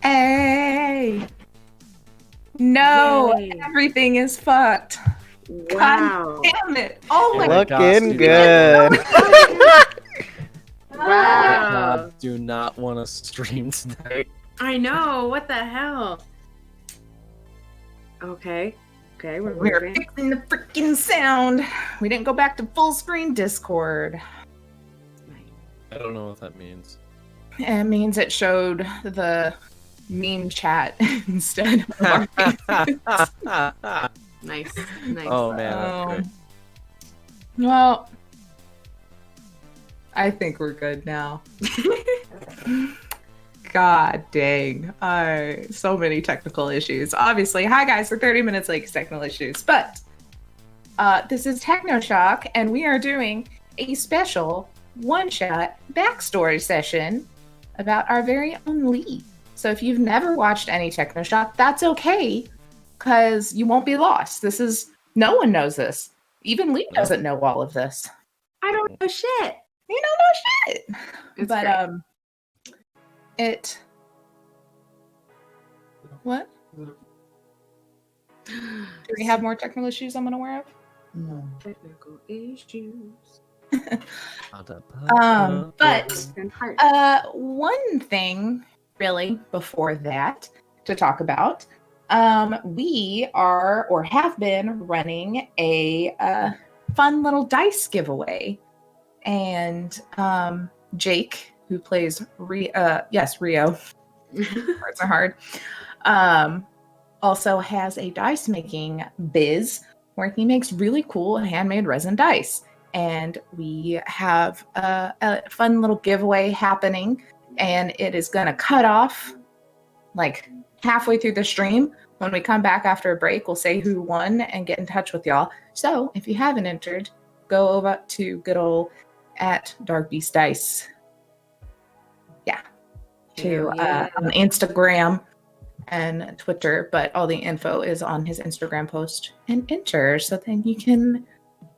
Hey! No, Yay. everything is fucked. Wow. God damn it! Oh my Looking good. Wow. God, do not want to stream tonight. I know. What the hell? Okay. Okay, we're We're moving. fixing the freaking sound. We didn't go back to full screen Discord. I don't know what that means. It means it showed the meme chat instead of our faces. Nice. Nice. Oh man, that's great. Well, I think we're good now. God dang. So many technical issues. Obviously, hi guys, we're 30 minutes late 'cause technical issues, but this is Technoshock, and we are doing a special one-shot backstory session about our very own Lee. So if you've never watched any Technoshock, that's okay, because you won't be lost. No one knows this. Even Lee doesn't know all of this. I don't know shit. You don't know shit. It's But great. What? Do we have more technical issues I'm unaware of? No. Technical issues. But And heart. one thing really before that to talk about, we are or have been running a fun little dice giveaway, and Jake, who plays Rio, words are hard, also has a dice making biz where he makes really cool handmade resin dice. And we have a fun little giveaway happening, and it is going to cut off like halfway through the stream. When we come back after a break, we'll say who won and get in touch with y'all. So if you haven't entered, go over to good old at Dark Beast Dice. Yeah. On Instagram and Twitter, but all the info is on his Instagram post, and enter so then you can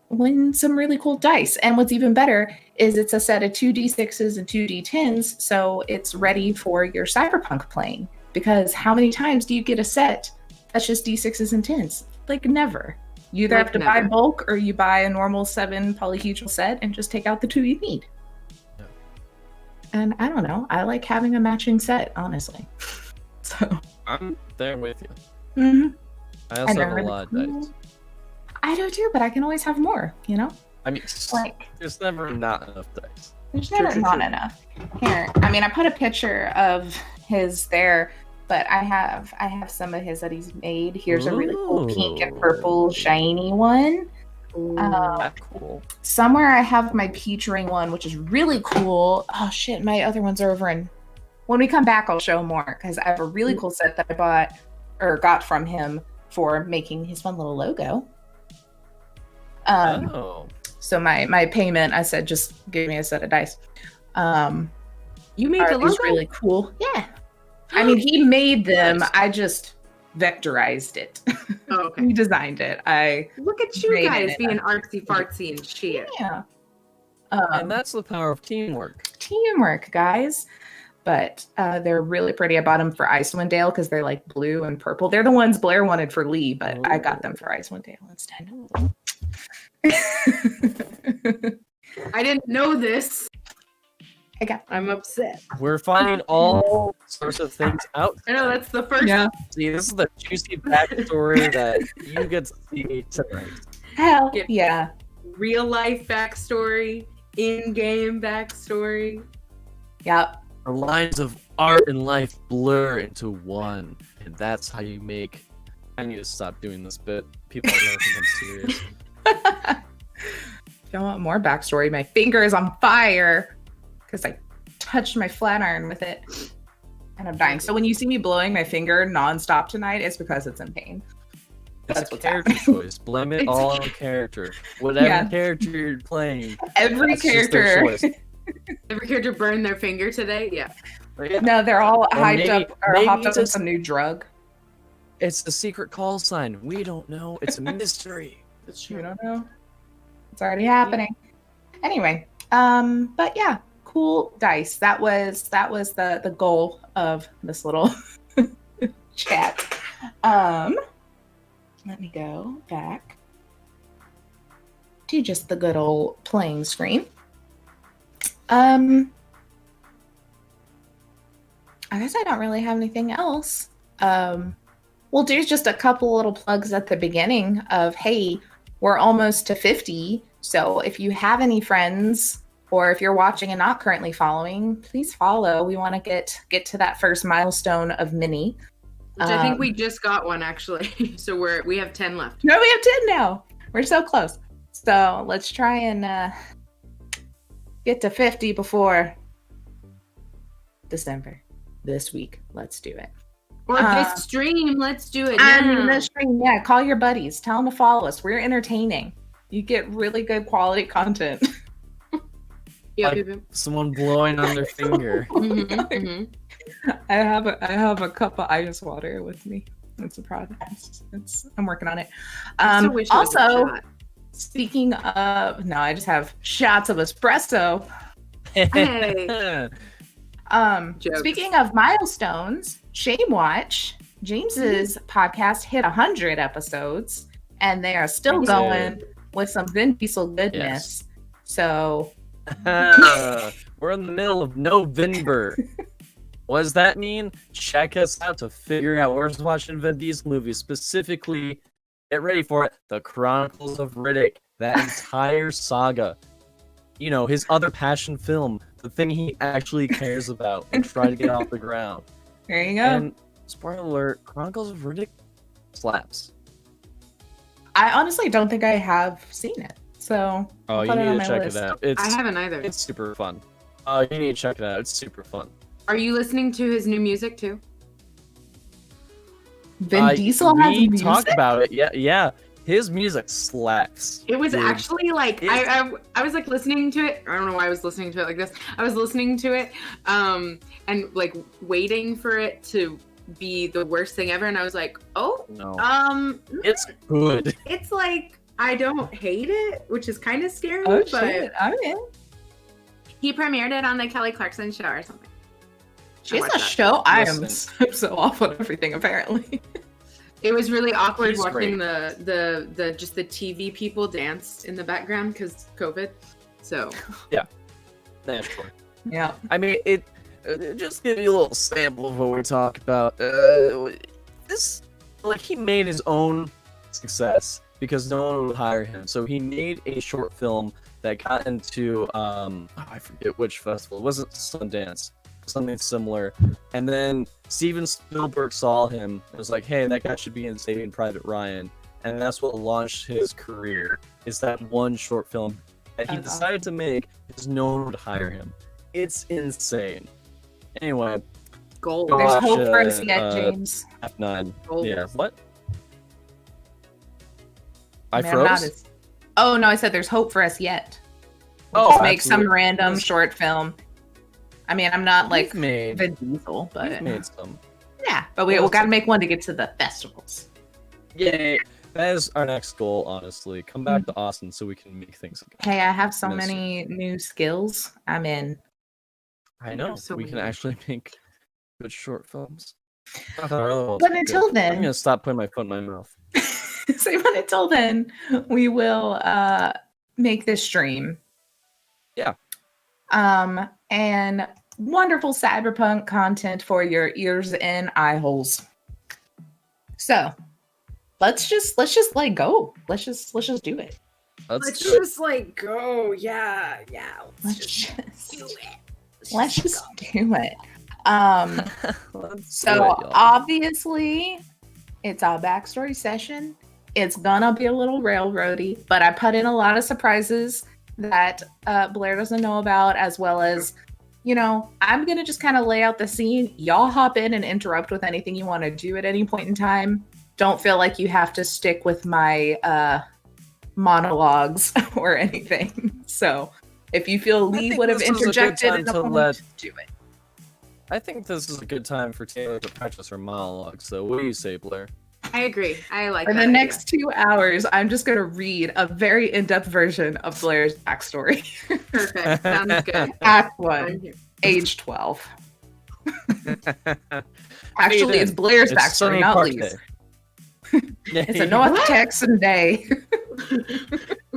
win some really cool dice. And what's even better is it's a set of 2d6s and 2d10s, so it's ready for your Cyberpunk playing. Because how many times do you get a set that's just d6s and 10s? Like never. You either have to buy bulk or you buy a normal 7 polyhedral set and just take out the 2 you need. Yeah. And I don't know, I like having a matching set, honestly. So I'm there with you. mm-hmm. I also have a really lot of cool. dice. I do too, but I can always have more, you know? I mean, Like, there's never not enough dice. there's never not enough. Here, I mean, I put a picture of his there, but I have some of his that he's made. Here's a really cool pink and purple shiny one. That's cool. Somewhere I have my peach ring one, which is really cool. Oh shit, my other ones are over in... When we come back, I'll show more, because I have a really cool set that I bought or got from him for making his fun little logo. So my payment, I said, just give me a set of dice. You made the logo? It's really cool. Yeah. I mean, he made them. Nice. I just vectorized it. Oh, okay. He designed it. Look at you made it guys in being artsy fartsy and shit. Yeah. And that's the power of teamwork. Teamwork, guys. But they're really pretty. I bought them for Icewind Dale because they're like blue and purple. They're the ones Blair wanted for Lee, but I got them for Icewind Dale instead. I didn't know this. Okay. I'm upset. We're finding all sorts of things out. I know that's the first. Yeah. See, this is the juicy backstory that you get to see tonight. Hell Get- yeah. Real life backstory, in-game backstory. Yep. The lines of art and life blur into one, and that's how you make. I need to stop doing this bit. People are gonna think I'm serious. If you want more backstory, my finger is on fire because I touched my flat iron with it and I'm dying. So when you see me blowing my finger nonstop tonight, it's because it's in pain. It's That's a what's character happening. choice. Blame it all on the character. Whatever Yeah. character you're playing. Every that's just their character. choice. Every character burned their finger today? Yeah. But yeah, No, they're all hyped maybe- up or maybe hopped up it's on just- some new drug. it's the secret call sign. We don't know. It's a mystery. That's You don't know. It's already happening. Anyway, but yeah, cool dice. That was the goal of this little Let me go back to just the good old playing screen. I guess I don't really have anything else. We'll do just a couple little plugs at the beginning of, hey, we're almost to 50. So if you have any friends or if you're watching and not currently following, please follow. We want to get to that first milestone of mini. Which I think we just got one actually. So we have 10 left. No, we have 10 now. We're so close. So let's try and get to 50 before December this week. Let's do it. Or this stream. Let's do it. This stream, yeah. Call your buddies. Tell them to follow us. We're entertaining. You get really good quality content. Yeah, like someone blowing on their finger. I have a cup of ice water with me. It's a process. I'm working on it. Also, speaking of, no, I just have shots of espresso. Hey. Speaking of milestones, Shame Watch, James's podcast hit 100 episodes, and they are still going with some Vin Diesel goodness. Yes. So we're in the middle of November. What does that mean? Check us out to figure out. We're watching Vin Diesel movies, specifically, get ready for it, The Chronicles of Riddick. That entire saga. You know, his other passion film, the thing he actually cares about and try to get off the ground. There you go. And spoiler alert, Chronicles of Riddick slaps. I honestly don't think I have seen it. So you need to check it out. I haven't either. It's super fun. You need to check it out. It's super fun. Are you listening to his new music too? Vin Diesel has music? We talk about it. Yeah. His music slaps. It was actually like I was like listening to it. I don't know why I was listening to it like this. I was listening to it, and like waiting for it to be the worst thing ever, and I was like, oh no, it's good. It's like I don't hate it, which is kind of scary. Oh but shit! I'm in. He premiered it on the Kelly Clarkson show or something. She has a show. I am so off on everything apparently. It was really awkward watching the just the TV people dance in the background because COVID. So yeah, sure. Yeah. I mean, it just give you a little sample of what we're talking about. This, like, he made his own success because no one would hire him. So he made a short film that got into I forget which festival. It wasn't Sundance. Something similar, and then Steven Spielberg saw him and was like, hey, that guy should be in Saving Private Ryan, and that's what launched his career, is that one short film that he decided to make because no one would hire him. It's insane. Anyway, gold. There's hope for us yet, James. F9. Gold. Yeah, what? I froze? Oh no, I said there's hope for us yet. We'll make some random short film. I mean, I'm not like Vin Diesel, but we've made some. Yeah, but we got to make one to get to the festivals. Yay! That is our next goal, honestly. Come back to Austin so we can make things again. Hey, I have so many new skills. I'm in. I know. We can actually make good short films. But until then, I'm gonna stop putting my foot in my mouth. So but until then, we will make this stream. Yeah. And wonderful cyberpunk content for your ears and eye holes. So let's just let go. Let's just do it. Let's just like go. Yeah. Let's just do it. Let's just do it. Obviously it's our backstory session. It's gonna be a little railroady, but I put in a lot of surprises that Blair doesn't know about, as well as, you know, I'm gonna just kind of lay out the scene. Y'all hop in and interrupt with anything you want to do at any point in time. Don't feel like you have to stick with my monologues or anything. So if you feel Lee would have interjected in a moment, do it. I think this is a good time for Taylor to practice her monologue. So what do you say, Blair? I agree. I like that. For the next 2 hours, I'm just going to read a very in-depth version of Blair's backstory. Perfect. Sounds good. Act 1, age 12. Actually, it's Blair's backstory, not Lee's. It's a North Texan day.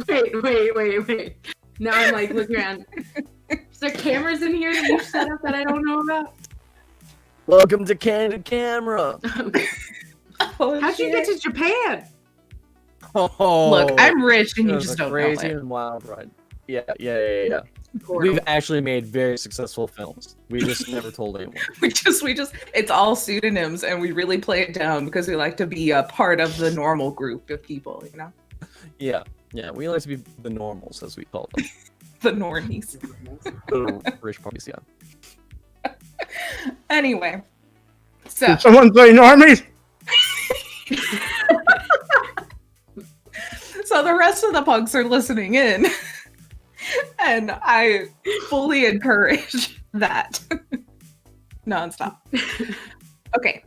Wait. Now I'm like looking around. Is there cameras in here that you set up that I don't know about? Welcome to Candid Camera. How'd you get to Japan? Oh, Look, I'm rich and it you was just a don't know crazy it. and wild ride. Yeah. We've actually made very successful films. We just never told anyone. We just it's all pseudonyms and we really play it down because we like to be a part of the normal group of people, you know? Yeah, we like to be the normals, as we call them. The normies. The rich parties, yeah. Anyway. So Did someone say normies? So the rest of the punks are listening in. And I fully encourage that. Nonstop. Okay.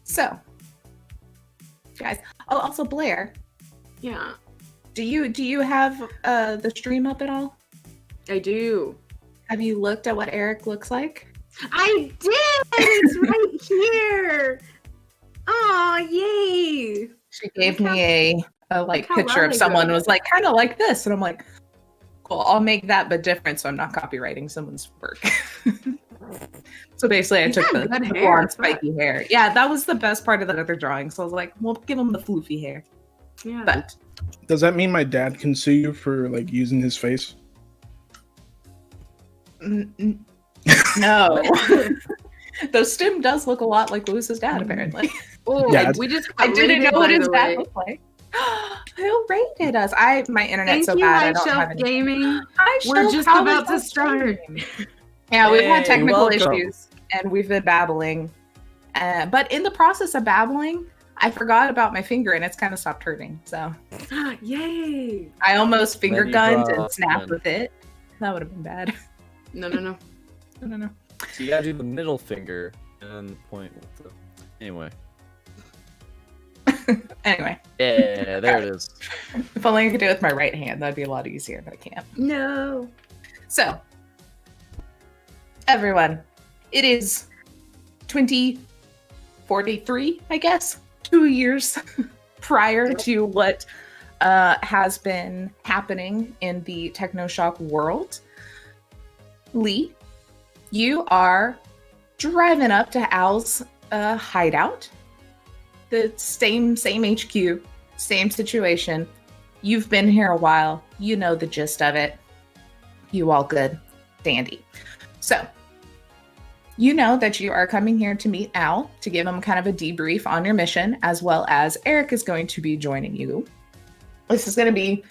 So, guys. Oh, also Blair. Yeah, Do you have the stream up at all? I do. Have you looked at what Eric looks like? I did! It's right here! Oh, yay! She gave me a like how picture well of I someone go. was like kind of like this, and I'm like, cool, I'll make that but different so I'm not copywriting someone's work. So basically I You took got the good hair, blonde it's fine. spiky hair. Yeah, that was the best part of that other drawing. So I was like, well, give him the floofy hair. Yeah. But Does that mean my dad can sue you for like using his face? no. Though Stim does look a lot like Lewis's dad, apparently. Oh, Yeah, we just I got didn't rated, know what by his the dad way. looked like. Who rated us? My internet's Thank so you, bad. I High don't Shelf have any. Gaming. High We're Shelf, just how about is to that start. stream? Yeah, we've had Hey, technical welcome. issues, and we've been babbling. But in the process of babbling, I forgot about my finger, and it's kind of stopped hurting. So Yay! I almost finger Many gunned and drops, snapped man. with it. That would have been bad. No. I don't know. So you gotta do the middle finger and point with the... Anyway. Anyway, Yeah, there it is. if only I could do it with my right hand, that'd be a lot easier, but I can't. No. So, everyone, it is 2043, I guess, 2 years prior to what has been happening in the Technoshock world. Lee, you are driving up to Al's hideout. The same HQ, same situation. You've been here a while. You know the gist of it. You all good. Dandy. So, you know that you are coming here to meet Al to give him kind of a debrief on your mission, as well as Eric is going to be joining you. This is going to be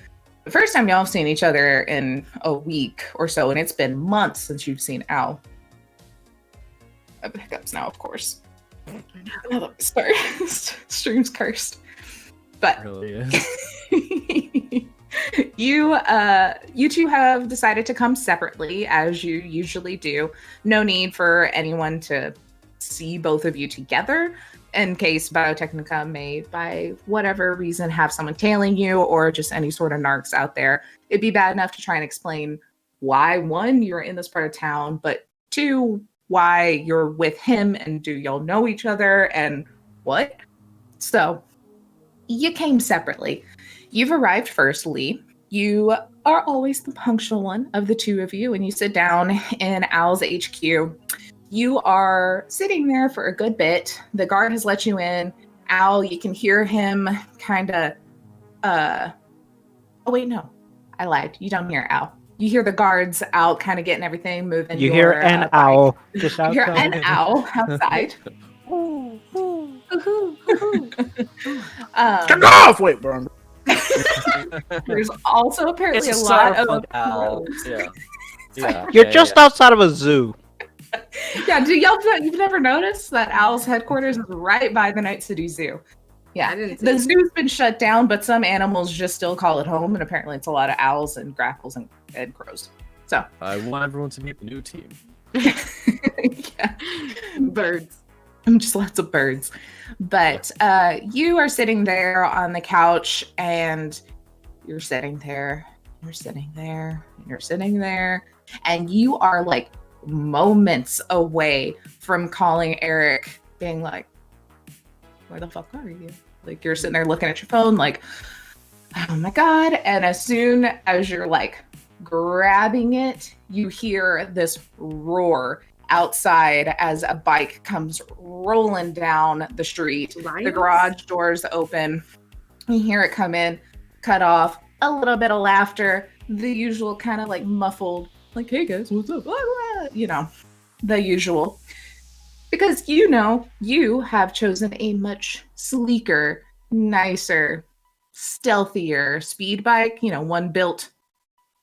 the first time y'all have seen each other in a week or so, and it's been months since you've seen Al. Hiccups now, of course. Another start. Stream's cursed. But It really is. you two have decided to come separately as you usually do. No need for anyone to see both of you together in case BioTechnica may, by whatever reason, have someone tailing you or just any sort of narcs out there. It'd be bad enough to try and explain why, one, you're in this part of town, but two, why you're with him and do y'all know each other and what? So you came separately. You've arrived first, Lee. You are always the punctual one of the two of you, and you sit down in Al's HQ. You are sitting there for a good bit. The guard has let you in. Al, you can hear him kind of, oh wait, no, I lied. You don't hear Al. You hear the guards out kind of getting everything moving. You hear an owl just You hear outside. an owl outside. Turn off! Wait, bro. There's also apparently It's a lot of Cyberpunk Owl. Yeah. You're just outside of a zoo. Yeah, you've never noticed that Owl's headquarters is right by the Night City Zoo. Yeah, I didn't see the it. zoo's been shut down, but some animals just still call it home, and apparently it's a lot of owls and grackles and crows. So, I want everyone to meet the new team. yeah, Birds. just lots of birds. But you are sitting there on the couch, and you're sitting there, you're sitting there, you're sitting there, and you are like moments away from calling Eric, being like, where the fuck are you? Like, you're sitting there looking at your phone, like, oh my God. And as soon as you're like grabbing it, you hear this roar outside as a bike comes rolling down the street. Lions? The garage doors open. You hear it come in, cut off, a little bit of laughter, the usual kind of like muffled, like, hey guys, what's up? You know, the usual. Because you know, you have chosen a much sleeker, nicer, stealthier speed bike, you know, one built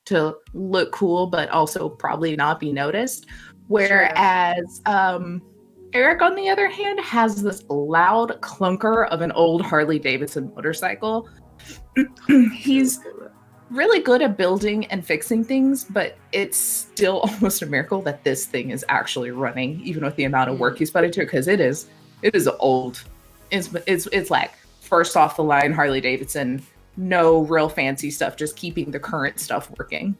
to look cool, but also probably not be noticed. Whereas Eric, on the other hand, has this loud clunker of an old Harley Davidson motorcycle. He's really good at building and fixing things, but it's still almost a miracle that this thing is actually running, even with the amount of work he's put into it, because it is old. It's like first off the line Harley Davidson, no real fancy stuff, just keeping the current stuff working.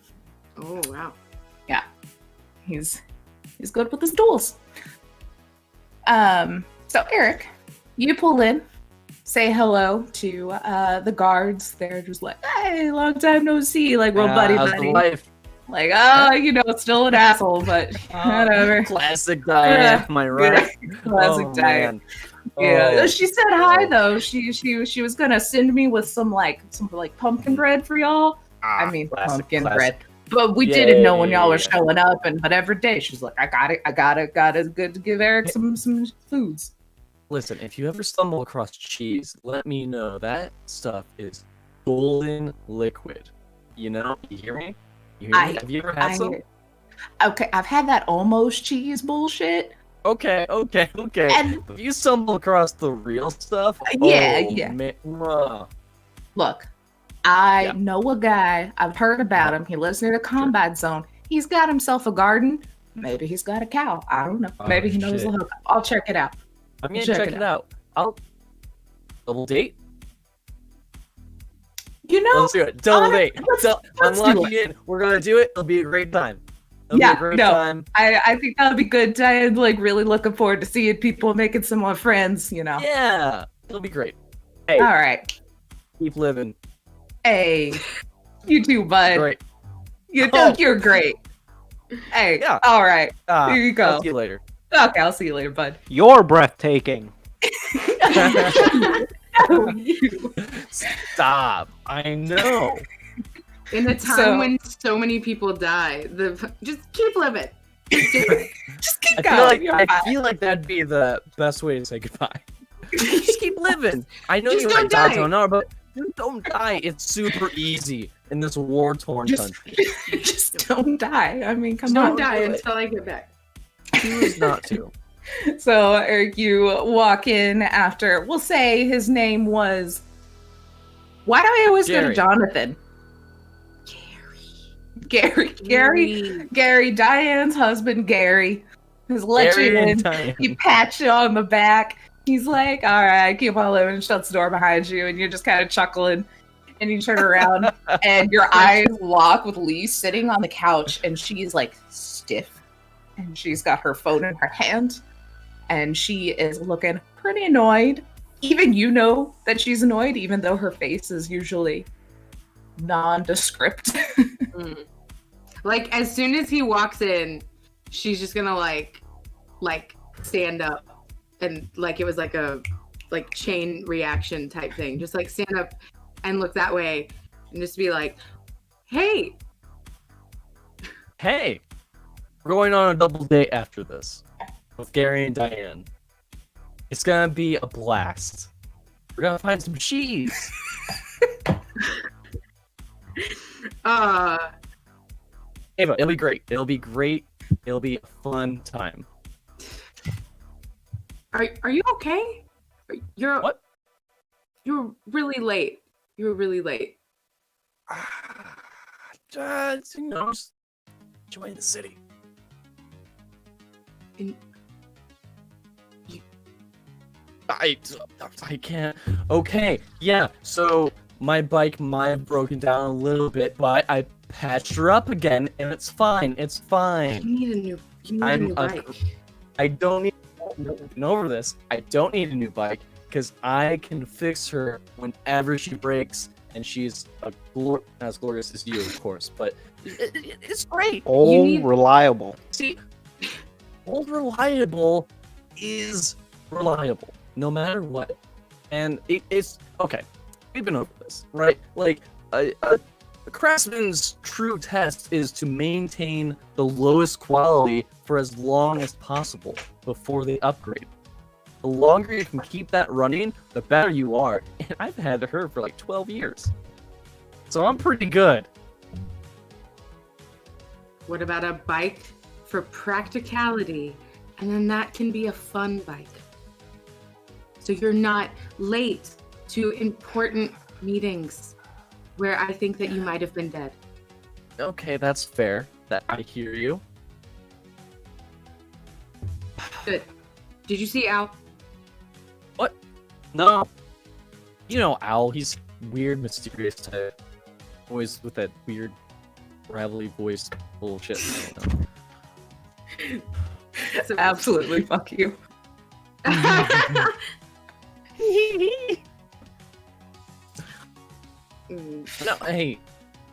Oh wow. Yeah. He's good with his tools. So Eric, you pull in, say hello to the guards. They're just like, hey, long time no see, like real buddy. Like, oh, you know, still an asshole, but whatever. Classic Diane, am I right? Classic Diane. Yeah, she said hi though. She was gonna send me with some pumpkin bread for y'all. I mean, pumpkin bread. But we didn't know when y'all were showing up, but every day she's like, I got it. Good to give Eric some foods. Listen, if you ever stumble across cheese, let me know. That stuff is golden liquid. You know? You hear me? Have you ever had some? Okay, I've had that almost cheese bullshit. Okay. And if you stumble across the real stuff, man, look, I know a guy. I've heard about him. He lives near the combat zone. He's got himself a garden. Maybe he's got a cow. I don't know. Maybe he knows the hook. I'll check it out. I'm gonna check it out. I'll double date. You know, let's do it. Double date. I'm locking in. We're gonna do it. It'll be a great time. Time. I think that'll be good. I'm like really looking forward to seeing people, making some more friends. You know. Yeah, it'll be great. Hey. All right. Keep living. Hey, you too, bud. Great. You're great. Hey, yeah. All right. Here you go. I'll see you later. Okay, I'll see you later, bud. You're breathtaking. No, you. Stop. I know. In a time when so many people die, just keep living. Just keep going. I feel like that'd be the best way to say goodbye. Just keep living. I know you like downtown hour, but don't die. It's super easy in this war-torn country. Just don't die. I mean, come on. Don't die until I get back. Choose not to. So, Eric, you walk in after, we'll say his name was, why do I always go to Jonathan? Gary, Diane's husband, Gary, has let you in. He pats you on the back. He's like, all right, keep on living, shuts the door behind you, and you're just kind of chuckling. And you turn around, and your eyes lock with Lee sitting on the couch, and she's like stiff. And she's got her phone in her hand, and she is looking pretty annoyed. Even you know that she's annoyed, even though her face is usually nondescript. Like, as soon as he walks in, she's just gonna like stand up, and like it was like a chain reaction type thing. Just like stand up and look that way, and just be like, hey, we're going on a double date after this with Gary and Diane. It's gonna be a blast. We're gonna find some cheese. Ava, it'll be great. It'll be great. It'll be a fun time. Are you okay? What? You're really late. You were really late. Just enjoying the city. I can't. Okay, yeah. So my bike might have broken down a little bit, but I patched her up again, and it's fine. It's fine. You need a new bike. I don't need over this. I don't need a new bike. because I can fix her whenever she breaks, and she's not as glorious as you, of course, but it's great. All reliable. See, old reliable is reliable, no matter what. And it's okay. We've been over this, right? Like, a craftsman's true test is to maintain the lowest quality for as long as possible before they upgrade. The longer you can keep that running, the better you are. And I've had her for like 12 years. So I'm pretty good. What about a bike for practicality? And then that can be a fun bike. So you're not late to important meetings where I think that you might have been dead. Okay, that's fair. That I hear you. Good. Did you see Al? What? No. You know Al, he's weird, mysterious type. Always with that weird, gravelly voice bullshit. Absolutely, fuck you. No, hey,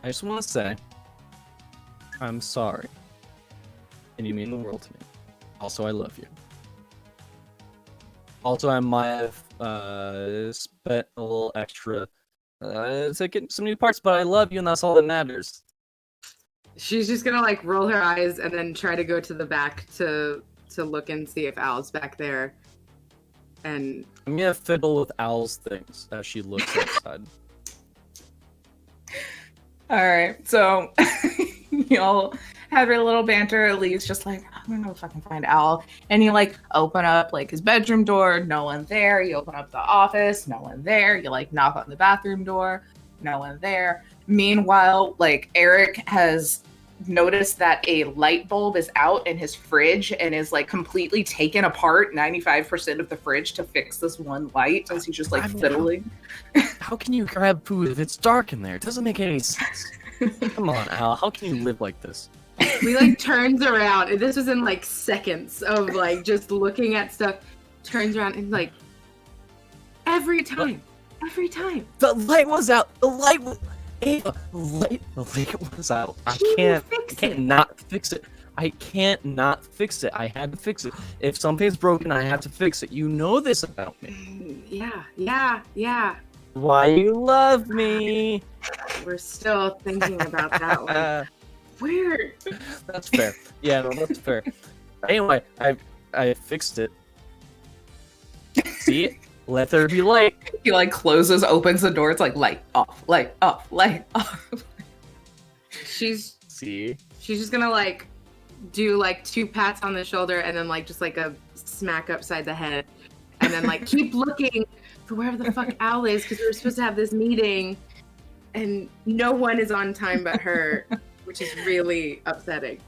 I just want to say, I'm sorry. And you mean the world to me. Also, I love you. Also, I might have spent a little extra to get some new parts, but I love you and that's all that matters. She's just gonna like roll her eyes and then try to go to the back to look and see if Al's back there. And I'm gonna fiddle with Al's things as she looks outside. All right, so y'all have your little banter. Lee's just like, I don't know if I can find Al. And you like open up like his bedroom door, no one there. You open up the office, no one there. You like knock on the bathroom door, no one there. Meanwhile, like Eric has noticed that a light bulb is out in his fridge and is like completely taken apart 95% of the fridge to fix this one light as he's just like fiddling. How can you grab food if it's dark in there? It doesn't make any sense. Come on, Al. How can you live like this? we like turns around. And this was in like seconds of like just looking at stuff. Turns around and like every time. The light was out. The light was. Ava, the light was out. I can't not fix it. I can't not fix it. I had to fix it. If something's broken, I have to fix it. You know this about me. Yeah. Why you love me? We're still thinking about that one. Weird. That's fair. Yeah, no, that's fair. Anyway, I fixed it. See? Let there be light. He like closes, opens the door. It's like light off, light off, light off. She's just gonna like do like 2 pats on the shoulder and then like just like a smack upside the head, and then like keep looking for wherever the fuck Al is because we were supposed to have this meeting, and no one is on time but her, which is really upsetting.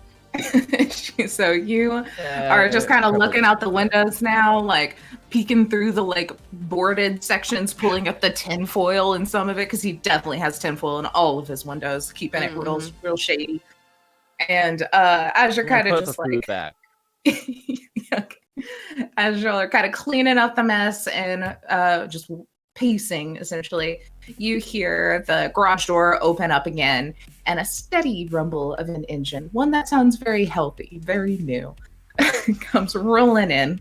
So you are just kind of looking out the windows now, like peeking through the like boarded sections, pulling up the tinfoil in some of it because he definitely has tinfoil in all of his windows, keeping it real shady. And as you're kind of just like, as you're kind of cleaning up the mess and just pacing, essentially, you hear the garage door open up again and a steady rumble of an engine, one that sounds very healthy, very new, comes rolling in.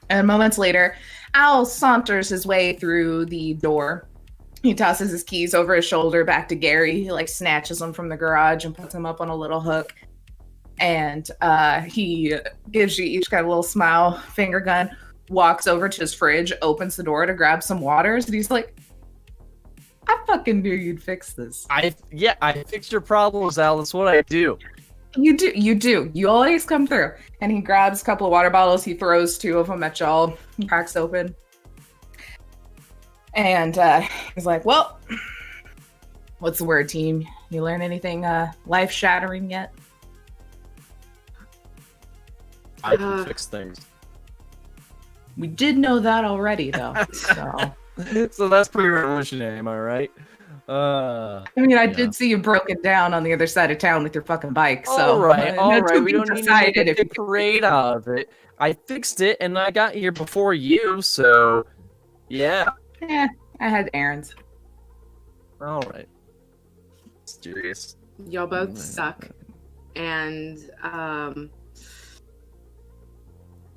And moments later, Al saunters his way through the door. He tosses his keys over his shoulder back to Gary. He like snatches them from the garage and puts them up on a little hook. And he gives you each kind of a little smile, finger gun, walks over to his fridge, opens the door to grab some waters, and he's like, I fucking knew you'd fix this. I fix your problems, Al. That's what I do. You do. You always come through. And he grabs a couple of water bottles. He throws 2 of them at y'all. He cracks open. And he's like, well, what's the word, team? You learn anything life-shattering yet? I can fix things. We did know that already, though. So, so that's pretty revolutionary, am I right? I mean, I did see you broken down on the other side of town with your fucking bike. So, all right. We don't need to make a if parade out of it. I fixed it, and I got here before you, so Yeah. I had errands. All right. Mysterious. Y'all both suck. And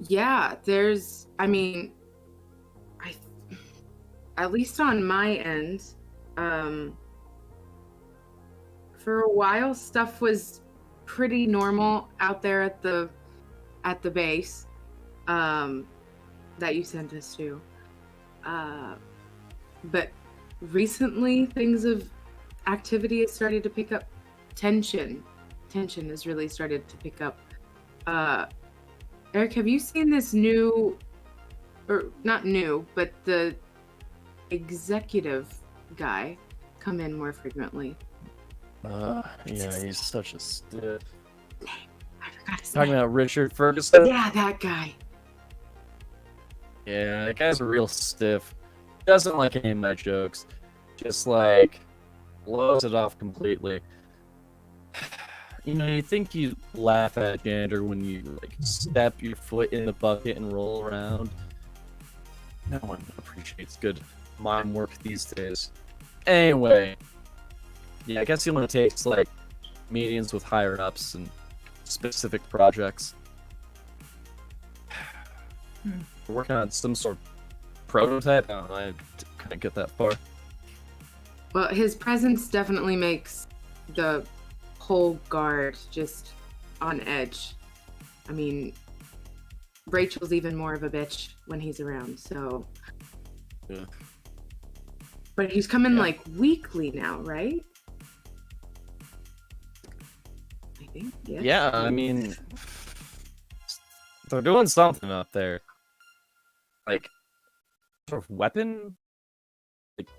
yeah, I mean, at least on my end, for a while stuff was pretty normal out there at the base that you sent us to. But recently activity has started to pick up. Tension has really started to pick up. Eric, have you seen this new, or not new, but the executive guy come in more frequently? Yeah, he's such a stiff. I forgot his Talking name. about Richard Ferguson? Yeah, that guy. Yeah, that guy's real stiff. Doesn't like any of my jokes. Just like blows it off completely. You know, you think you laugh at Gander when you like step your foot in the bucket and roll around. No one appreciates good mime work these days. Anyway, yeah, I guess he only takes like meetings with higher ups and specific projects. We're working on some sort of prototype. I couldn't get that far. Well, his presence definitely makes the whole guard just on edge. I mean, Rachel's even more of a bitch when he's around, so. Yeah. But he's coming like weekly now, right? I think. Yeah. Yeah, I mean, they're doing something up there. Like, sort of weapon? Like,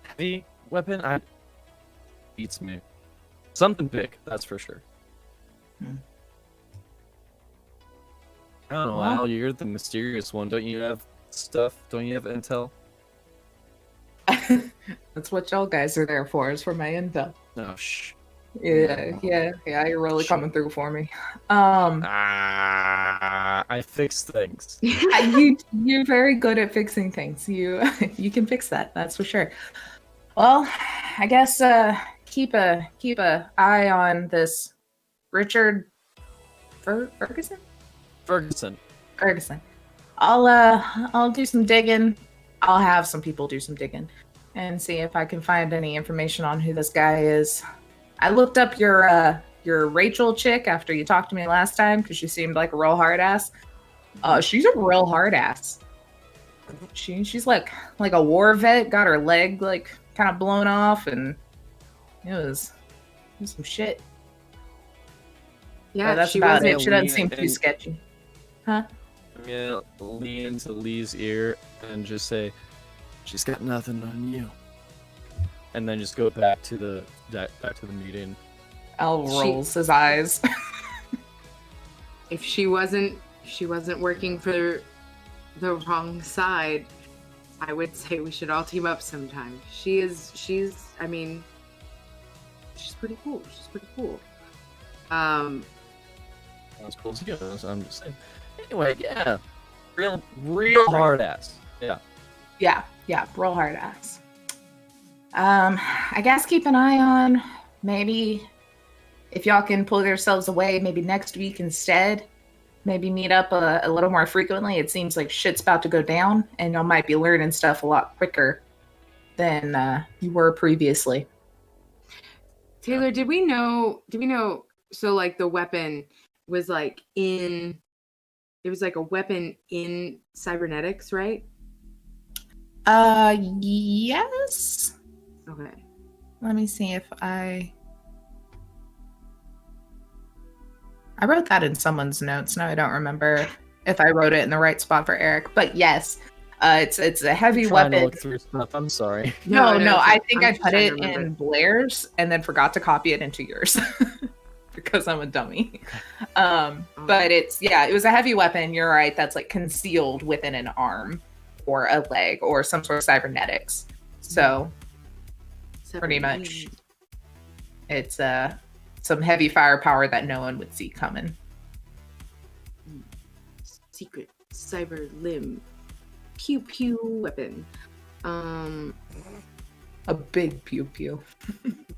heavy weapon? Beats me. Something big, that's for sure. Hmm. I don't know, Well- Al, you're the mysterious one. Don't you have stuff? Don't you have intel? That's what y'all guys are there for, is for my intel. No, shh. Yeah, you're really Sure. coming through for me. I fix things. You're very good at fixing things. You can fix that, that's for sure. Well, I guess keep a eye on this Richard Ferguson. Ferguson. I'll do some digging. I'll have some people do some digging and see if I can find any information on who this guy is. I looked up your Rachel chick after you talked to me last time because she seemed like a real hard ass. She's a real hard ass. She's like a war vet, got her leg like kind of blown off, and it was some shit. Yeah, That's she about wasn't. it. She doesn't seem too sketchy. Huh? I'm gonna lean into Lee's ear and just say, "She's got nothing on you," and then just go back to the meeting. Al rolls his eyes. If she wasn't working for the wrong side, I would say we should all team up sometime. She's pretty cool. As cool as he goes, I'm just saying. Anyway, yeah, real hard ass. Yeah. Yeah, real hard ass. I guess keep an eye on maybe if y'all can pull yourselves away, maybe next week instead. Maybe meet up a little more frequently. It seems like shit's about to go down, and y'all might be learning stuff a lot quicker than you were previously. Taylor, did we know? So like the weapon was like it was like a weapon in cybernetics, right? Yes. Okay. Let me see if I wrote that in someone's notes. Now I don't remember if I wrote it in the right spot for Eric, but yes, it's a heavy Trying to weapon. look through stuff. I'm sorry. No, I think I'm I just put trying it to remember. in Blair's and then forgot to copy it into yours because I'm a dummy. But it was a heavy weapon. You're right. That's like concealed within an arm or a leg or some sort of cybernetics. So pretty much it's some heavy firepower that no one would see coming. Secret cyber limb. pew pew weapon. A big pew pew.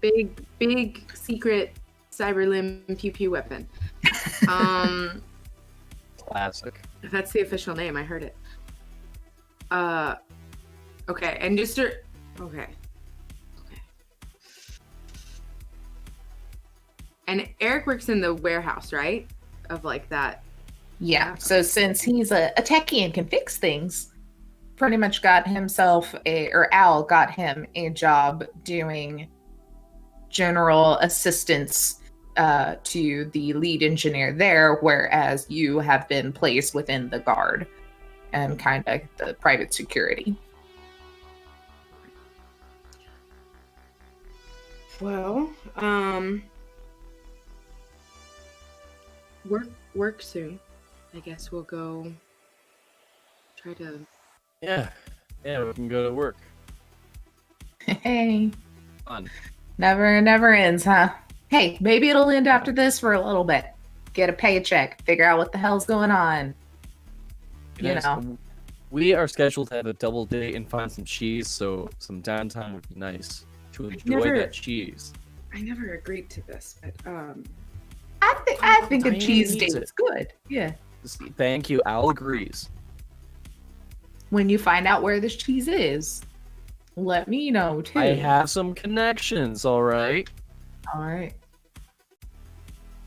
Big secret cyber limb pew pew weapon. Classic. That's the official name. I heard it. Okay, and just okay. And Eric works in the warehouse, right? Of like that. Yeah. So since he's a techie and can fix things, pretty much got himself Al got him a job doing general assistance to the lead engineer there, whereas you have been placed within the guard and kind of the private security. Well, work soon. I guess we'll go try to. Yeah, we can go to work. Hey, Fun. never ends, huh? Hey, maybe it'll end after this for a little bit. Get a paycheck, figure out what the hell's going on. You know. We are scheduled to have a double date and find some cheese, so some downtime would be nice to enjoy that cheese. I never agreed to this, but I think a Diane cheese needs date is good. Yeah. Thank you. Al agrees. When you find out where this cheese is, let me know too. I have some connections, all right? All right.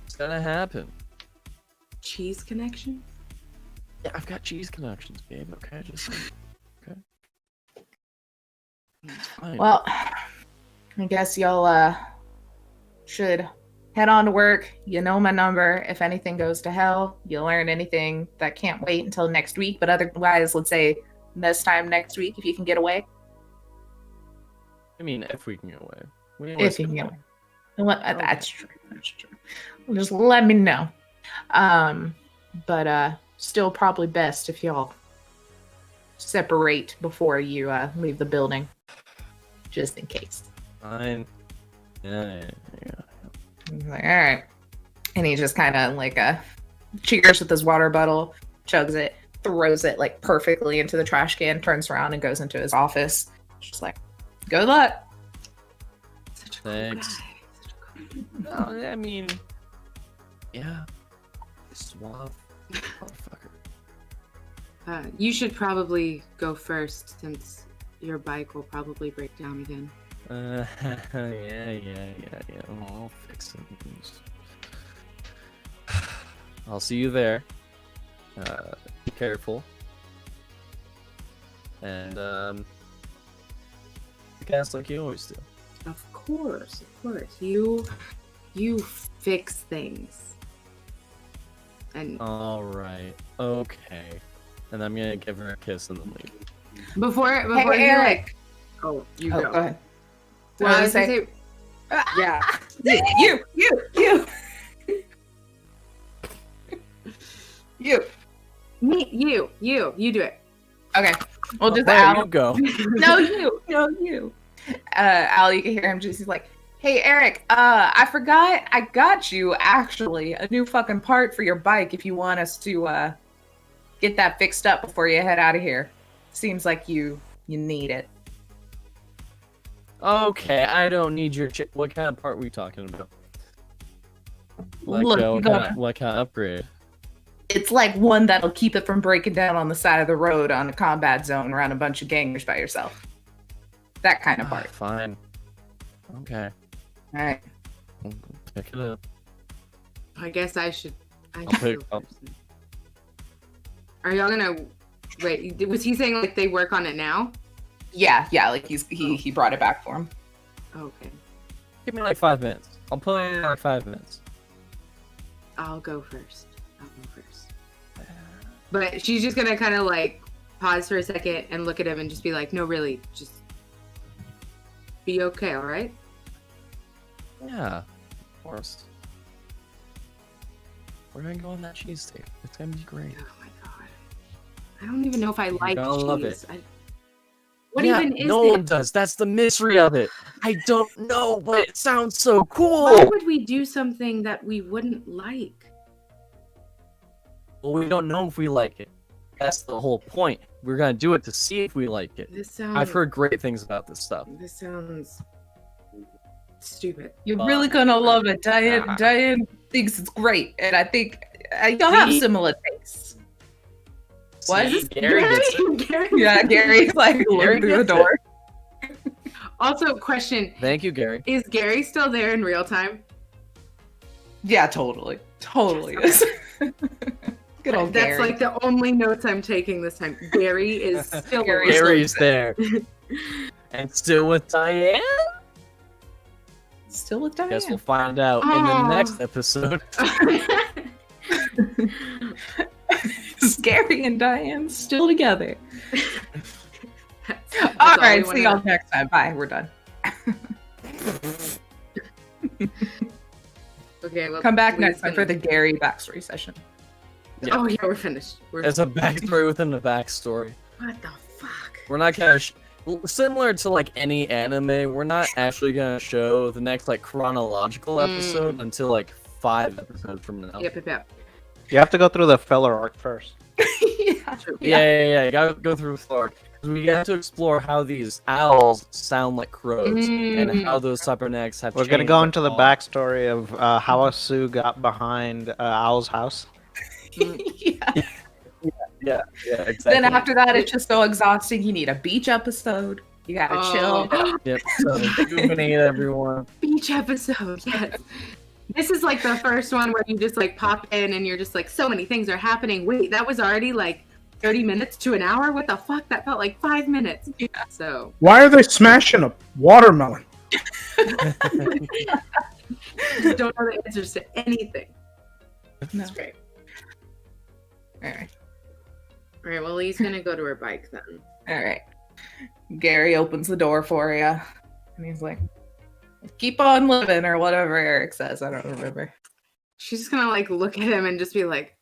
It's gonna happen. cheese connection. Yeah, I've got cheese connections, babe. Okay, just okay. It's fine. Well, I guess y'all should head on to work. You know my number. If anything goes to hell, you learn anything that can't wait until next week. But otherwise, let's say this time next week, if you can get away. I mean, if we can get away. If you can get away. That's true. That's true. Just let me know. But still probably best if y'all separate before you leave the building. Just in case. Fine. Yeah. He's like, all right. And he just kind of like cheers with his water bottle, chugs it, throws it like perfectly into the trash can, turns around and goes into his office. Just like, good luck. Such a Thanks. cool guy. Such a cool No, I mean, yeah. Suave motherfucker. You should probably go first since your bike will probably break down again. Yeah. Oh, I'll fix it. I'll see you there. Be careful. And, cast like you always do. Of course. You fix things. And Alright. Okay. And I'm gonna give her a kiss and then leave. before Hey, you're Eric. like, oh, you Oh, go. go ahead. Well, I was gonna say, yeah. You. Me, you do it. Okay. We'll just There Al. you go. No, you. Al, you can hear him just, he's like, hey, Eric, I forgot I got you, actually, a new fucking part for your bike if you want us to, get that fixed up before you head out of here. Seems like you need it. Okay, I don't need your what kind of part are we talking about? Like, Look, what kind of upgrade? it's like one that'll keep it from breaking down on the side of the road on a combat zone around a bunch of gangers by yourself. That kind of part. Fine. Okay. All right. I'll pick it up. I guess I should pick go up. first. Are y'all gonna wait? Was he saying like they work on it now? Yeah, like he brought it back for him. Okay, Give me like 5 minutes. I'll put it in like 5 minutes. I'll go first. But she's just gonna kind of like pause for a second and look at him and just be like, "No, really, just be okay, all right?" Yeah, of course. We're gonna go on that cheese date. It's gonna be great. Oh my god, I don't even know if I like gonna cheese. love it. What Yeah, even is no it? one does. That's the mystery of it. I don't know, but it sounds so Why cool. would we do something that we wouldn't like? Well, we don't know if we like it. That's the whole point. We're gonna do it to see if we like it. This sounds. I've heard great things about this stuff. This sounds stupid. You're really gonna love it. Diane thinks it's great, and I think you'll have similar tastes. What? See, Gary gets it. Gary? Yeah, Gary's like looking through the door. Also, question: Thank you, Gary. is Gary still there in real time? Yeah, totally is. Good old That's Gary. like the only notes I'm taking this time. Gary is still Gary is Gary's there, and still with Diane. Still with Diane. Guess we'll find out in the next episode. Is Gary and Diane still together? That's All all right, we see y'all next time. Bye. We're done. Okay, well, Come back please next time for the Gary backstory session. Yeah. Oh yeah, we're finished. It's a backstory within the backstory. What the fuck? We're not gonna similar to like any anime. We're not actually gonna show the next like chronological episode until like 5 episodes from now. Yep. You have to go through the filler arc first. Yeah. True. Yeah. You gotta go through Florida. We have to explore how these owls sound like crows and how those cybernetics have. We're gonna changed go into the all. backstory of how Asu got behind Owl's house. Yeah. Yeah, exactly. Then after that, it's just so exhausting. You need a beach episode. You gotta chill. Yep. So rejuvenate everyone. Beach episode. Yes. This is like the first one where you just like pop in and you're just like, so many things are happening. Wait, that was already like 30 minutes to an hour? What the fuck? That felt like 5 minutes. Yeah. So. Why are they smashing a watermelon? Just don't know the answers to anything. No. That's great. All right. All right, well, Lee's gonna go to her bike then. All right. Gary opens the door for you, and he's like, "Keep on living," or whatever Eric says. I don't remember. She's just gonna like look at him and just be like,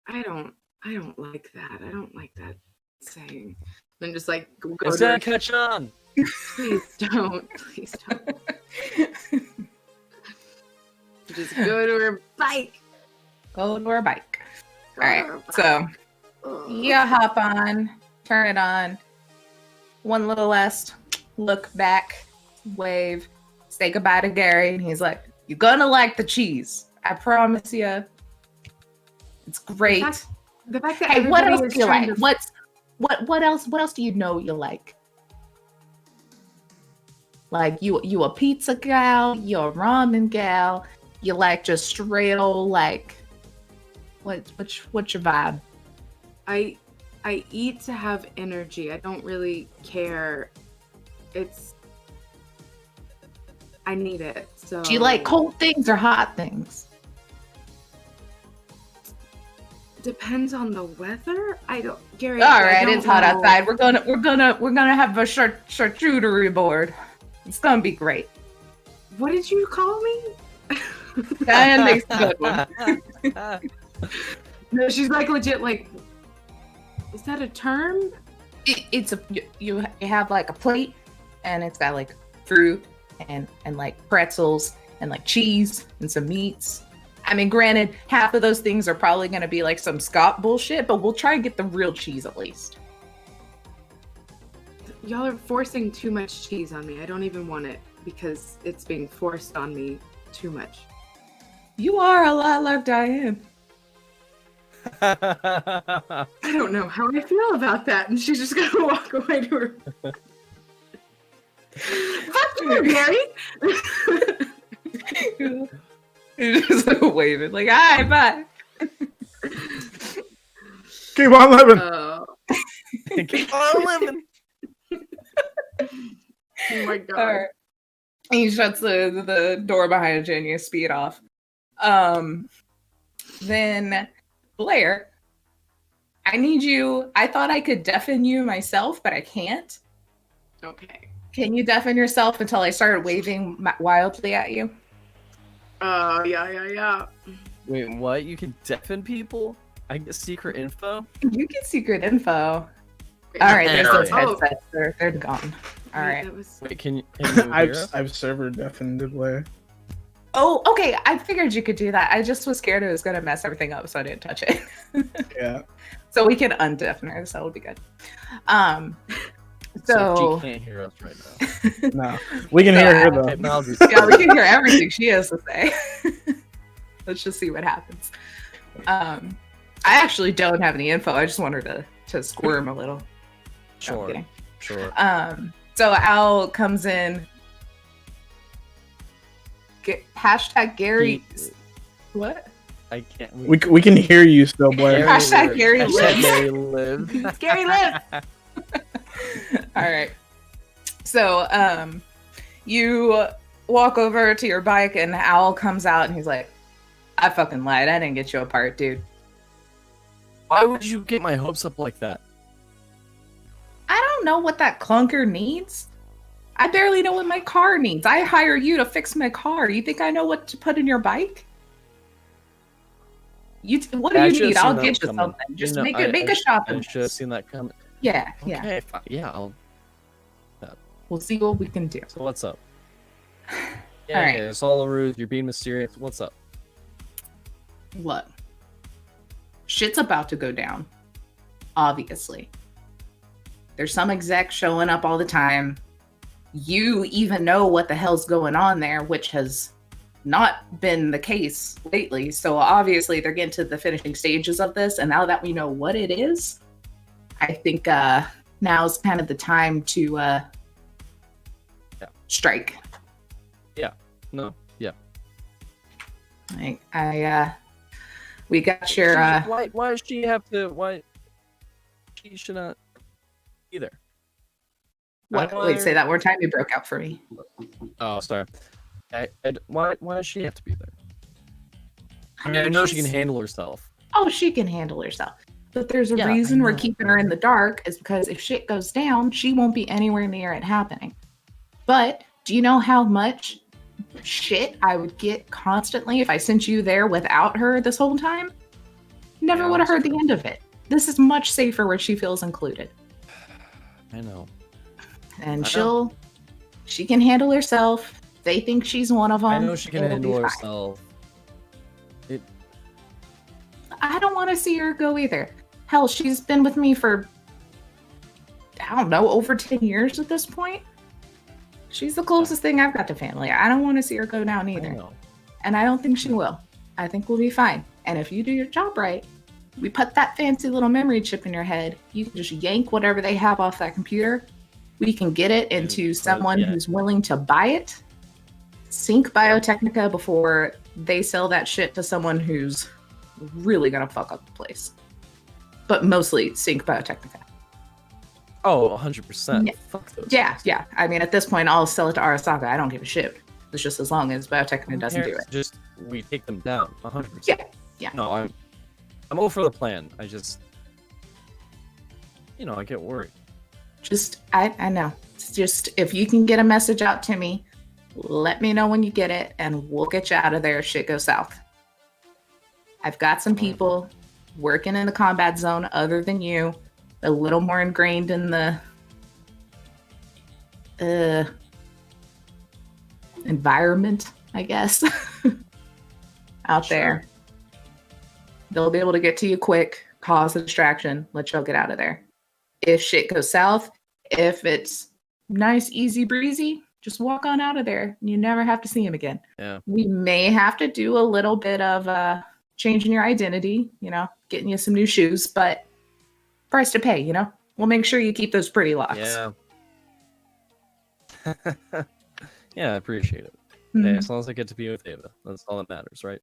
I don't like that. I don't like that saying. Then just like go It's to gonna her. catch on. Please don't. Please don't. Just go to her bike. Go to our bike. All right. So you hop on, turn it on. One little last look back, wave, say goodbye to Gary, and he's like, "You're gonna like the cheese. I promise you. It's great." The fact that Hey, what everybody else is do you trying like? to- What else do you know you like? Like you a pizza gal, you a ramen gal, you like just straight old like what's your vibe? I eat to have energy. I don't really care. I need it. So Do you like cold things or hot things? Depends on the weather. I don't, Gary. All I right, don't it's hot know. outside. We're gonna have a charcuterie board. It's gonna be great. What did you call me? Diane makes a good one. No, she's like legit. Like, is that a term? It's you have like a plate, and it's got like fruit and like pretzels and like cheese and some meats. I mean, granted, half of those things are probably going to be like some Scott bullshit, but we'll try and get the real cheese at least. Y'all are forcing too much cheese on me. I don't even want it because it's being forced on me too much. You are a lot like Diane. I don't know how I feel about that. And she's just gonna walk away to her. Fuck you, Gary. You're just like waving, like, "Hi, bye." Keep on living. Keep on living. Oh my god. All right. He shuts the door behind you and you speed off. Then Blair, I need you. I thought I could deafen you myself, but I can't. Okay. Can you deafen yourself until I started waving wildly at you? Yeah. Wait, what? You can deafen people? I get secret info? You get secret info. All right, there's those Oh. headsets. They're gone. All right. That was... Wait, can you hear us? I've server deafened way. Oh, okay. I figured you could do that. I just was scared it was going to mess everything up, so I didn't touch it. Yeah. So we can undeafen her, so it'll be good. So she can't hear us right now. No, we can hear her though. Technology's Yeah, we can hear everything she has to say. Let's just see what happens. I actually don't have any info. I just want her to squirm a little. No, I'm Sure. kidding. Sure. So Al comes in. Hashtag Gary. What? I can't. We can hear you still, Blair. Hashtag Gary Hashtag lives. Gary lives. Gary lives. All right. So you walk over to your bike and Owl comes out and he's like, I fucking lied. I didn't get you a part, dude. Why would you get my hopes up like that? I don't know what that clunker needs. I barely know what my car needs. I hire you to fix my car. You think I know what to put in your bike? What do I you should've need? seen I'll that get you coming. something. Just You know, make a shopping I should have seen that coming. Yeah, yeah. Okay, fine. Yeah. We'll see what we can do. So what's up? All Yeah, right. it's all a ruse. You're being mysterious. What's up? Look, shit's about to go down. Obviously, there's some exec showing up all the time. You even know what the hell's going on there, which has not been the case lately. So obviously they're getting to the finishing stages of this. And now that we know what it is, I think now's kind of the time to strike. No. Yeah. We got your Why does she have to? Why? She should not either. what? Wait, say that one more time. You broke out for me. Oh, sorry. Why does she have to be there? I mean, I know she can handle herself. Oh, she can handle herself. But there's a Yeah, reason I we're know. keeping her in the dark is because if shit goes down, she won't be anywhere near it happening. But do you know how much shit I would get constantly if I sent you there without her this whole time? Never Yeah, would have that's heard the end of it. This is much safer where she feels included. I know. And I know. she can handle herself. They think she's one of them. I know she can It'll be handle fine. herself. I don't want to see her go either. Hell, she's been with me for, I don't know, over 10 years at this point. She's the closest thing I've got to family. I don't want to see her go down I either. know. And I don't think she will. I think we'll be fine. And if you do your job right, we put that fancy little memory chip in your head. You can just yank whatever they have off that computer. We can get it into someone yeah. who's willing to buy it. Sync BioTechnica before they sell that shit to someone who's really gonna fuck up the place. But mostly sync BioTechnica. Oh, 100%. Yeah. Fuck those. Yeah. I mean, at this point, I'll sell it to Arasaka. I don't give a shit. It's just as long as BioTechnica doesn't do it. Just we take them down 100%. Yeah. No, I'm all for the plan. I just, I get worried. Just, I know. It's just, if you can get a message out to me, let me know when you get it, and we'll get you out of there if shit goes south. I've got some people working in the combat zone other than you, a little more ingrained in the environment, I guess, out there. They'll be able to get to you quick, cause a distraction, let y'all get out of there. If shit goes south, if it's nice, easy breezy, just walk on out of there. You never have to see him again. Yeah. We may have to do a little bit of changing your identity, getting you some new shoes, but price to pay, We'll make sure you keep those pretty locks. Yeah. Yeah, I appreciate it. Mhm. Yeah, as long as I get to be with Ava, that's all that matters, right?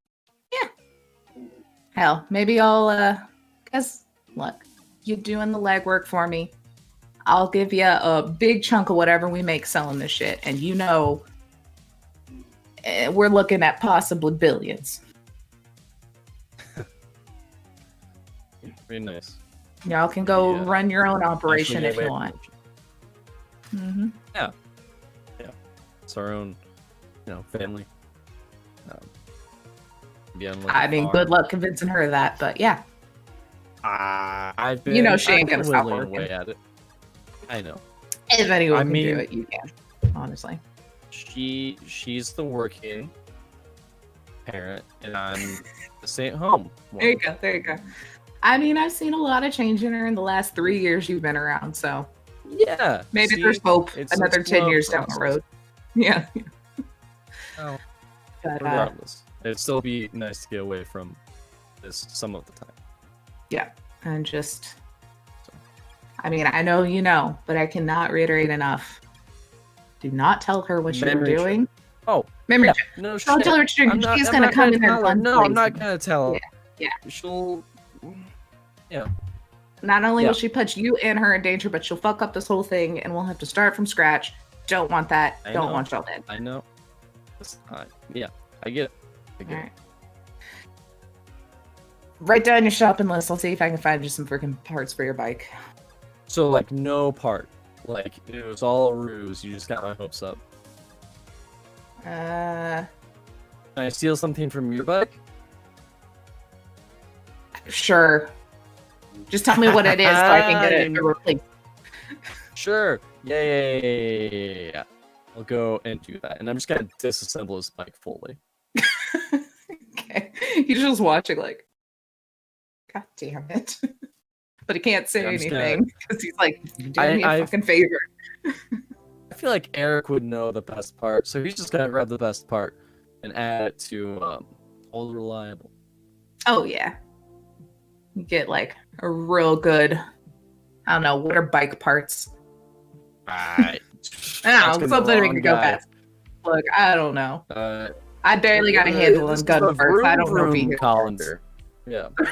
Hell, maybe I'll, because, look, you're doing the legwork for me. I'll give you a big chunk of whatever we make selling this shit. And we're looking at possibly billions. Very nice. Y'all can go Yeah. run your own operation Actually, if yeah, you want. Mm-hmm. It's our own, family. Be on, like, I a mean, farm. good luck convincing her of that, but yeah. I've been, she ain't I've gonna been stop whittling working. away at it. I know. If anyone I can mean- do it, you can, honestly. She's the working. parent, and I'm the stay-at-home one. There you go. There you go. I mean, I've seen a lot of change in her in the last 3 years you've been around, so Yeah. maybe see, there's hope it's another a 10 slow years down the process. road. Yeah. Oh, But, regardless, it'd still be nice to get away from this some of the time. and just, I mean, I know you know, but I cannot reiterate enough. Do not tell her what you're Memory check. doing. Oh, Memory yeah. check. No shit. Don't tell her what you're doing. She's I'm gonna not come in tell and her. run No, I'm not blazing. gonna tell her. Yeah. She'll. Yeah. Not only Yeah. will she put you and her in danger, but she'll fuck up this whole thing, and we'll have to start from scratch. Don't want that. I Don't know. want y'all dead. I know. Yeah, I get it. I get All it. right. Write down your shopping list. I'll see if I can find you some freaking parts for your bike. So like no part. Like it was all a ruse. You just got my hopes up. Uh, Can I steal something from your bike? sure. Just tell me what it is so I can get it replaced. Sure. Yeah. I'll go and do that. And I'm just gonna disassemble his bike fully. Okay. He's just watching like, God damn it. But he can't say Yeah, I'm just gonna- anything because he's like, do me a I- fucking favor. I feel like Eric would know the best part, so he's just gonna grab the best part and add it to Old Reliable. Oh, yeah. You get like a real good, I don't know, what are bike parts? Right. I don't know, something to make it go fast. Look, I don't know. I barely got a handle on gun parts. I don't know vehicle colander. Yeah. parts.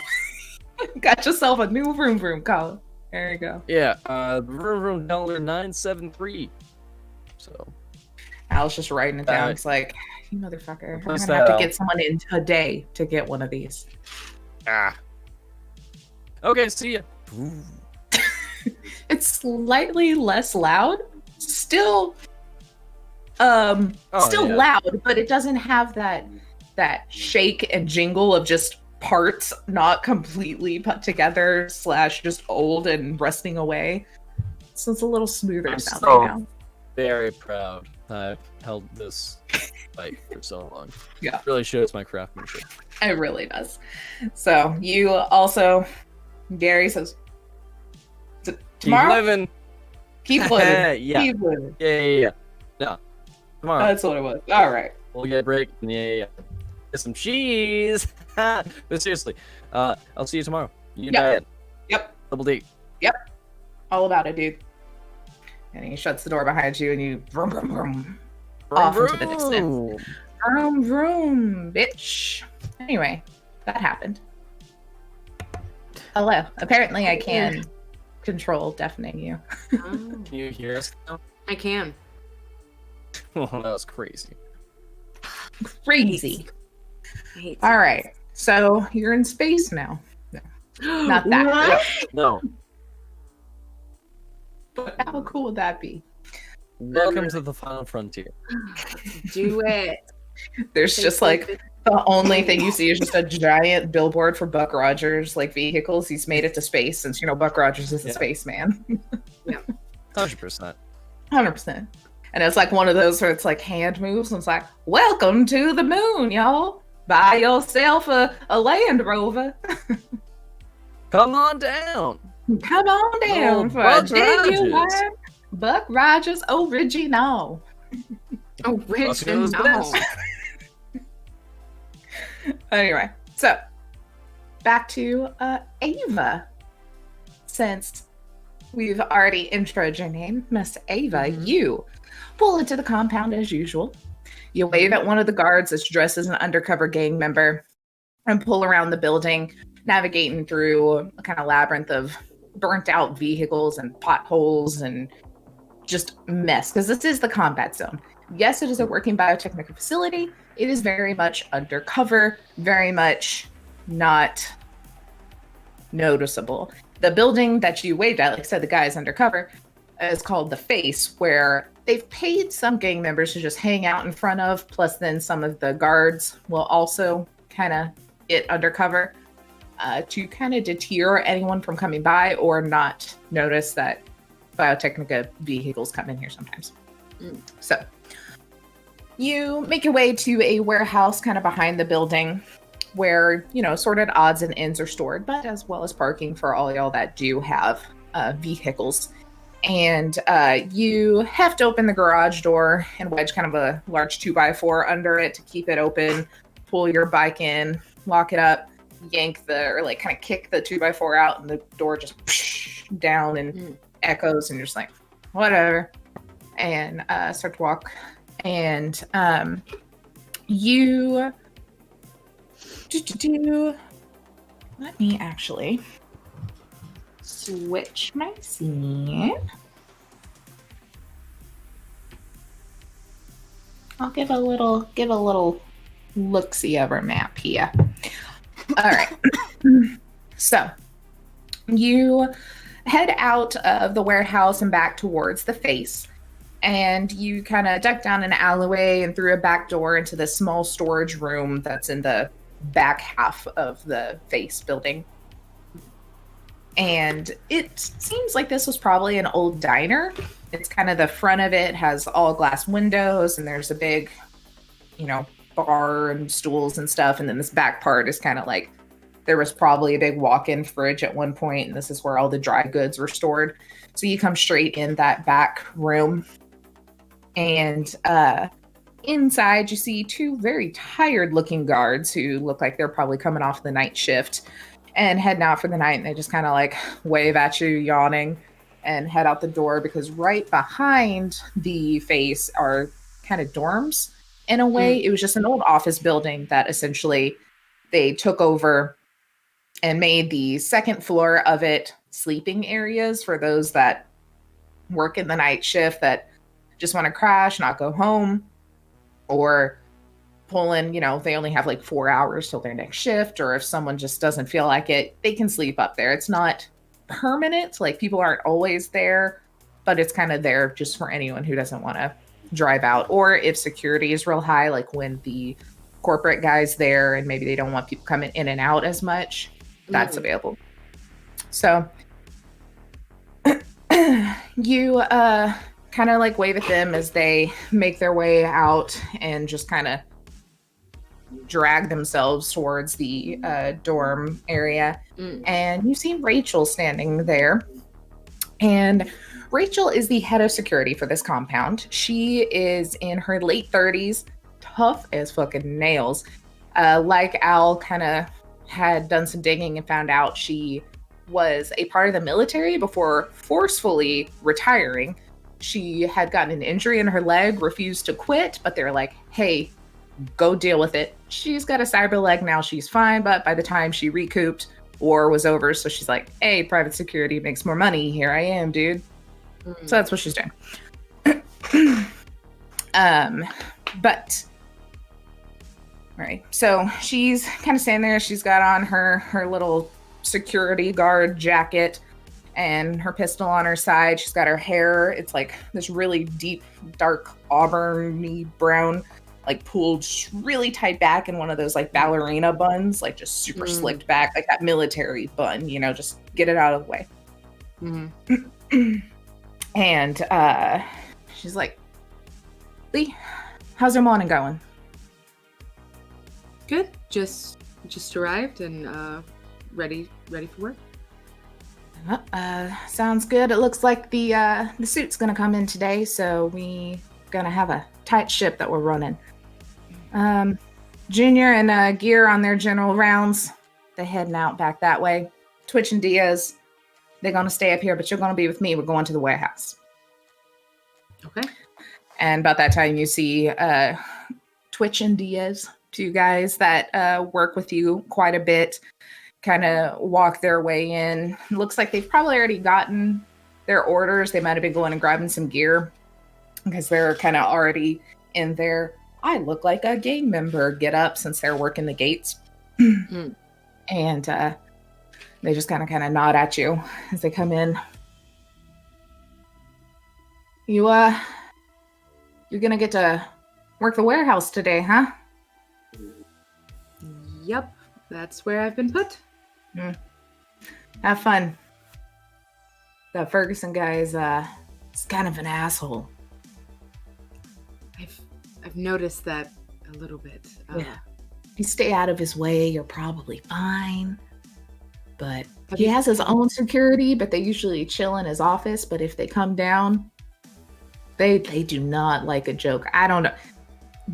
Got yourself a new vroom vroom collar. There you go. Yeah. Vroom vroom calendar 973. So. Al's just writing it down. Uh, It's like, you motherfucker. I'm plus gonna have to that get someone in today to get one of these. Okay. See ya. It's slightly less loud. Still Oh, still yeah. loud, but it doesn't have that shake and jingle of just parts not completely put together / just old and rusting away. So it's a little smoother I'm sounding so- now. Very proud. I've held this bike for so long. Yeah. It really shows my craftsmanship. It really does. So you also, Gary says, tomorrow, Keep living. keep living. Yeah. Keep living. Yeah. No. Tomorrow. That's what it was. All right. We'll get a break. Yeah. Get some cheese. But seriously, I'll see you tomorrow. You Yep. diet. Yep. Double D. All about it, dude. And he shuts the door behind you and you vroom, vroom, vroom, off into the distance. Vroom, vroom, bitch. Anyway, that happened. Hello. Apparently I can control deafening you. Oh, Can you hear us now? I can. Oh, that was crazy. Crazy. I hate All right. So you're in space now. Not that. What? No. How cool would that be? Welcome to the final frontier. Do it. There's just like the only thing you see is just a giant billboard for Buck Rogers like vehicles. He's made it to space since Buck Rogers is a Yeah. spaceman. 100%. 100%. And it's like one of those where it's like hand moves and it's like, welcome to the moon, y'all. Buy yourself a Land Rover. Come on down. Come on down Oh, for Buck a genuine Rogers. Buck Rogers original. Original. best. Anyway, so back to Ava. Since we've already introed your name, Miss Ava, Mhm. you pull into the compound as usual. You wave at one of the guards that's dressed as an undercover gang member and pull around the building, navigating through a kind of labyrinth of burnt out vehicles and potholes and just mess, because this is the combat zone. Yes, it is a working BioTechnica facility. It is very much undercover, very much not noticeable. The building that you waved at, like I said, the guy is undercover, is called The Face, where they've paid some gang members to just hang out in front of, plus then some of the guards will also kind of get undercover to kind of deter anyone from coming by or not notice that BioTechnica vehicles come in here sometimes. So You make your way to a warehouse kind of behind the building where, sorted odds and ends are stored, but as well as parking for all y'all that do have vehicles. And you heft open the garage door and wedge kind of a large 2x4 under it to keep it open, pull your bike in, lock it up, yank kind of kick the 2x4 out, and the door just down and echoes, and you're just like, whatever, and start to walk. And you let me actually switch my scene. I'll give a little look-see of our map here. All right. So you head out of the warehouse and back towards the face. And you kind of duck down an alleyway and through a back door into this small storage room that's in the back half of the face building. And it seems like this was probably an old diner. It's kind of the front of it has all glass windows, and there's a big, bar and stools and stuff. And then this back part is kind of like there was probably a big walk-in fridge at one point, and this is where all the dry goods were stored. So you come straight in that back room. And inside, you see two very tired-looking guards who look like they're probably coming off the night shift and heading out for the night. And they just kind of like wave at you, yawning, and head out the door, because right behind the face are kind of dorms in a way. It was just an old office building that essentially they took over and made the second floor of it sleeping areas for those that work in the night shift that just want to crash, not go home, or pull in, they only have like 4 hours till their next shift, or if someone just doesn't feel like it, they can sleep up there. It's not permanent, like people aren't always there, but it's kind of there just for anyone who doesn't want to drive out, or if security is real high, like when the corporate guy's there and maybe they don't want people coming in and out as much, that's available. So you kind of like wave at them as they make their way out and just kind of drag themselves towards the dorm area. And you see Rachel standing there. And Rachel is the head of security for this compound. She is in her late 30s, tough as fucking nails. Like Al kind of had done some digging and found out she was a part of the military before forcefully retiring. She had gotten an injury in her leg, refused to quit, but they're like, hey, go deal with it. She's got a cyber leg now, she's fine, but by the time she recouped, war was over, so she's like, hey, private security makes more money, here I am, dude. So that's what she's doing. But all right, so she's kind of standing there. She's got on her little security guard jacket and her pistol on her side. She's got her hair, it's like this really deep, dark, auburny brown, like pulled really tight back in one of those like ballerina buns, like just super slicked back, like that military bun, just get it out of the way. And she's like, Lee, how's your morning going? Good. Just arrived and ready for work. Sounds good. It looks like the suit's gonna come in today, so we gonna have a tight ship that we're running. Junior and Gear on their general rounds. They're heading out back that way. Twitch and Diaz, they're gonna stay up here, but you're gonna be with me. We're going to the warehouse. Okay. And about that time, you see Twitch and Diaz, two guys that work with you quite a bit, kind of walk their way in. Looks like they've probably already gotten their orders. They might have been going and grabbing some gear because they're kind of already in there. I look like a gang member get up since they're working the gates. And they just kind of nod at you as they come in. You're gonna get to work the warehouse today, huh? Yep, that's where I've been put. Have fun. The Ferguson guy is kind of an asshole. I've noticed that a little bit. Yeah. You stay out of his way, you're probably fine. But Have he you- has his own security, but they usually chill in his office. But if they come down, they do not like a joke. I don't know.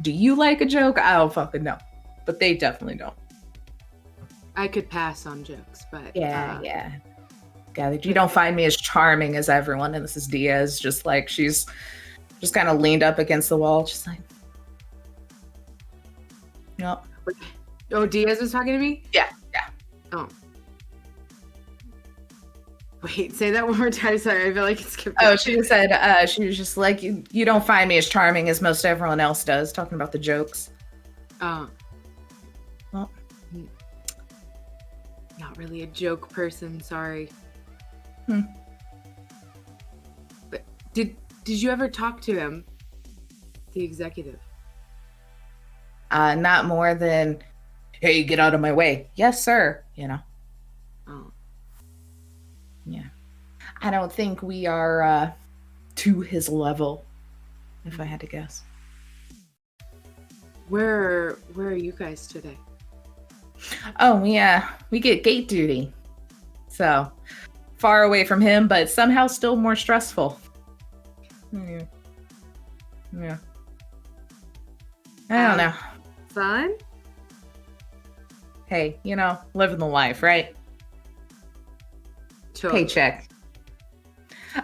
Do you like a joke? I don't fucking know. But they definitely don't. I could pass on jokes, but Yeah. Gathered. You don't find me as charming as everyone. And this is Diaz, just like she's just kind of leaned up against the wall, just like, no. Oh, Diaz was talking to me? Yeah. Oh. Wait, say that one more time. Sorry, I feel like it's skipped. Oh, she said, she was just like, you don't find me as charming as most everyone else does, talking about the jokes. Oh. Well. Not really a joke person, sorry. But did you ever talk to him? The executive? Not more than, hey, get out of my way. Yes, sir. You know. Oh. Yeah. I don't think we are to his level, if I had to guess. Where are you guys today? Oh, we get gate duty. So, far away from him, but somehow still more stressful. Yeah. I don't know. Fun? Hey, living the life, right? Totally. Paycheck.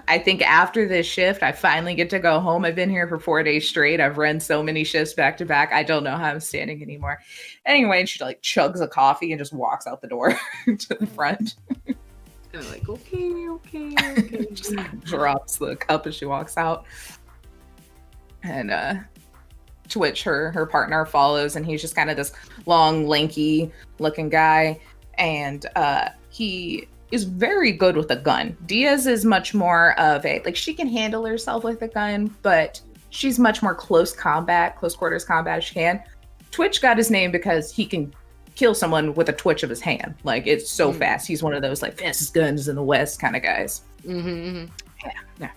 I think after this shift, I finally get to go home. I've been here for 4 days straight. I've run so many shifts back to back. I don't know how I'm standing anymore. Anyway, she like chugs a coffee and just walks out the door to the front. And I'm like, okay. Just drops the cup as she walks out. And Twitch, her partner, follows, and he's just kind of this long, lanky looking guy. And he is very good with a gun. Diaz is much more of she can handle herself with a gun, but she's much more close quarters combat as she can. Twitch got his name because he can kill someone with a twitch of his hand. Like, it's so fast. He's one of those fastest guns in the West kind of guys. Mm-hmm. Yeah.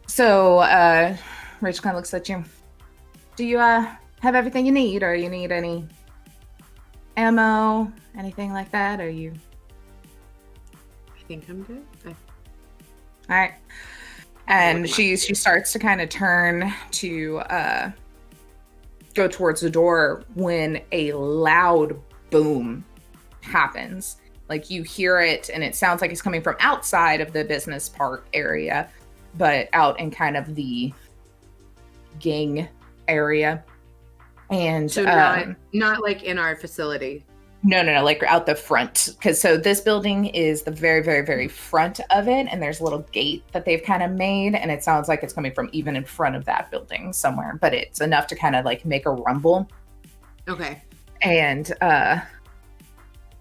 So Rachel kind of looks at you. Do you have everything you need, or you need any ammo, anything like that? Are you? I think I'm good. All right. And she starts to kind of turn to go towards the door when a loud boom happens. Like, you hear it, and it sounds like it's coming from outside of the business park area, but out in kind of the gang area. And so not like in our facility. No, like out the front. Because so this building is the very, very, very front of it, and there's a little gate that they've kind of made, and it sounds like it's coming from even in front of that building somewhere, but it's enough to kind of make a rumble. Okay. And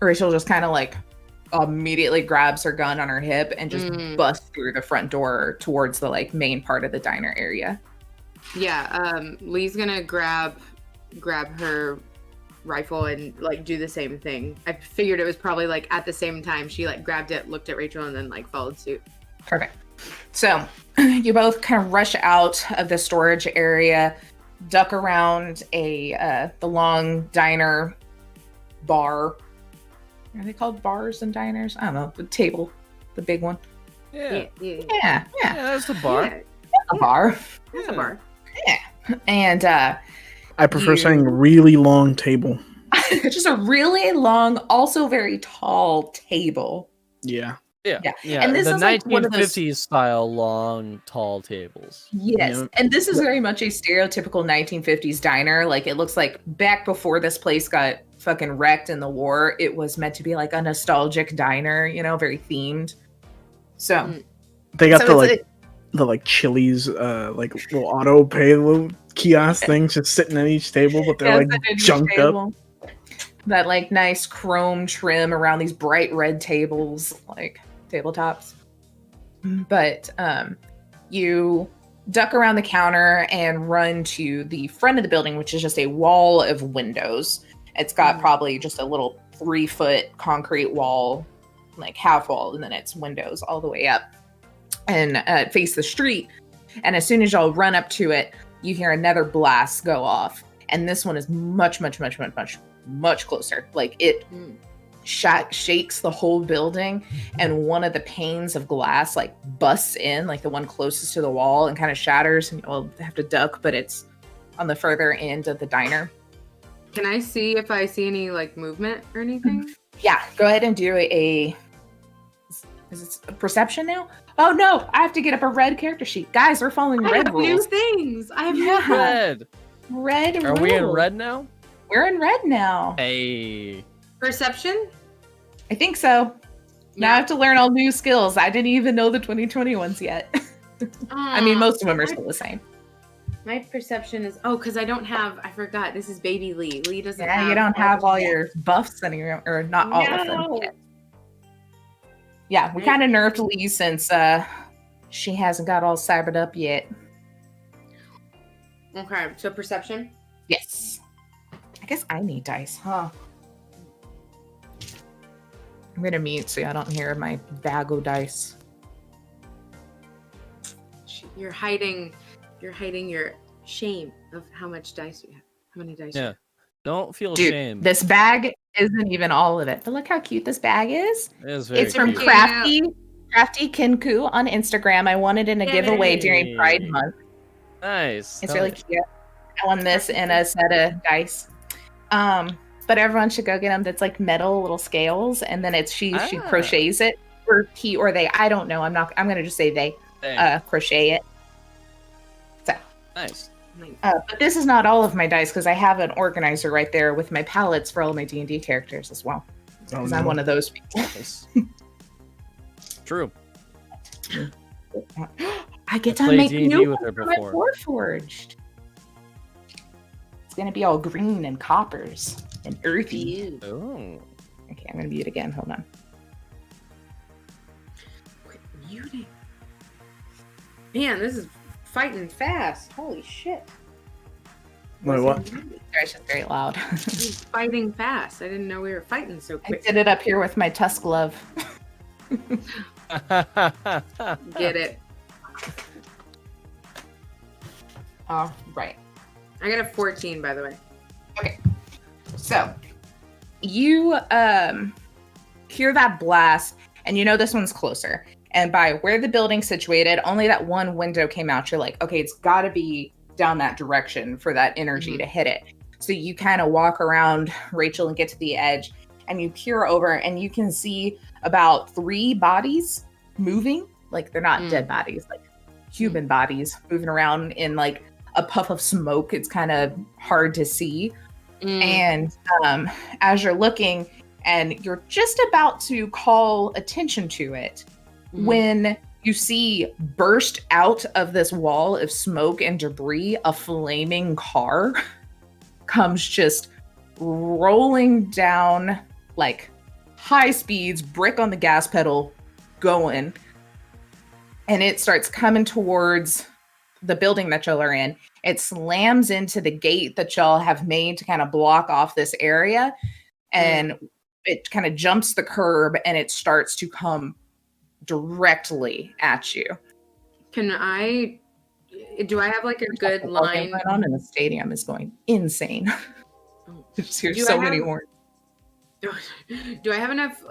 Rachel just kind of immediately grabs her gun on her hip and just busts through the front door towards the main part of the diner area. Yeah, Lee's gonna grab her rifle and do the same thing. I figured it was probably at the same time she grabbed it, looked at Rachel, and then followed suit. Perfect. So you both kind of rush out of the storage area, duck around the long diner bar. Are they called bars and diners? I don't know. The table, the big one. Yeah. Yeah, that's the bar. Yeah, a bar. that's a bar. Yeah. And I prefer saying really long table. just a really long, also very tall table. Yeah. Yeah. And this the is 1950s style long, tall tables. Yes, Yeah. and this is very much a stereotypical 1950s diner. It looks like back before this place got fucking wrecked in the war, it was meant to be a nostalgic diner, very themed. So They got the Chili's little auto pay little kiosk things just sitting at each table, but they're junked up. That nice chrome trim around these bright red tables, tabletops. But you duck around the counter and run to the front of the building, which is just a wall of windows. It's got probably just a little 3-foot concrete wall, half wall, and then it's windows all the way up and face the street. And as soon as y'all run up to it, you hear another blast go off. And this one is much closer. Like it shakes the whole building, and one of the panes of glass like busts in, like the one closest to the wall, and kind of shatters, and you'll have to duck, but it's on the further end of the diner. Can I see if I see any like movement or anything? Yeah, go ahead and do is it a perception now? Oh no, I have to get up a red character sheet. Guys, we're following red rules. New things. I have new Red. Red Are rules. we in red now? We're in red now. Hey. perception. I think so. Now I have to learn all new skills. I didn't even know the 2020 ones yet. I mean, most of them are still the same. My perception is because I don't have. I forgot. This is baby Lee. Lee doesn't. Yeah, you don't have all your buffs anymore, or not all of them yet. Yeah, we kind of nerfed Lee since she hasn't got all cybered up yet. Okay, so perception. Yes. I guess I need dice, huh? I'm gonna mute so I don't hear my bag of dice. You're hiding your shame of how much dice you have. How many dice? Yeah. Don't feel Dude, shame. this bag isn't even all of it, but look how cute this bag is. It is very It's from cute. Crafty Kinku on Instagram. I won it in a giveaway during Pride Month. Nice. It's really cute. I won this in a set of dice. But everyone should go get them. That's like metal little scales, and then she crochets it, or he or they. I don't know. I'm gonna just say they crochet it. So nice. But this is not all of my dice because I have an organizer right there with my palettes for all my D&D characters as well. Because I'm one of those people. True. I get to make D&D new with her ones for my before. Warforged. It's gonna be all green and coppers and earthy. Oh. Okay, I'm gonna mute again. Hold on. Quit muting. Man, this is fighting fast. Holy shit. Wait, what? Sorry, it's just very loud. He's fighting fast. I didn't know we were fighting so I quick. did it up here with my tusk glove. Get it. All right. I got a 14, by the way. Okay. So you hear that blast, and you know this one's closer. And by where the building's situated, only that one window came out. You're like, okay, it's got to be down that direction for that energy to hit it. So you kind of walk around, Rachel, and get to the edge, and you peer over, and you can see about 3 bodies moving. Like they're not dead bodies, like human bodies moving around in like a puff of smoke. It's kind of hard to see. And as you're looking, and you're just about to call attention to it, when you see burst out of this wall of smoke and debris, a flaming car comes just rolling down, like high speeds, brick on the gas pedal, going. And it starts coming towards the building that y'all are in. It slams into the gate that y'all have made to kind of block off this area. And it kind of jumps the curb, and it starts to come directly at you. Do I have like a good line? Right on, and the stadium is going insane. Just hear so many horns. Do I have enough,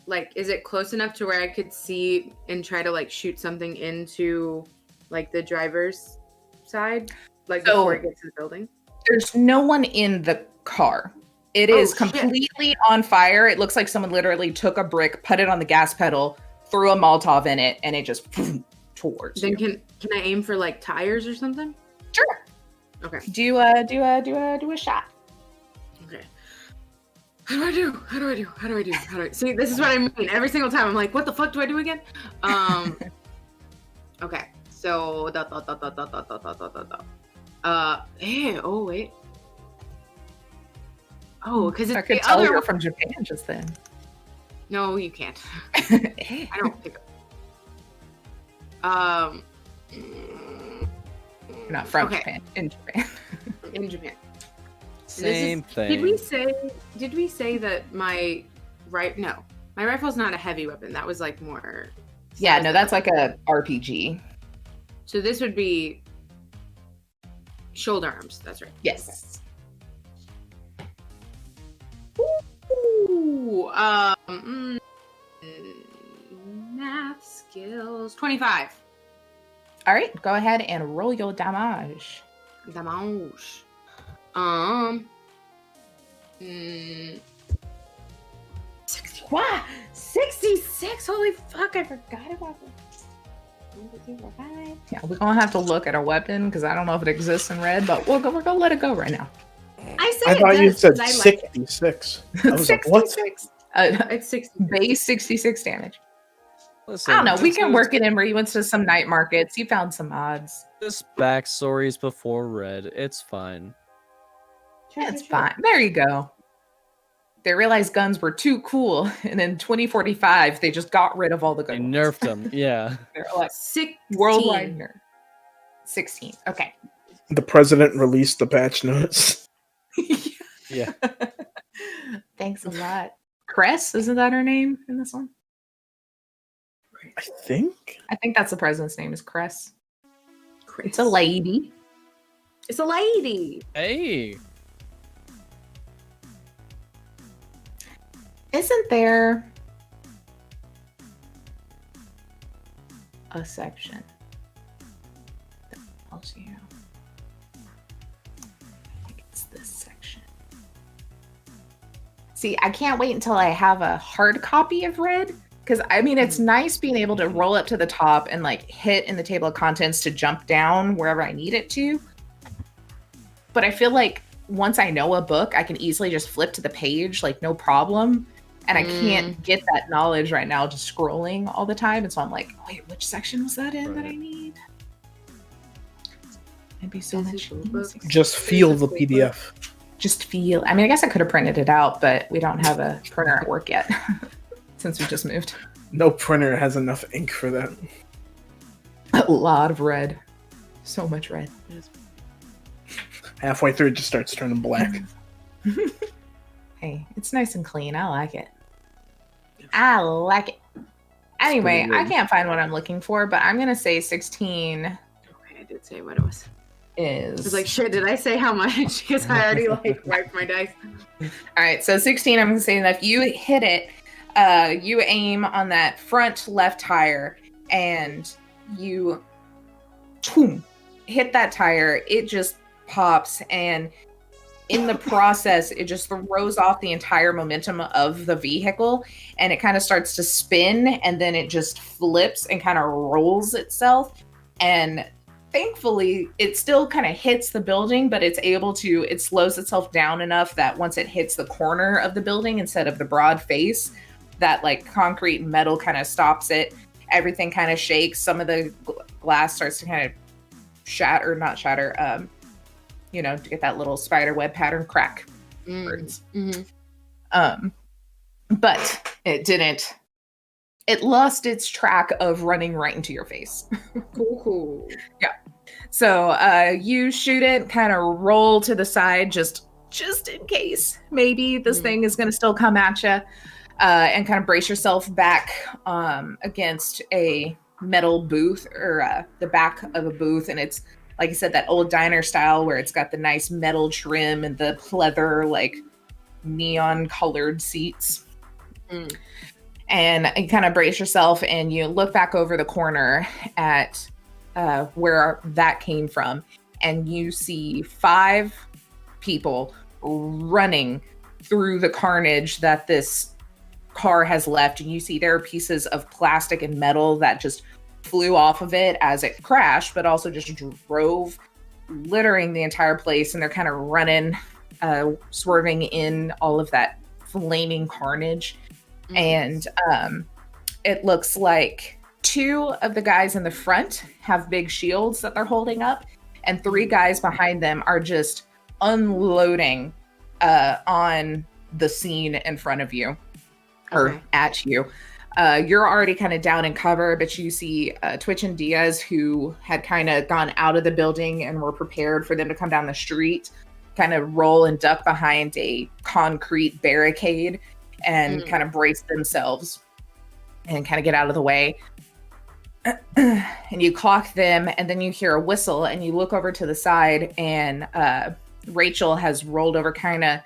like, is it close enough to where I could see and try to like shoot something into like the driver's side, like before it gets to the building? There's no one in the car. It is completely on fire. It looks like someone literally took a brick, put it on the gas pedal, threw a Molotov in it, and it just towards you. Then can I aim for like tires or something? Sure. Okay. Do a shot. Okay. How do I do? See, this is what I mean. Every single time I'm like, what the fuck do I do again? Okay. So oh wait. Oh, because it's I could the tell other you're from Japan just then. No, you can't. I don't think. You're not from Japan. In Japan. In Japan. Same thing. Did we say that my rifle's not a heavy weapon? That was like more. Yeah, no, that's like a RPG. So this would be shoulder arms. That's right. Yes. Ooh, math skills. 25. All right, go ahead and roll your damage. Damage. 60. Wow, 66. Holy fuck, I forgot about that. Yeah, we're gonna have to look at a weapon because I don't know if it exists in red, but we're gonna let it go right now. I thought you said like 66. I was like, what? 66. it's 60. Base 66 damage. Listen, I don't know. We this can is- work it in where you went to some night markets. You found some odds. This backstory is before Red. It's fine. It's fine. There you go. They realized guns were too cool, and in 2045, they just got rid of all the They good ones. nerfed them. Yeah. They're like 16. worldwide nerd. 16. Okay. The president released the patch notes. Yeah. Thanks a lot. Cress, isn't that her name in this one? I think. I think that's the president's name is Cress. It's a lady. It's a lady. Hey. Isn't there a section that tells you? I think it's this section. See, I can't wait until I have a hard copy of Red. Because, I mean, it's nice being able to roll up to the top and, like, hit in the table of contents to jump down wherever I need it to. But I feel like once I know a book, I can easily just flip to the page, like, no problem. And I can't get that knowledge right now just scrolling all the time. And so I'm like, wait, which section was that in that I need? It'd be so much easier. Just feel the PDF. Just feel. I mean, I guess I could have printed it out, but we don't have a printer at work yet. Since we just moved. No printer has enough ink for that. A lot of red. So much red. Halfway through, it just starts turning black. Hey, it's nice and clean. I like it. I like it. Anyway, I can't find what I'm looking for, but I'm going to say 16 Okay, I did say what it was. I was is... like, shit, did I say how much? Because I already, like, wiped my dice. All right, so 16, I'm going to say that if you hit it, you aim on that front left tire and you hit that tire, it just pops, and in the process it just throws off the entire momentum of the vehicle, and it kind of starts to spin, and then it just flips and kind of rolls itself, and thankfully it still kind of hits the building, but it slows itself down enough that once it hits the corner of the building instead of the broad face, that like concrete and metal kind of stops it. Everything kind of shakes. Some of the glass starts to kind of not shatter, to get that little spider web pattern crack. But it didn't. It lost its track of running right into your face. Cool. Yeah. So you shoot it, kind of roll to the side, just in case maybe this thing is going to still come at you. And kind of brace yourself back against a metal booth or the back of a booth. And it's, like I said, that old diner style where it's got the nice metal trim and the pleather, like neon colored seats. And you kind of brace yourself and you look back over the corner at where that came from. And you see 5 people running through the carnage that this car has left, and you see there are pieces of plastic and metal that just flew off of it as it crashed, but also just drove, littering the entire place, and they're kind of running, swerving in all of that flaming carnage. And it looks like 2 of the guys in the front have big shields that they're holding up, and 3 guys behind them are just unloading on the scene in front of you. Or at you. You're already kind of down in cover, but you see Twitch and Diaz, who had kind of gone out of the building and were prepared for them to come down the street, kind of roll and duck behind a concrete barricade and kind of brace themselves and kind of get out of the way. and you clock them, and then you hear a whistle, and you look over to the side, and Rachel has rolled over kind of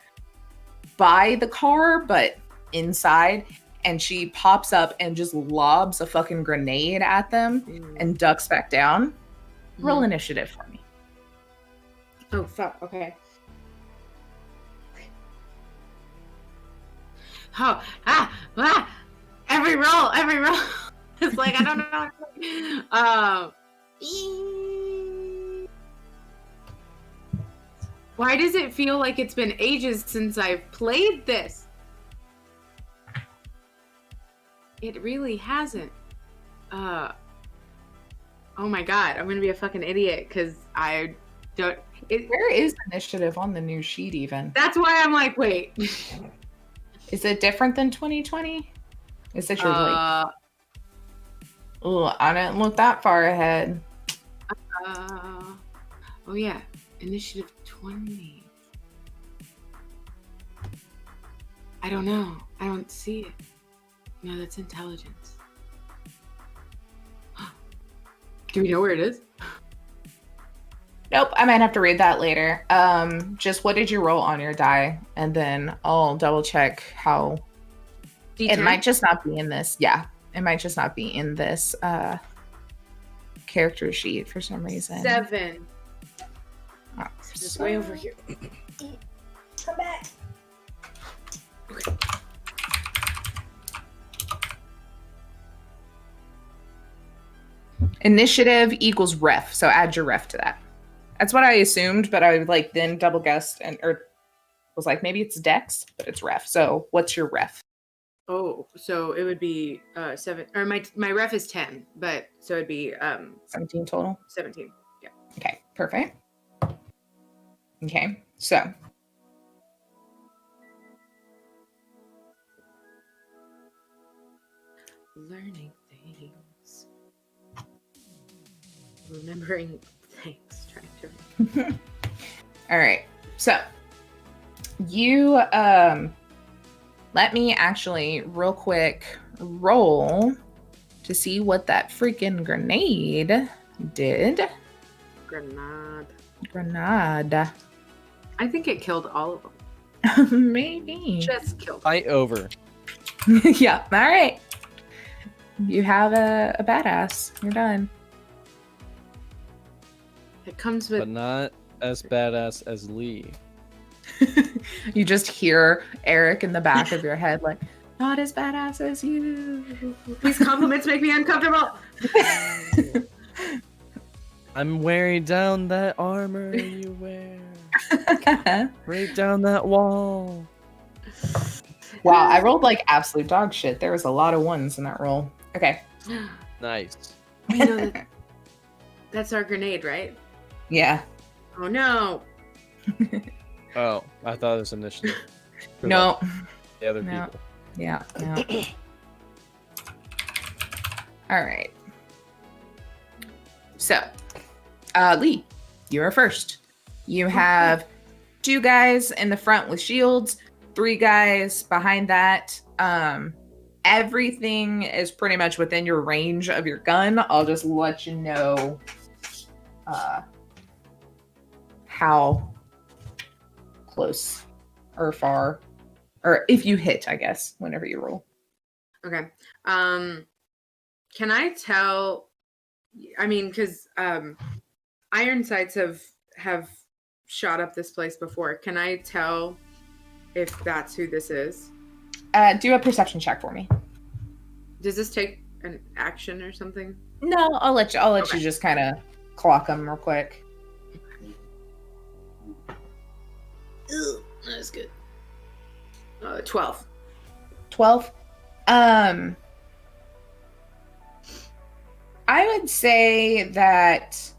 by the car, but inside, and she pops up and just lobs a fucking grenade at them and ducks back down. Roll initiative for me. Oh, fuck. Okay. Oh, every roll. It's like, I don't know. Why does it feel like it's been ages since I've played this? It really hasn't. Oh my god, I'm gonna be a fucking idiot because I don't. Where is initiative on the new sheet even? That's why I'm like, wait. Is it different than 2020? Is it your Oh, I didn't look that far ahead. Oh yeah, initiative 20. I don't know. I don't see it. No, that's intelligence. Do we know where it is? Nope, I might have to read that later. Just what did you roll on your die? And then I'll double check how D10? It might just not be in this. Yeah, it might just not be in this character sheet for some reason. 7. Oh, It's way over here. Come back. Okay. Initiative equals ref, so add your ref to that. That's what I assumed, but I like then double guessed or was like, maybe it's dex, but it's ref. So what's your ref? Oh, so it would be 7, or my ref is 10, but so it'd be 17 total. 17. Yeah. Okay, perfect. Okay, so Learning things. Remembering things. Trying to. all right. So you let me actually real quick roll to see what that freaking grenade did. Grenade. I think it killed all of them. Maybe. Just killed. Fight over. Yeah. All right. You have a badass. You're done. It comes But with. not as badass as Lee. You just hear Eric in the back of your head, like, not as badass as you. These compliments make me uncomfortable. I'm wearing down that armor you wear. Break down that wall. Wow, I rolled like absolute dog shit. There was a lot of ones in that roll. Okay. Nice. We know that's our grenade, right? Yeah. Oh no. Oh, I thought it was initiative. For No. The other No. people. Yeah. Yeah. All right. So, Lee, you are first. You have 2 guys in the front with shields, 3 guys behind that. Everything is pretty much within your range of your gun. I'll just let you know how close or far, or if you hit, I guess, whenever you roll. Okay. Can I tell? I mean, because iron sights have shot up this place before. Can I tell if that's who this is? Do a perception check for me. Does this take an action or something? No, I'll let you Okay. just kind of clock them real quick. Ew, that's good. 12. 12. I would say that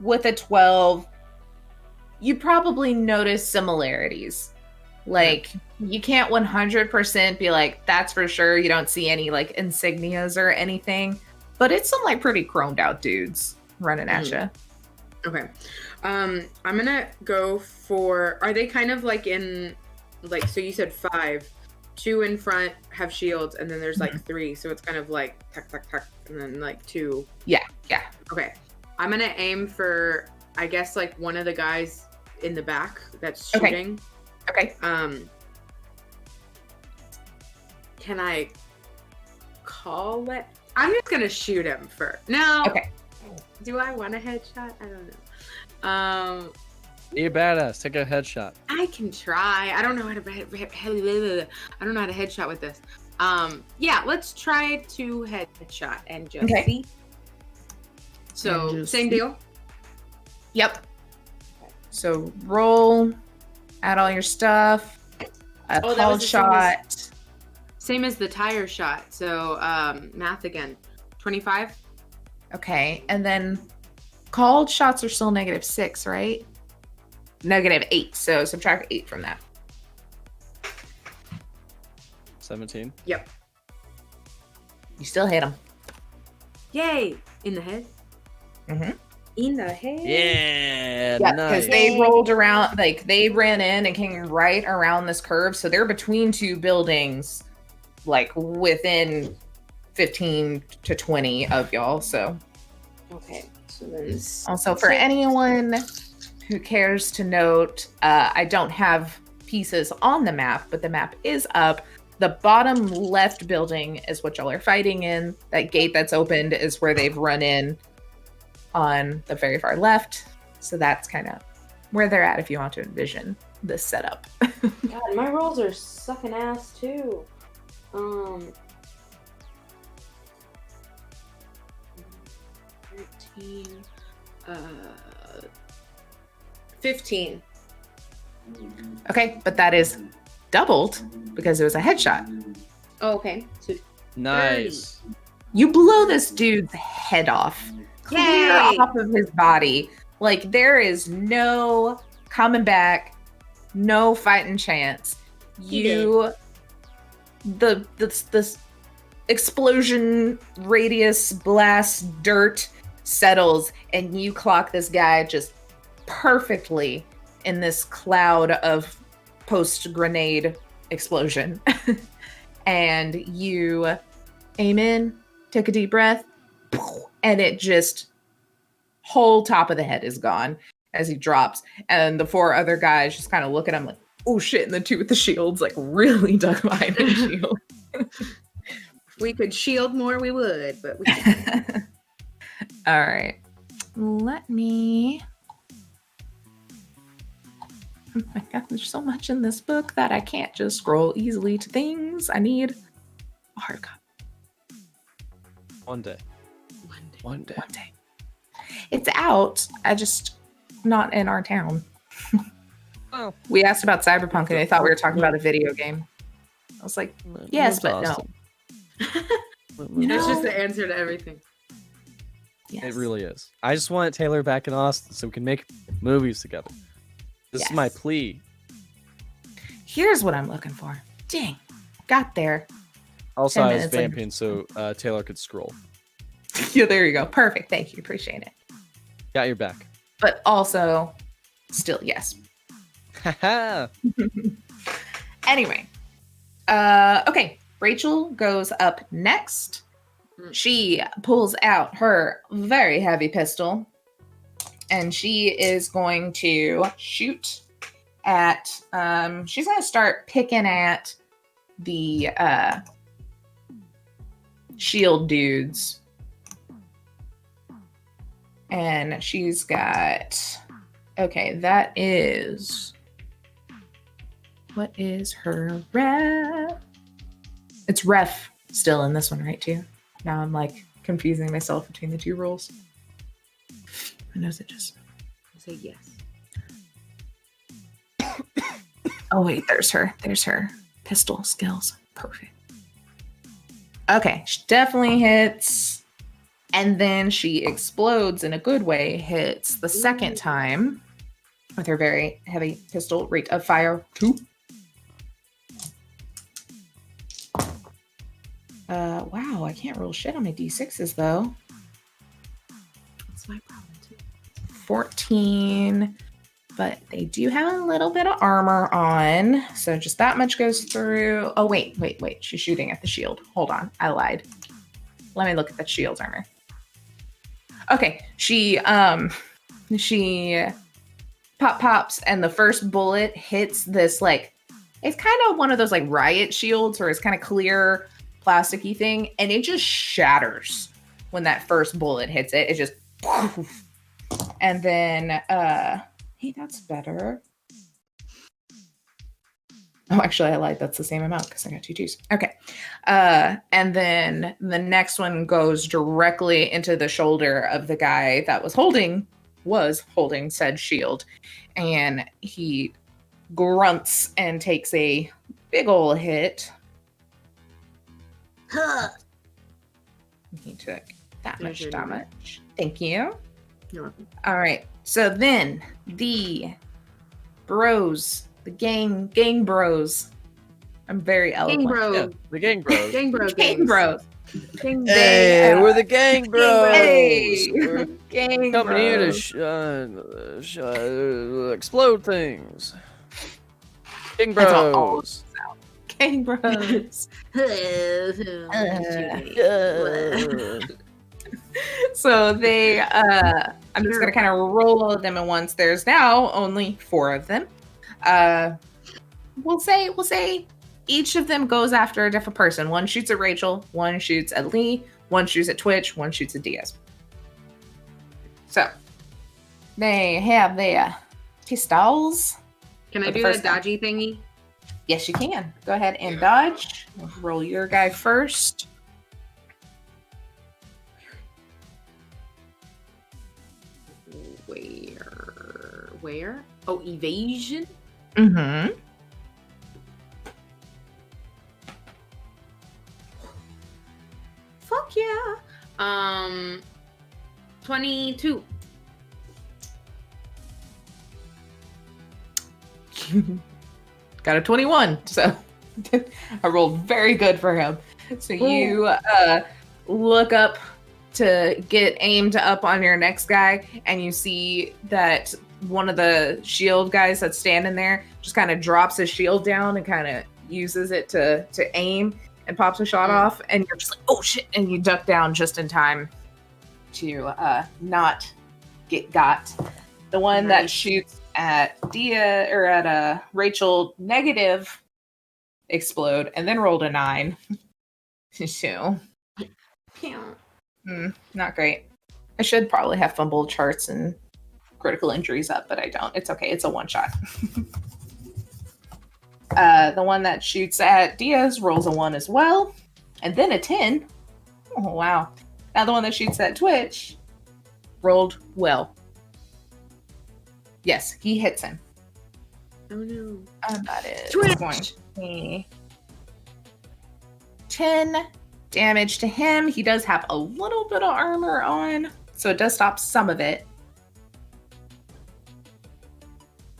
with a 12, you probably notice similarities. Like, you can't 100% be like, that's for sure. You don't see any like insignias or anything, but it's some like pretty chromed out dudes running at you. Okay. I'm gonna go for. Are they kind of like in, like? So you said 5. 2 in front have shields, and then there's like 3, so it's kind of like tuck, tuck, tuck, and then like 2. Yeah. Okay. I'm gonna aim for, I guess, like one of the guys in the back that's shooting. Okay. Can I call it? I'm just gonna shoot him first. No. Okay. Do I want a headshot? I don't know. Be a badass. Take a headshot. I can try. I don't know how to headshot with this. Yeah, let's try to headshot and just see. So And just same see. deal. Yep. So roll, add all your stuff. A Oh, that called was the same as- shot. Same as the tire shot. So math again. 25. Okay, and then called shots are still -6, right? -8. So subtract 8 from that. 17. Yep. You still hit them. Yay! In the head. Mm-hmm. In the head. Yeah, Yeah, nice. because they rolled around, like they ran in and came right around this curve. So they're between 2 buildings, like within 15 to 20 of y'all. So Okay. So then also for anyone who cares to note, I don't have pieces on the map, but the map is up. The bottom left building is what y'all are fighting in. That gate that's opened is where they've run in on the very far left. So that's kind of where they're at if you want to envision this setup. God, my rolls are sucking ass too. 13, 15. Okay, but that is doubled because it was a headshot. Oh, okay. So Nice. You blow this dude's head off, clear Yay! off of his body. Like there is no coming back, no fighting chance. You, this explosion radius blast dirt settles, and you clock this guy just perfectly in this cloud of post grenade explosion. And you aim in, take a deep breath, and it just whole top of the head is gone as he drops. And the 4 other guys just kind of look at him like, oh shit. And the 2 with the shields like really dug behind the shield. we could shield more, we would, but we All right. Let me. Oh my god, there's so much in this book that I can't just scroll easily to things. I need a hard copy. One day. One day. It's out. I just not in our town. Oh. We asked about Cyberpunk and they thought we were talking about a video game. I was like, yes, but no. It's just the answer to everything. Yes. It really is. I just want Taylor back in Austin so we can make movies together. This is my Yes. plea. Here's what I'm looking for. Dang. Got there. Also, 10 I was minutes later. vamping so Taylor could scroll. Yeah, there you go. Perfect. Thank you. Appreciate it. Got your back. But also, still, yes. Haha. Anyway. Okay. Rachel goes up next. She pulls out her very heavy pistol and she is going to shoot at she's going to start picking at the shield dudes. And she's got okay, that is what is her ref? It's ref still in this one, right, too? Now I'm like confusing myself between the 2 roles. I knows it just Say yes. oh wait, there's her pistol skills. Perfect. Okay, she definitely hits, and then she explodes in a good way, hits the second time with her very heavy pistol. Rate of fire 2. Wow, I can't roll shit on my d6s though. That's my problem too. 14 but they do have a little bit of armor on. So just that much goes through. Oh, wait. She's shooting at the shield. Hold on. I lied. Let me look at the shield's armor. Okay. She pops, and the first bullet hits this, like, it's kind of one of those, like, riot shields, or it's kind of clear, plasticky thing, and it just shatters when that first bullet hits it. It just poof. And then hey, that's better. Oh, actually, I lied. That's the same amount because I got 2 2s. Okay. And then the next one goes directly into the shoulder of the guy that was holding said shield. And he grunts and takes a big ol' hit. He took that much damage. Thank you. You're welcome. All right. So then the bros, the gang bros. I'm very eloquent. Gang bro. Yeah, the gang bros. Gang bro. Gang bros. Hey, we're the gang bros. Hey, We're gang coming bros. here to explode things. Gang That's all bros. Gang bros. So they, I'm just gonna kind of roll them at once. There's now only 4 of them. We'll say each of them goes after a different person. One shoots at Rachel, one shoots at Lee, one shoots at Twitch, one shoots at Diaz. So they have their pistols. Can I For the do the first time. dodgy thingy? Yes, you can. Go ahead and dodge. Roll your guy first. Where? Oh, evasion? Mm-hmm. Fuck yeah. 22. Got a 21, so I rolled very good for him. So you look up to get aimed up on your next guy, and you see that one of the shield guys that's standing there just kind of drops his shield down and kind of uses it to aim and pops a shot off, and you're just like, oh shit, and you duck down just in time to not get got. The one that shoots at Dia or at Rachel negative explode and then rolled a 9. So not great. I should probably have fumble charts and critical injuries up, but I don't. It's okay. It's a 1 shot. The one that shoots at Diaz rolls a 1 as well, and then a 10. Oh wow. Now the one that shoots at Twitch rolled well. Yes, he hits him. Oh no. That is Twitch. going to be 10 damage to him. He does have a little bit of armor on, so it does stop some of it.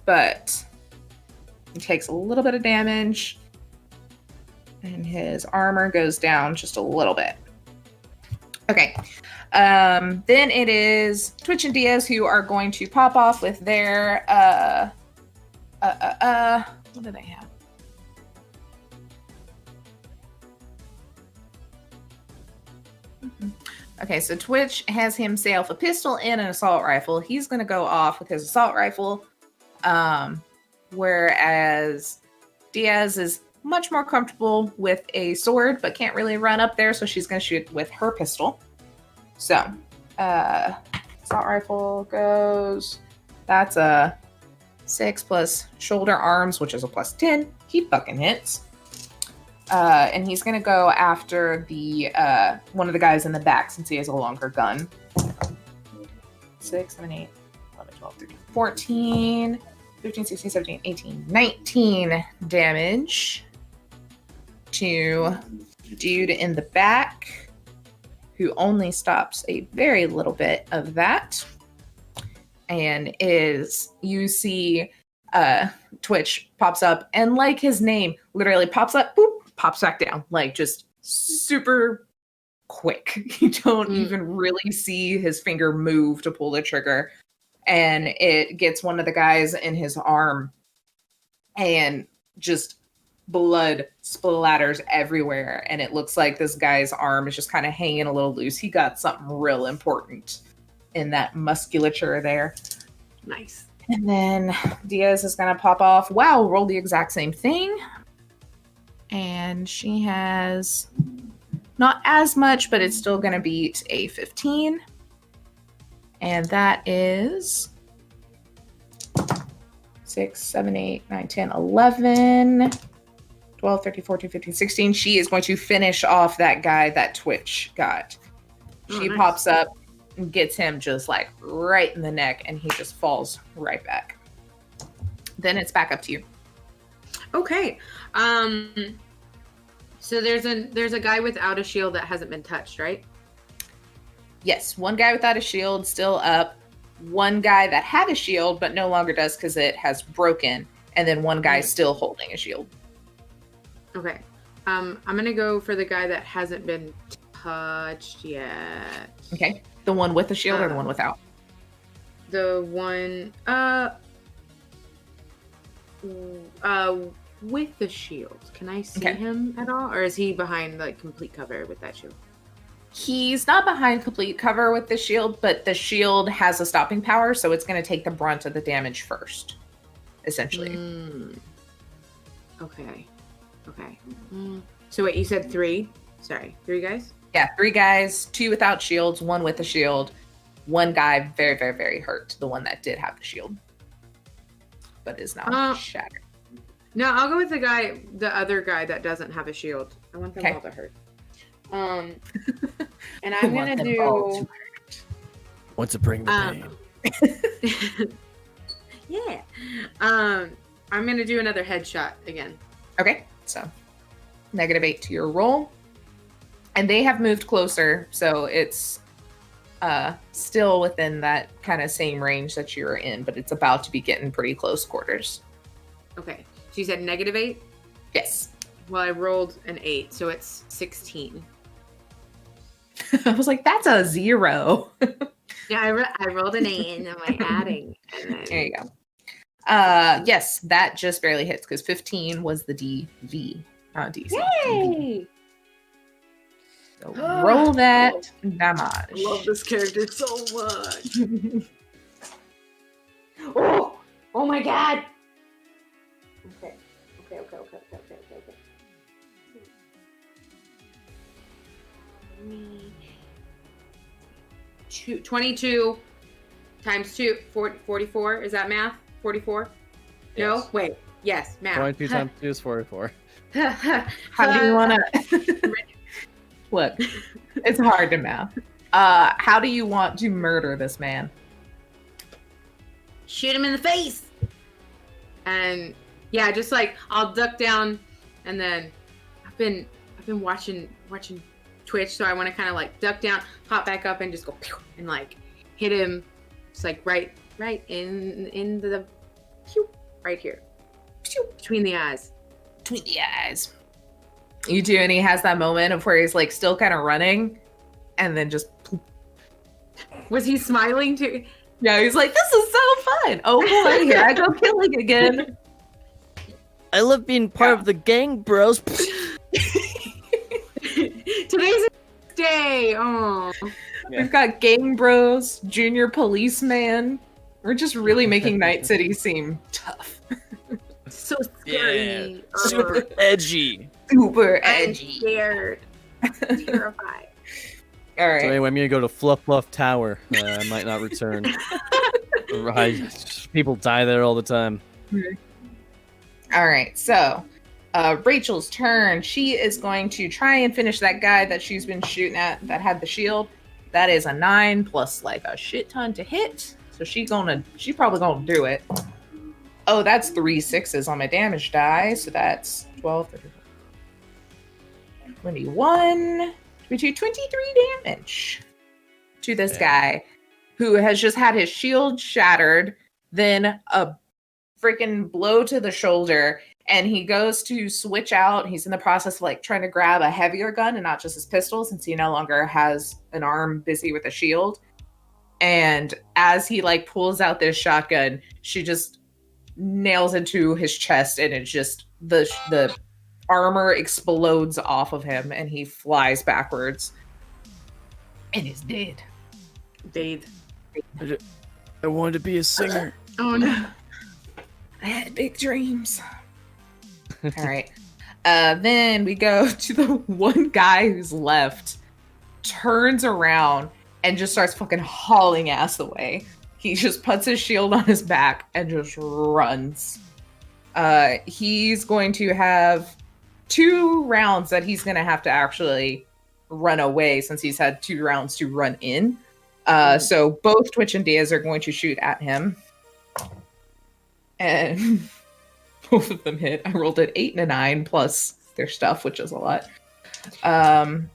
But he takes a little bit of damage, and his armor goes down just a little bit. Okay. Then it is Twitch and Diaz who are going to pop off with their what do they have? Okay, so Twitch has himself a pistol and an assault rifle. He's going to go off with his assault rifle, whereas Diaz is much more comfortable with a sword, but can't really run up there, so she's going to shoot with her pistol. So, assault rifle goes, that's a 6 plus shoulder arms, which is a plus 10. He fucking hits. And he's going to go after the one of the guys in the back since he has a longer gun. 6, 7, 8, 11, 12, 13, 14, 15, 16, 17, 18, 19 damage to dude in the back, who only stops a very little bit of that. And you see Twitch pops up, and like his name, literally pops up, boop, pops back down, like just super quick. You don't even really see his finger move to pull the trigger. and it gets one of the guys in his arm, and just blood splatters everywhere. And it looks like this guy's arm is just kind of hanging a little loose. He got something real important in that musculature there. Nice. And then Diaz is going to pop off. Wow, roll the exact same thing. And she has not as much, but it's still going to beat a 15. And that is 6, 7, 8, 9, 10, 11, 12, 13, 14, 15, 16. She is going to finish off that guy that Twitch got. She pops up and gets him just like right in the neck, and he just falls right back. Then it's back up to you. Okay. So there's a guy without a shield that hasn't been touched, right? Yes, one guy without a shield still up. One guy that had a shield but no longer does because it has broken, and then one guy still holding a shield. Okay. I'm gonna go for the guy that hasn't been touched yet. Okay. The one with the shield or the one without? The one with the shield. Can I see him at all? Or is he behind like complete cover with that shield? He's not behind complete cover with the shield, but the shield has a stopping power, so it's going to take the brunt of the damage first, essentially. Okay. So wait, you said 3? Sorry, 3 guys? Yeah, 3 guys, 2 without shields, 1 with a shield. 1 guy very, very, very hurt, the one that did have the shield, but is now shattered. No, I'll go with the other guy that doesn't have a shield. I want them all to hurt. And I'm gonna do. Want to bring the pain? Yeah. I'm gonna do another headshot again. Okay, so -8 to your roll, and they have moved closer, so it's still within that kind of same range that you're in, but it's about to be getting pretty close quarters. Okay, so you said -8. Yes. Well, I rolled an 8, so it's 16. I was like, that's a 0. Yeah, I rolled an 8, and I'm like adding. There you go. Yes, that just barely hits because 15 was the DV, not DC. Yay! So roll that damage. I love this character so much. Oh my god! Okay. 22 times 2, 44. Is that math? 44? Yes. No? Wait. Yes, math. 22 times 2 is 44. How do you want to... Look, it's hard to math. How do you want to murder this man? Shoot him in the face! And yeah, just like I'll duck down, and then I've been watching Twitch, so I want to kind of like duck down, pop back up, and just go pew, and like hit him, just like right in the pew, right here, pew, between the eyes. Between the eyes. You do, and he has that moment of where he's like still kind of running, and then just. Was he smiling too? Yeah, he's like, "This is so fun! Oh boy, here I go killing again." I love being part of the gang, bros. Today's a day. Oh, yeah. We've got gang bros, junior policeman. We're just really making Night City seem tough. So scary. Yeah. Super edgy. Super edgy. I'm scared. Terrified. All right. So anyway, I'm gonna go to Fluff Tower. I might not return. People die there all the time. All right, so Rachel's turn. She is going to try and finish that guy that she's been shooting at that had the shield. That is a 9 plus like a shit ton to hit. So she's probably gonna do it. Oh, that's 3 6s on my damage die. So that's 12, 13, 21, 22, 23 damage to this guy who has just had his shield shattered, then a freaking blow to the shoulder, and he goes to switch out. He's in the process of like trying to grab a heavier gun and not just his pistol, since he no longer has an arm busy with a shield. And as he like pulls out this shotgun, she just nails into his chest, and it's just the armor explodes off of him, and he flies backwards and is dead. Dead. I wanted to be a singer. Oh no. I had big dreams. All right. Then we go to the one guy who's left, turns around, and just starts fucking hauling ass away. He just puts his shield on his back and just runs. He's going to have 2 rounds that he's going to have to actually run away, since he's had 2 rounds to run in. So both Twitch and Diaz are going to shoot at him. And both of them hit. I rolled an 8 and a 9 plus their stuff, which is a lot.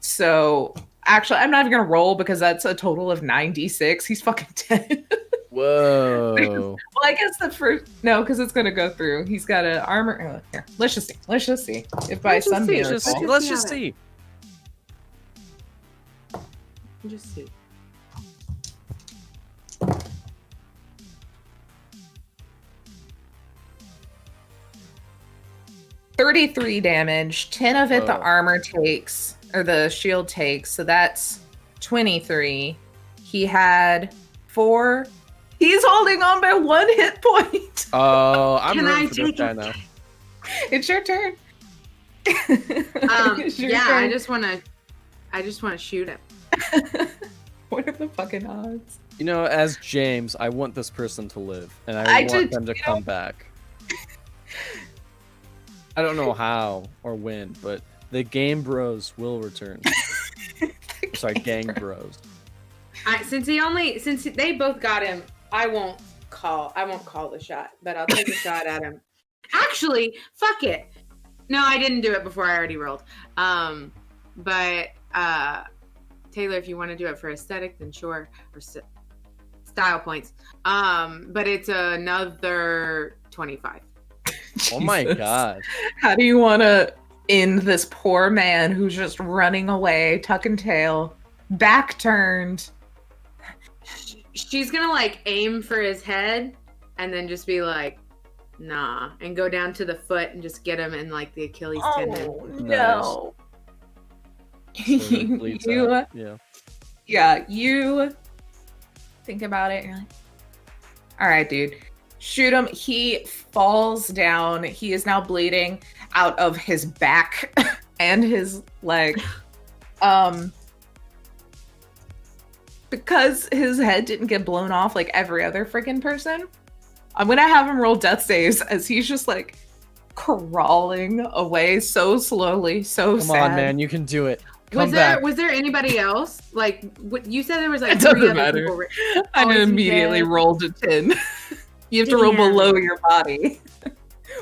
So actually, I'm not even going to roll because that's a total of 9d6. He's fucking dead. Whoa. Well, I guess the first... No, because it's going to go through. He's got an armor... here, let's just see. Let's just see. If by some miracle... Let's just see. Just see. $33 damage. 10 of it the armor takes, or the shield takes, so that's 23. He had 4. He's holding on by 1 hit point. Oh, I'm Can I rooting for this take guy it? now. It's your turn. It's your Yeah, turn. I just want to shoot him. What are the fucking odds? You know, as James, I want this person to live, and I want them to come back. I don't know how or when, but the Game Bros will return. Sorry, Gang Bros. Since they both got him, I won't call the shot, but I'll take a shot at him. Actually, fuck it. No, I didn't do it before. I already rolled. But Taylor, if you want to do it for aesthetic, then sure, or style points. But it's another 25. Oh my god. How do you want to end this poor man who's just running away, tuck and tail, back turned? She's gonna like aim for his head and then just be like, nah, and go down to the foot and just get him in like the Achilles tendon. Oh no. You think about it. You're like, all right, dude. Shoot him. He falls down. He is now bleeding out of his back and his leg. Because his head didn't get blown off like every other freaking person, I'm gonna have him roll death saves as he's just like crawling away so slowly, so sad. Come on, man, you can do it. Come back. Was there anybody else? Like, what you said there was like It 3 doesn't other matter. people. I immediately rolled a 10. You have to roll below your body,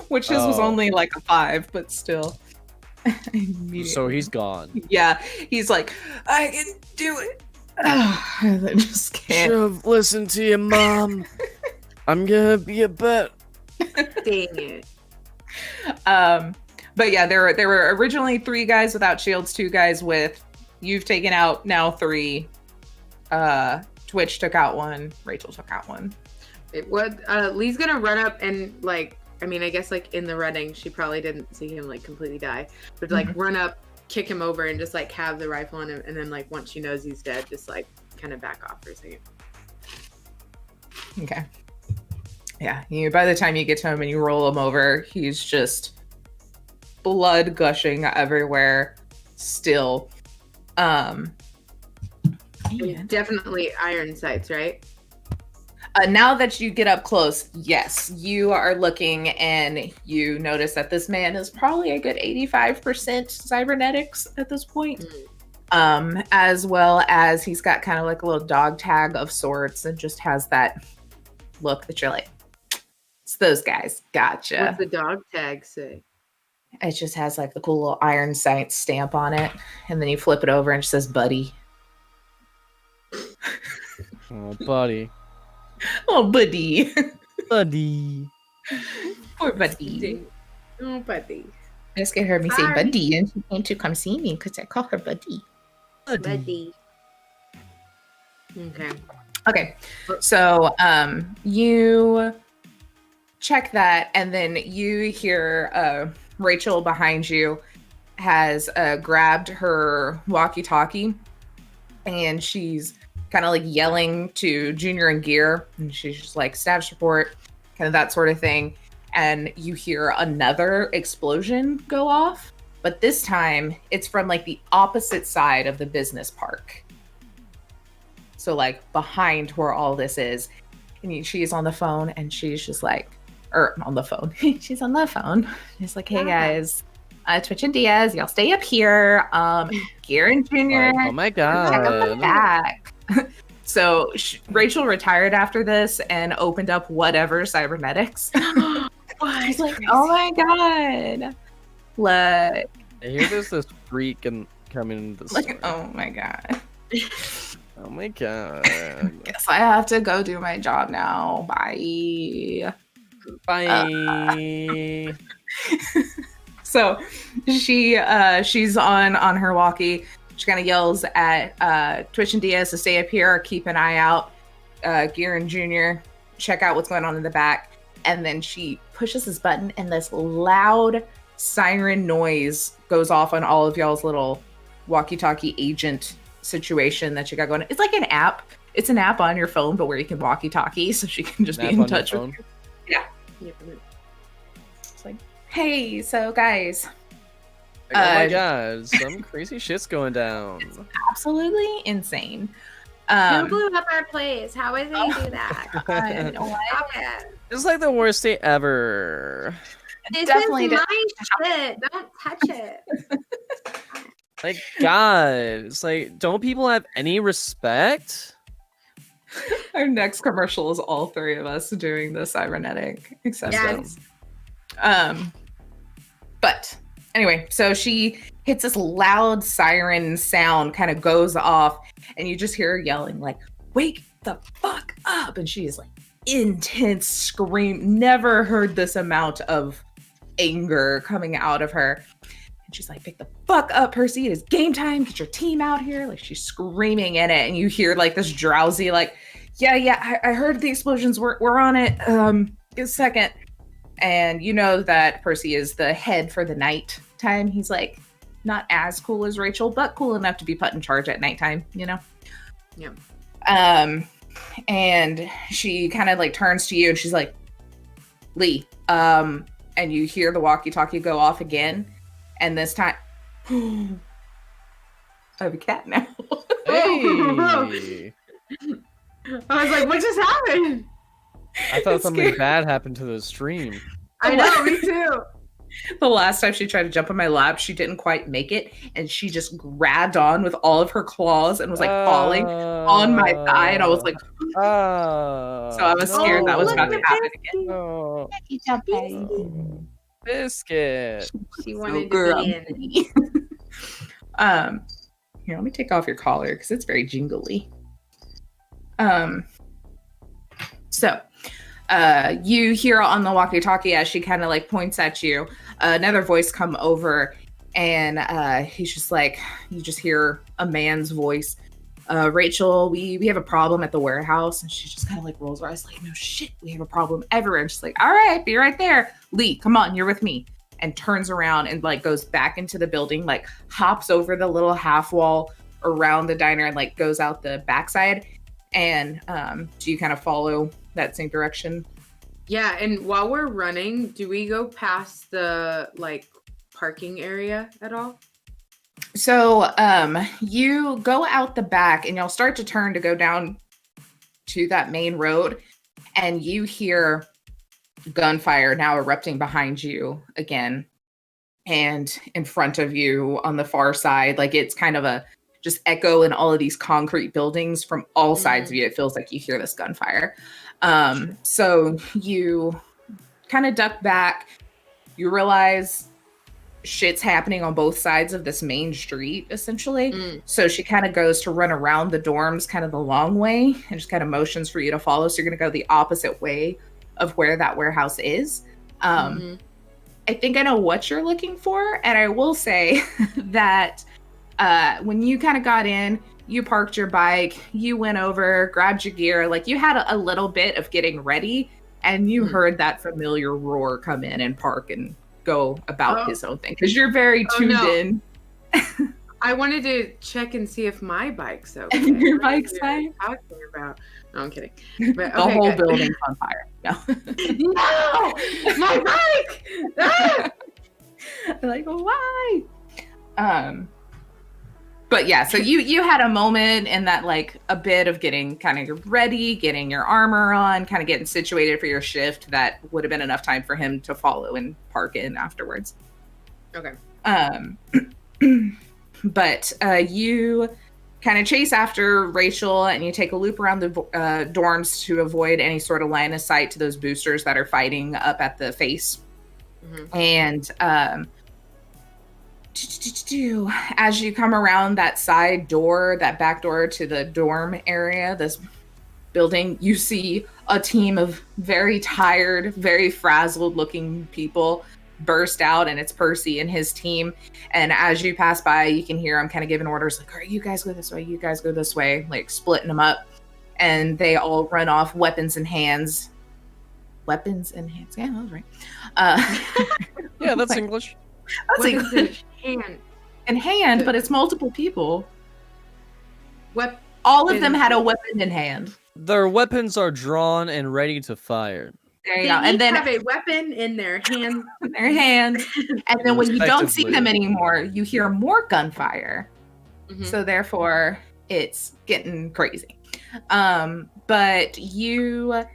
which his was only like a 5, but still. So he's gone. Yeah, he's like, I can do it. I just can't. Should've listened to your mom. I'm gonna be a bet. Dang it. But yeah, there were originally 3 guys without shields, 2 guys with. You've taken out now 3. Twitch took out 1. Rachel took out 1. Lee's gonna run up and like, I mean, I guess like in the running, she probably didn't see him like completely die, but like run up, kick him over, and just like have the rifle on him, and then like once she knows he's dead, just like kind of back off for a second. Okay. Yeah, by the time you get to him and you roll him over, he's just blood gushing everywhere still. Definitely iron sights, right? Now that you get up close, yes, you are looking and you notice that this man is probably a good 85% cybernetics at this point. As well as he's got kind of like a little dog tag of sorts and just has that look that you're like, it's those guys. Gotcha. What's the dog tag say? It just has like the cool little iron sight stamp on it. And then you flip it over and it says buddy. Oh, buddy. Oh, buddy. Buddy. Poor buddy. Oh, buddy. Biscuit heard me say buddy and she came to come see me because I call her buddy. Buddy. Okay. Okay, so you check that, and then you hear Rachel behind you has grabbed her walkie-talkie, and she's kind of like yelling to Junior and Gear, and she's just like status report, kind of that sort of thing. And you hear another explosion go off, but this time it's from like the opposite side of the business park. So like behind where all this is. And she's on the phone, and she's just like, or on the phone. She's on the phone. She's like, hey guys, Twitch and Diaz, y'all stay up here. Gear and Junior. Oh my god. Check out the back. So Rachel retired after this and opened up whatever cybernetics. She's like, oh my god. Look. I hear there's this freak and coming into the store. Oh my god. Oh my god. Guess I have to go do my job now. Bye. Bye. So she's on her walkie. She kind of yells at Twitch and Diaz to stay up here, keep an eye out. Gear and Junior, check out what's going on in the back. And then she pushes this button, and this loud siren noise goes off on all of y'all's little walkie-talkie agent situation that you got going. It's like an app. It's an app on your phone, but where you can walkie-talkie, so she can just be in touch with you. Yeah. It's like, hey, so guys. Oh my god, some crazy shit's going down. It's absolutely insane. Who blew up our place? How would they do that? Stop it. It's like the worst day ever. This Definitely is my shit. Don't touch it. Like, God, it's like, don't people have any respect? Our next commercial is all three of us doing the cybernetic acceptance. Yes. But anyway, so she hits this loud siren sound, kind of goes off, and you just hear her yelling like, wake the fuck up. And she is like intense scream. Never heard this amount of anger coming out of her. And she's like, pick the fuck up, Percy. It is game time. Get your team out here. Like, she's screaming in it. And you hear like this drowsy, like, yeah, I heard the explosions. We're on it. Give a second. And you know that Percy is the head for the night time. He's like not as cool as Rachel, but cool enough to be put in charge at nighttime, you know? Yeah. And she kind of like turns to you and she's like, Lee, and you hear the walkie-talkie go off again. And this time, I have a cat now. Hey. I was like, what just happened? I thought It's something scary. bad happened to the stream. I know, me too. The last time she tried to jump on my lap, she didn't quite make it, and she just grabbed on with all of her claws and was like falling on my thigh, and I was like, so I was scared that was about to happen again. Oh, Biscuit. biscuit. She wanted to be in. Here, let me take off your collar because it's very jingly. So you hear on the walkie-talkie as she kind of like points at you, another voice come over, and he's just like, you just hear a man's voice. Rachel, we have a problem at the warehouse. And she just kind of like rolls her eyes like, no shit, we have a problem everywhere. And she's like, all right, be right there. Lee, come on, you're with me. And turns around and like goes back into the building, like hops over the little half wall around the diner and like goes out the backside. And do you kind of follow that same direction? Yeah, and while we're running, do we go past the like parking area at all? So you go out the back and you'll start to turn to go down to that main road, and you hear gunfire now erupting behind you again and in front of you on the far side. Like, it's kind of a just echo in all of these concrete buildings from all sides of you. It feels like you hear this gunfire. So you kind of duck back. You realize shit's happening on both sides of this main street, essentially. So she kind of goes to run around the dorms kind of the long way and just kind of motions for you to follow. So you're going to go the opposite way of where that warehouse is. I think I know what you're looking for. And I will say that when you kind of got in, you parked your bike, you went over, grabbed your gear, like you had a little bit of getting ready, and you heard that familiar roar come in and park and go about his own thing because you're very tuned in. I wanted to check and see if my bike's okay. Your bike's fine? Talking about? No, I'm kidding. But, the whole building's on fire. No, no, my bike! Ah! Like, why? But yeah, so you had a moment in that, like, a bit of getting kind of ready, getting your armor on, kind of getting situated for your shift. That would have been enough time for him to follow and park in afterwards. Okay. But you kind of chase after Rachel, and you take a loop around the dorms to avoid any sort of line of sight to those boosters that are fighting up at the face. And as you come around that side door, that back door to the dorm area, this building, you see a team of very tired, very frazzled looking people burst out, and it's Percy and his team. And as you pass by, you can hear them kind of giving orders like, all right, you guys go this way, you guys go this way, like splitting them up. And they all run off, weapons in hands. Weapons in hands. Yeah, that was right. Yeah, that's English. That's English. In hand, but it's multiple people. All of them had a weapon in hand. Their weapons are drawn and ready to fire. There you go. And then have a weapon in their hand. And then when you don't see them anymore, you hear more gunfire. So therefore, it's getting crazy. But you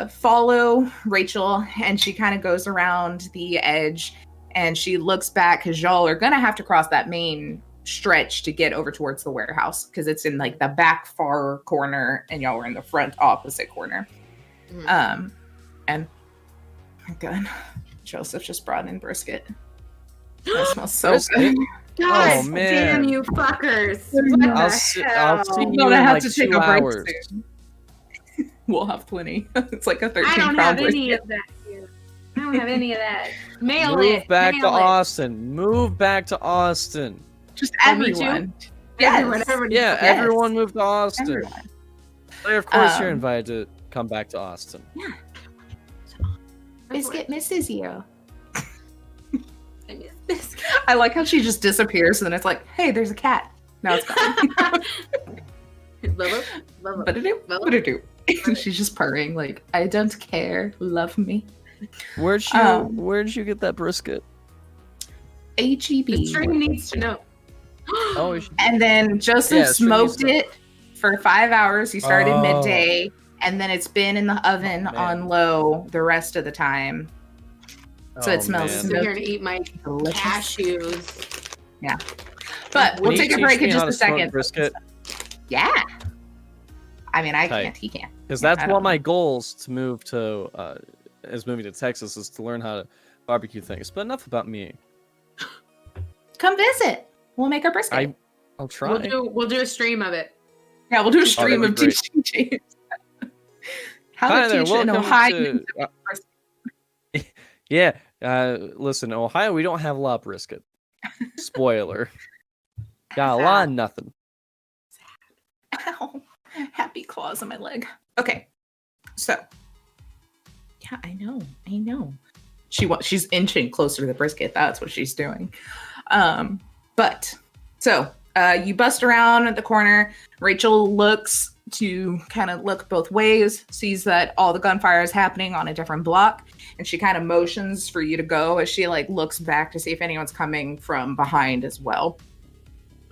follow Rachel, and she kind of goes around the edge, and she looks back because y'all are gonna have to cross that main stretch to get over towards the warehouse because it's in like the back far corner, and y'all are in the front opposite corner. And my God, Joseph just brought in brisket. That smells so good. God oh man! Damn you fuckers! I'll see you in have like to take 2 a break hours. soon. We'll have plenty. It's like a 13 I don't pound have any brisket. of that here. I don't have any of that. Mail Move it. back mail to it. Austin. Move back to Austin. Just Oh, me too? everyone. Everyone. Yeah, everyone moved to Austin. Everyone. Of course, you're invited to come back to Austin. Yeah. Biscuit misses you. I miss Biscuit. I like how she just disappears, and then it's like, hey, there's a cat. Now it's gone. Love it. Love it. Ba-da-do. She's just purring like, I don't care. Love me. Where'd you get that brisket? HEB. The stream needs to know. Oh, And then Joseph smoked it for 5 hours. He started midday, and then it's been in the oven on low the rest of the time. So it smells I'm here to eat my delicious. cashews. Yeah. But we'll take a break in just a second. Brisket? Yeah. I mean, I can't. He can't. Because that's one of my goals to move to, is moving to Texas, is to learn how to barbecue things. But enough about me. Come visit. We'll make our brisket. I'll try. We'll do a stream of it. Yeah, we'll do a stream that'd of be great. teaching James. How Hi to there, teach in welcome Ohio. to- Yeah, listen, Ohio, we don't have a lot of brisket. Spoiler. Got a lot of nothing. Ow. Happy claws on my leg. Okay. So. Yeah, I know. She's inching closer to the brisket. That's what she's doing. But so you bust around the corner. Rachel looks to kind of look both ways, sees that all the gunfire is happening on a different block, and she kind of motions for you to go as she like looks back to see if anyone's coming from behind as well.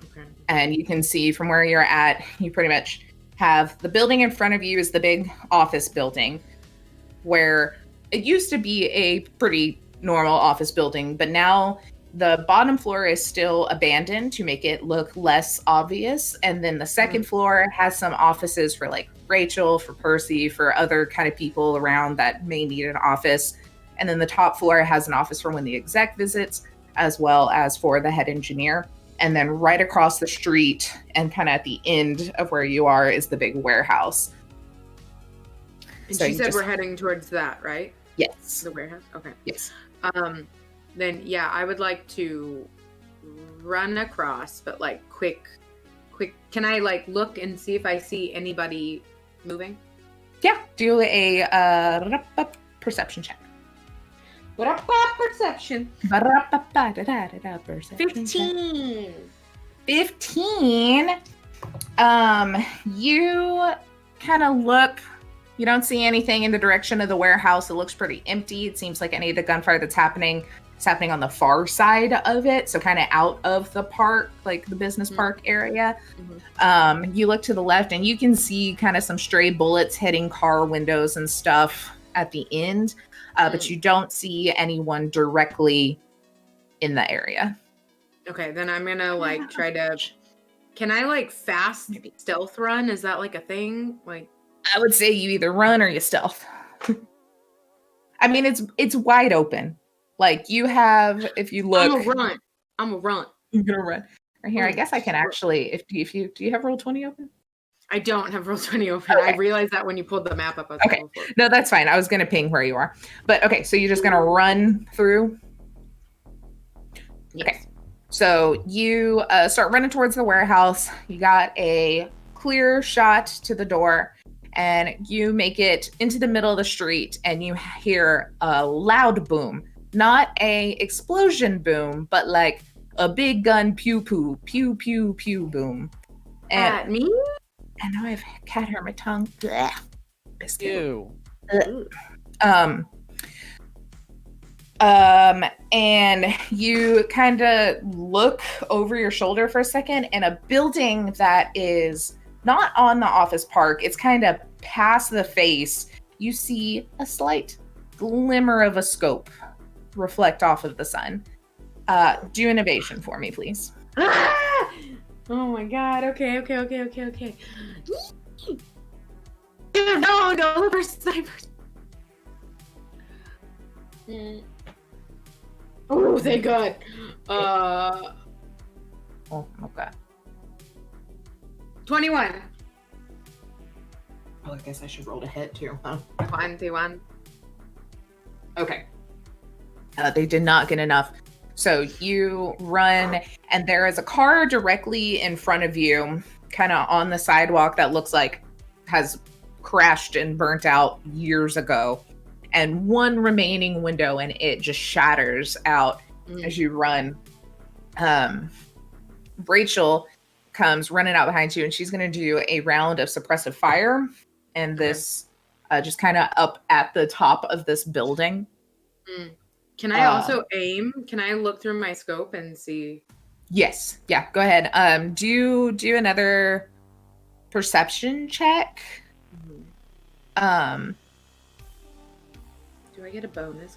Okay. And you can see from where you're at, you pretty much have the building in front of you is the big office building, where it used to be a pretty normal office building, but now the bottom floor is still abandoned to make it look less obvious. And then the second floor has some offices for like Rachel, for Percy, for other kind of people around that may need an office. And then the top floor has an office for when the exec visits, as well as for the head engineer. And then right across the street and kind of at the end of where you are is the big warehouse. And So she you said just- we're heading towards that, right? Yes. The warehouse? Okay. Yes. Then, yeah, I would like to run across, but like quick quick. Can I like look and see if I see anybody moving? Yeah, do a perception check. Perception. Perception 15. 15. You kind of look. You don't see anything in the direction of the warehouse. It looks pretty empty. It seems like any of the gunfire that's happening is happening on the far side of it, so kind of out of the park, like the business park area. You look to the left, and you can see kind of some stray bullets hitting car windows and stuff at the end, but you don't see anyone directly in the area. Okay, then I'm gonna like try to. Can I like fast stealth run? Is that like a thing? Like, I would say you either run or you stealth. I mean, it's wide open. Like you have, if you look, I'm a run. You're gonna run. Right here, I guess I can actually. If you do you have Roll20 open? I don't have Roll20 open. Okay. I realized that when you pulled the map up. Okay, no, that's fine. I was gonna ping where you are, but okay. So you're just gonna run through. Yes. Okay, so you start running towards the warehouse. You got a clear shot to the door, and you make it into the middle of the street, and you hear a loud boom. Not a explosion boom, but like a big gun pew pew pew pew pew boom. And At me? I know I've cat hair on my tongue. Blech. Biscuit. Ew. And you kind of look over your shoulder for a second, and a building that is not on the office park, it's kind of past the face. You see a slight glimmer of a scope reflect off of the sun. Do an evasion for me, please. Ah! Oh my god. Okay. No, look for snipers. Oh, thank God. Oh, okay. 21. Oh, I guess I should roll to hit too, huh? 21. Okay. They did not get enough. So you run, and there is a car directly in front of you, kind of on the sidewalk that looks like has crashed and burnt out years ago. And one remaining window, and it just shatters out as you run. Rachel comes running out behind you, and she's going to do a round of suppressive fire. And this just kind of up at the top of this building. Can I also aim? Can I look through my scope and see? Yes. Yeah, go ahead. Do another perception check. Do I get a bonus?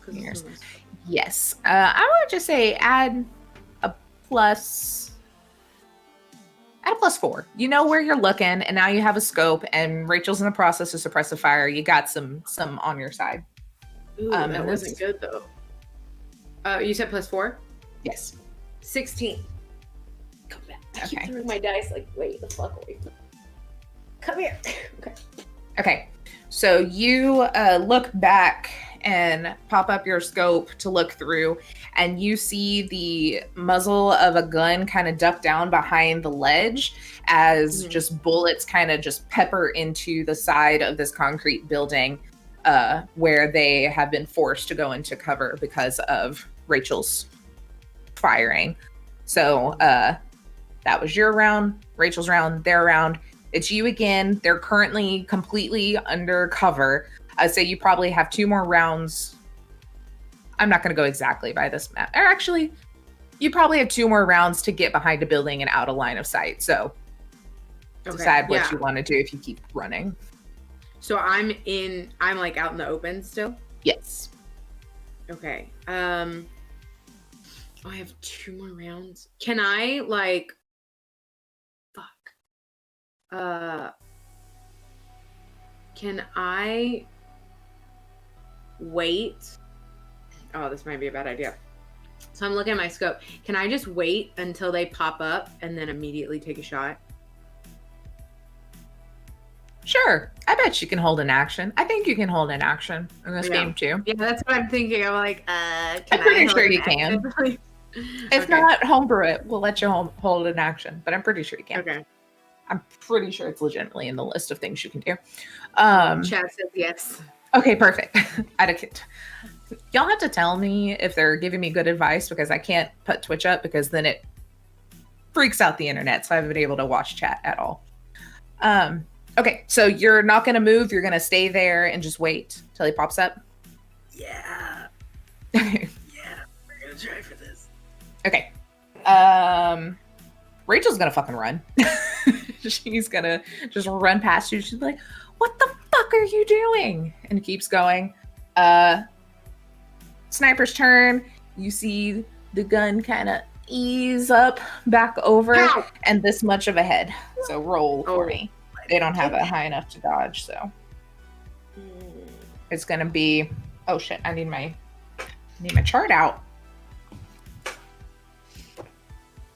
Yes. I would just say add a plus 4. You know where you're looking, and now you have a scope, and Rachel's in the process of suppressive fire. You got some on your side. Ooh, that wasn't good though. You said +4? Yes. 16. Come back. I keep throwing my dice like, wait, the fuck away. Come here. Okay. So you look back and pop up your scope to look through, and you see the muzzle of a gun kind of duck down behind the ledge as just bullets kind of just pepper into the side of this concrete building where they have been forced to go into cover because of Rachel's firing. So that was your round, Rachel's round, their round. It's you again. They're currently completely under cover. I'd say you probably have 2 more rounds. I'm not going to go exactly by this map. Or actually, you probably have 2 more rounds to get behind a building and out of line of sight. So decide what you want to do if you keep running. So I'm like out in the open still? Yes. Okay. I have 2 more rounds. Can I like can I wait? Oh, this might be a bad idea. So I'm looking at my scope. Can I just wait until they pop up and then immediately take a shot? Sure. I bet you can hold an action. I think you can hold an action in this game too. Yeah, that's what I'm thinking. I'm like, I'm pretty sure you can. If not, homebrew it. We'll let you hold an action, but I'm pretty sure you can. Okay. I'm pretty sure it's legitimately in the list of things you can do. Chat says yes. Okay, perfect. Y'all have to tell me if they're giving me good advice because I can't put Twitch up because then it freaks out the internet. So I haven't been able to watch chat at all. Okay, so you're not going to move. You're going to stay there and just wait till he pops up. Yeah. Okay. Yeah. We're gonna try for this. Okay. Rachel's gonna fucking run. She's gonna just run past you. She's like, "What the fuck are you doing?" And keeps going. Sniper's turn. You see the gun kind of ease up back over and this much of a head. So roll for me. They don't have it high enough to dodge, so it's gonna be. Oh shit! I need my chart out.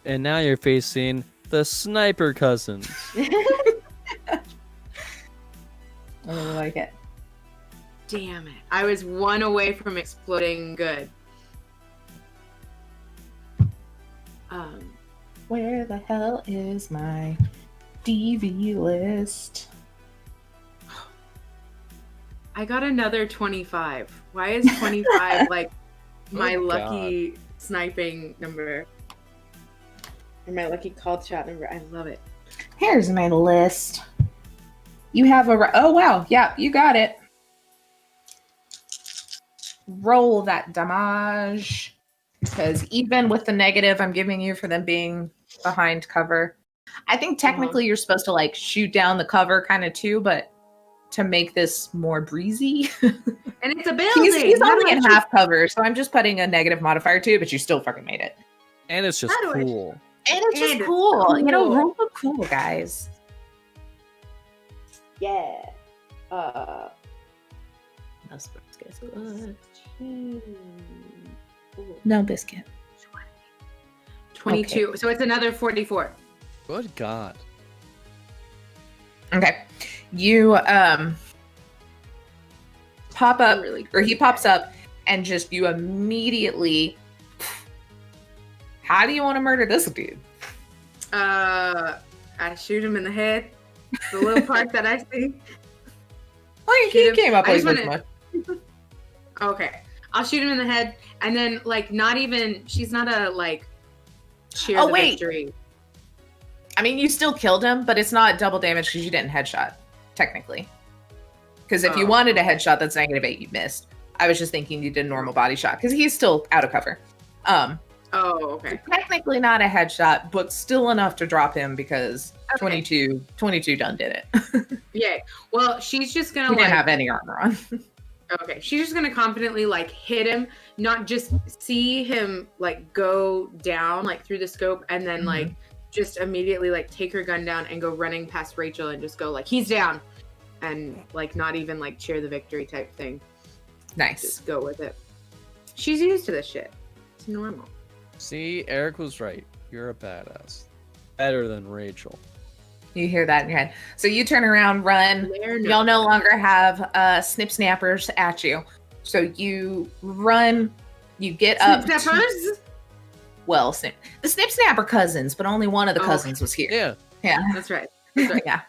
And now you're facing the sniper cousins. I really like it. Damn it. I was one away from exploding good. Where the hell is my DV list? I got another 25. Why is 25 like my lucky sniping number? Or my lucky call shot number? I love it. Here's my list. You have oh wow, yeah, you got it. Roll that damage. Because even with the negative I'm giving you for them being behind cover, I think technically you're supposed to like shoot down the cover kind of too, but to make this more breezy. And it's a building. He's only in half cover, so I'm just putting a negative modifier too, but you still fucking made it. And it's just cool. And it's just cool. You know, roll the cool, guys. Yeah. No biscuit. 22. Okay. So it's another 44. Good God. Okay. You pop up, or he pops up, and just you immediately. How do you want to murder this dude? I shoot him in the head. The little part that I see. Well, he came up with this much. Okay. I'll shoot him in the head, and then, like, not even, she's not a, like, cheer the victory. I mean, you still killed him, but it's not double damage because you didn't headshot, technically. Because if you wanted a headshot, that's -8, you missed. I was just thinking you did a normal body shot, because he's still out of cover. Okay. Technically not a headshot, but still enough to drop him because 22 done did it. Yeah. Well, she's just gonna didn't have any armor on. Okay. She's just gonna confidently like hit him, not just see him like go down like through the scope, and then like just immediately like take her gun down and go running past Rachel and just go like, he's down, and like not even like cheer the victory type thing. Nice. Just go with it. She's used to this shit. It's normal. See, Eric was right. You're a badass. Better than Rachel. You hear that in your head. So you turn around, run. Y'all no longer have snip snappers at you. So you run, you get up. Snip snappers? Well, the snip snapper cousins, but only one of the cousins was here. Yeah. That's right. That's right. Yeah.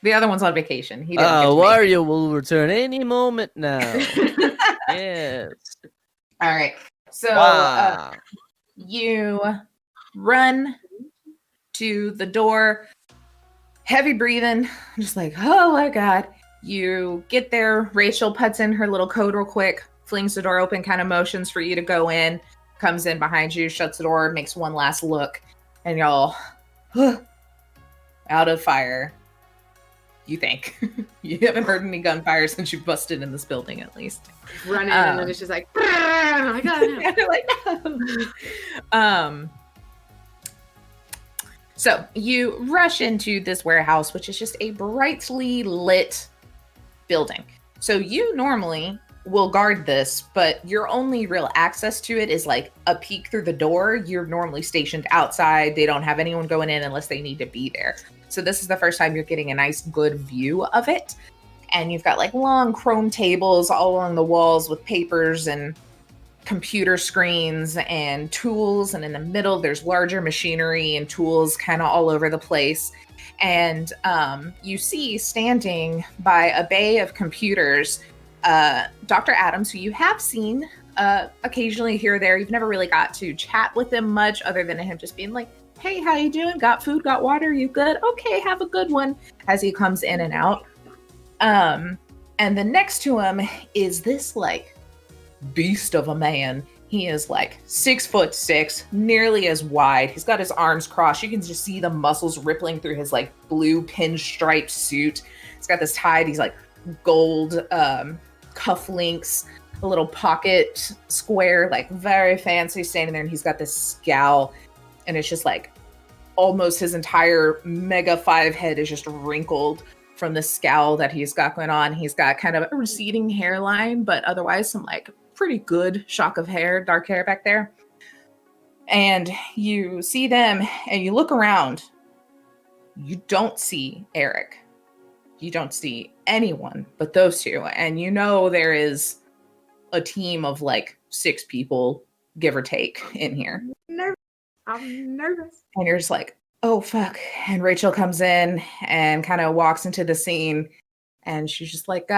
The other one's on vacation. He didn't get to make Wario will return any moment now. Yes. All right. So you run to the door, heavy breathing, just like, oh my God. You get there. Rachel puts in her little code real quick, flings the door open, kind of motions for you to go in, comes in behind you, shuts the door, makes one last look, and y'all out of fire. You think. You haven't heard any gunfire since you busted in this building, at least. Run in, and then it's just like, oh my God, no. They're like, no. So you rush into this warehouse, which is just a brightly lit building. So you normally will guard this, but your only real access to it is like a peek through the door. You're normally stationed outside. They don't have anyone going in unless they need to be there. So this is the first time you're getting a nice, good view of it. And you've got like long chrome tables all along the walls with papers and computer screens and tools. And in the middle, there's larger machinery and tools kind of all over the place. And you see standing by a bay of computers, Dr. Adams, who you have seen occasionally here or there. You've never really got to chat with him much other than him just being like, hey, how you doing? Got food, got water? You good? Okay, have a good one, as he comes in and out. And then next to him is this like beast of a man. He is like 6'6", nearly as wide. He's got his arms crossed. You can just see the muscles rippling through his like blue pinstripe suit. He's got this tied, these like gold cufflinks, a little pocket square, like very fancy standing there. And he's got this scowl, and it's just like almost his entire Mega 5 head is just wrinkled from the scowl that he's got going on. He's got kind of a receding hairline, but otherwise some like pretty good shock of hair, dark hair back there. And you see them and you look around. You don't see Eric. You don't see anyone but those two. And you know there is a team of like 6 people, give or take, in here. I'm nervous. And you're just like, oh, fuck. And Rachel comes in and kind of walks into the scene. And she's just like,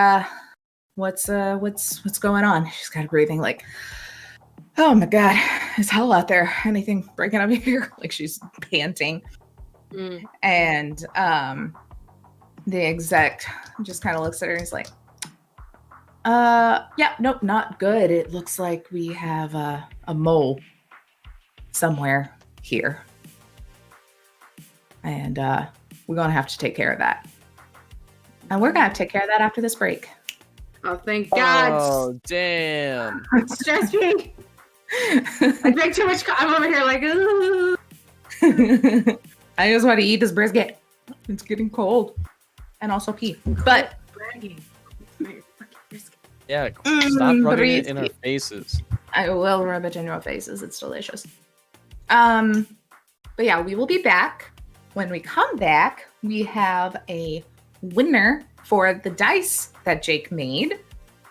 what's going on? She's kind of breathing like, oh my God, it's hell out there. Anything breaking up here? Like she's panting. And the exec just kind of looks at her and is like, yeah, nope, not good. It looks like we have a mole somewhere here. And we're going to have to take care of that. And we're going to have to take care of that after this break. Oh, thank God. Oh, damn. Stress me. I drank too much. I'm over here like, I just want to eat this brisket. It's getting cold. And also pee. But Yeah, stop rubbing it in our faces. I will rub it in your faces. It's delicious. But yeah, we will be back. When we come back, we have a winner for the dice that Jake made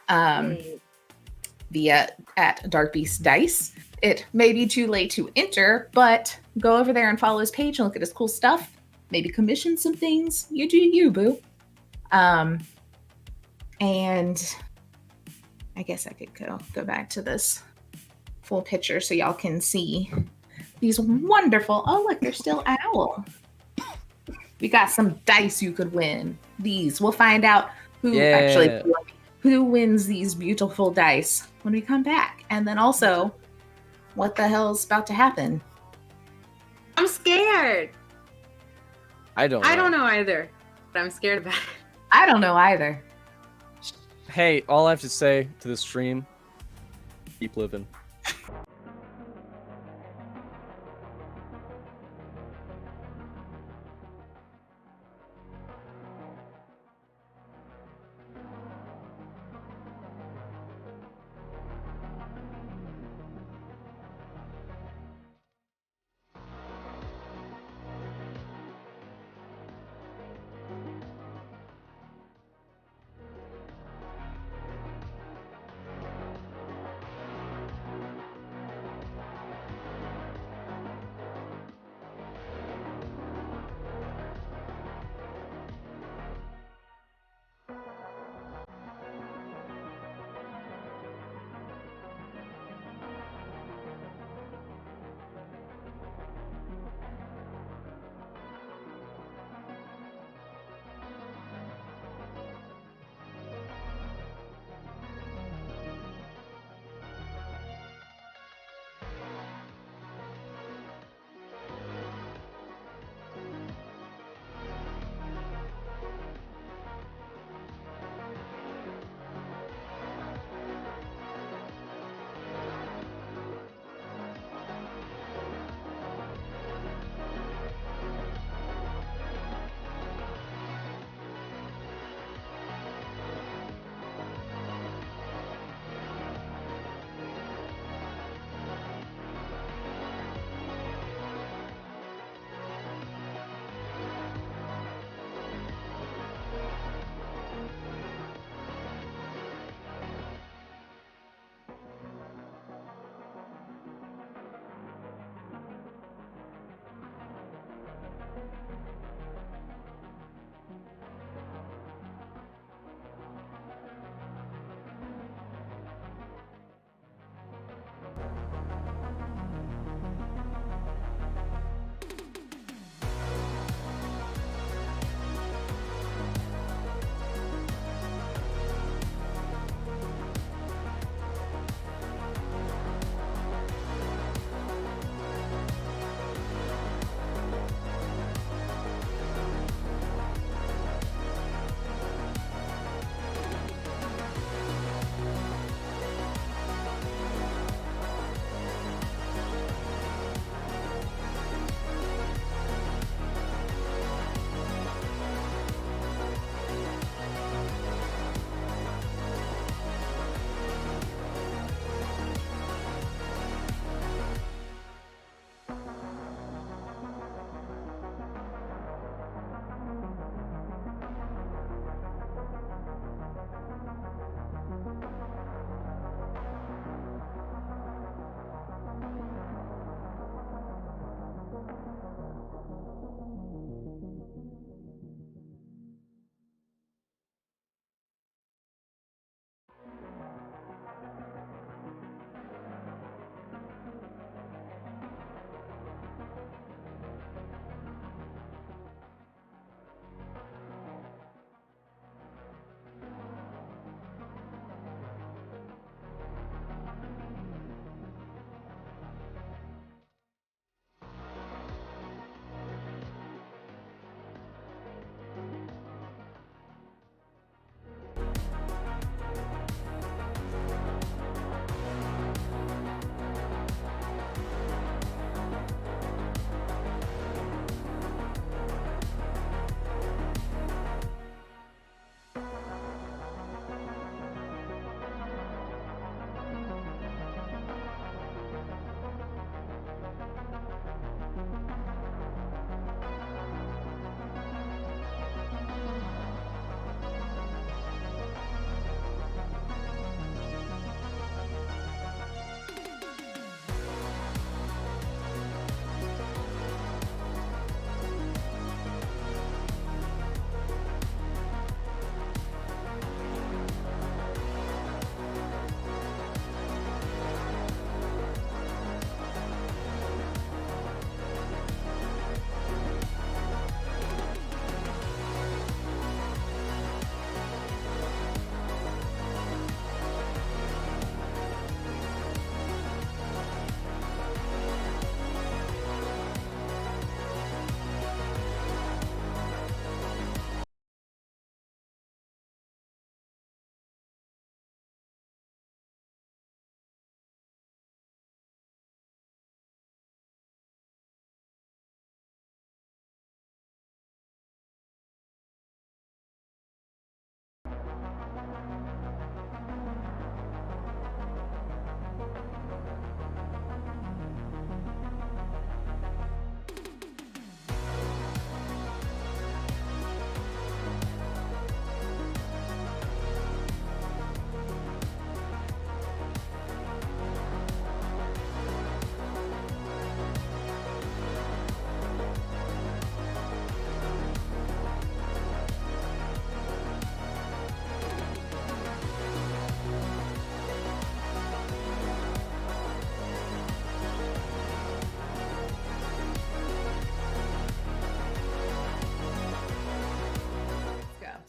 via at Dark Beast Dice. It may be too late to enter, but go over there and follow his page and look at his cool stuff. Maybe commission some things. You do you, boo. And I guess I could go back to this full picture so y'all can see these wonderful. Oh, look, there's still Owl. We got some dice you could win. These. We'll find out who wins these beautiful dice when we come back. And then also, what the hell's about to happen? I'm scared. I don't know either, but I'm scared about it. I don't know either. Hey, all I have to say to the stream, keep living.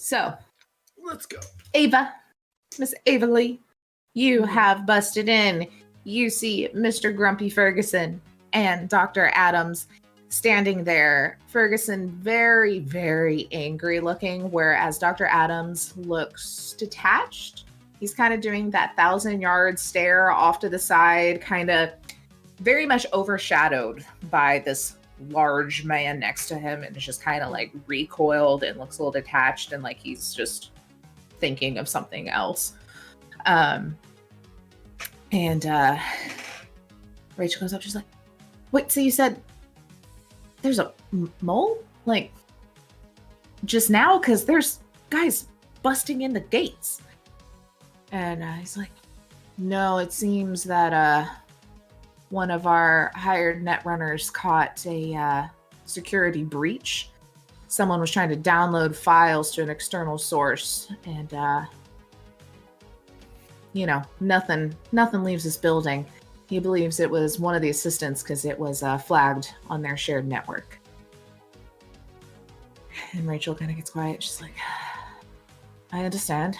So, Let's go. Ava, Miss Ava Lee, you have busted in. You see Mr. Grumpy Ferguson and Dr. Adams standing there. Ferguson very, very angry looking, whereas Dr. Adams looks detached. He's kind of doing that 1,000-yard stare off to the side, kind of very much overshadowed by this large man next to him, and is just kind of like recoiled and looks a little detached and like he's just thinking of something else. Rachel goes up, she's like, wait, so you said there's a mole? Like, just now? Because there's guys busting in the gates. And he's like, no, it seems that one of our hired net runners caught a security breach. Someone was trying to download files to an external source, and nothing leaves this building. He believes it was one of the assistants because it was flagged on their shared network. And Rachel kind of gets quiet. She's like, I understand.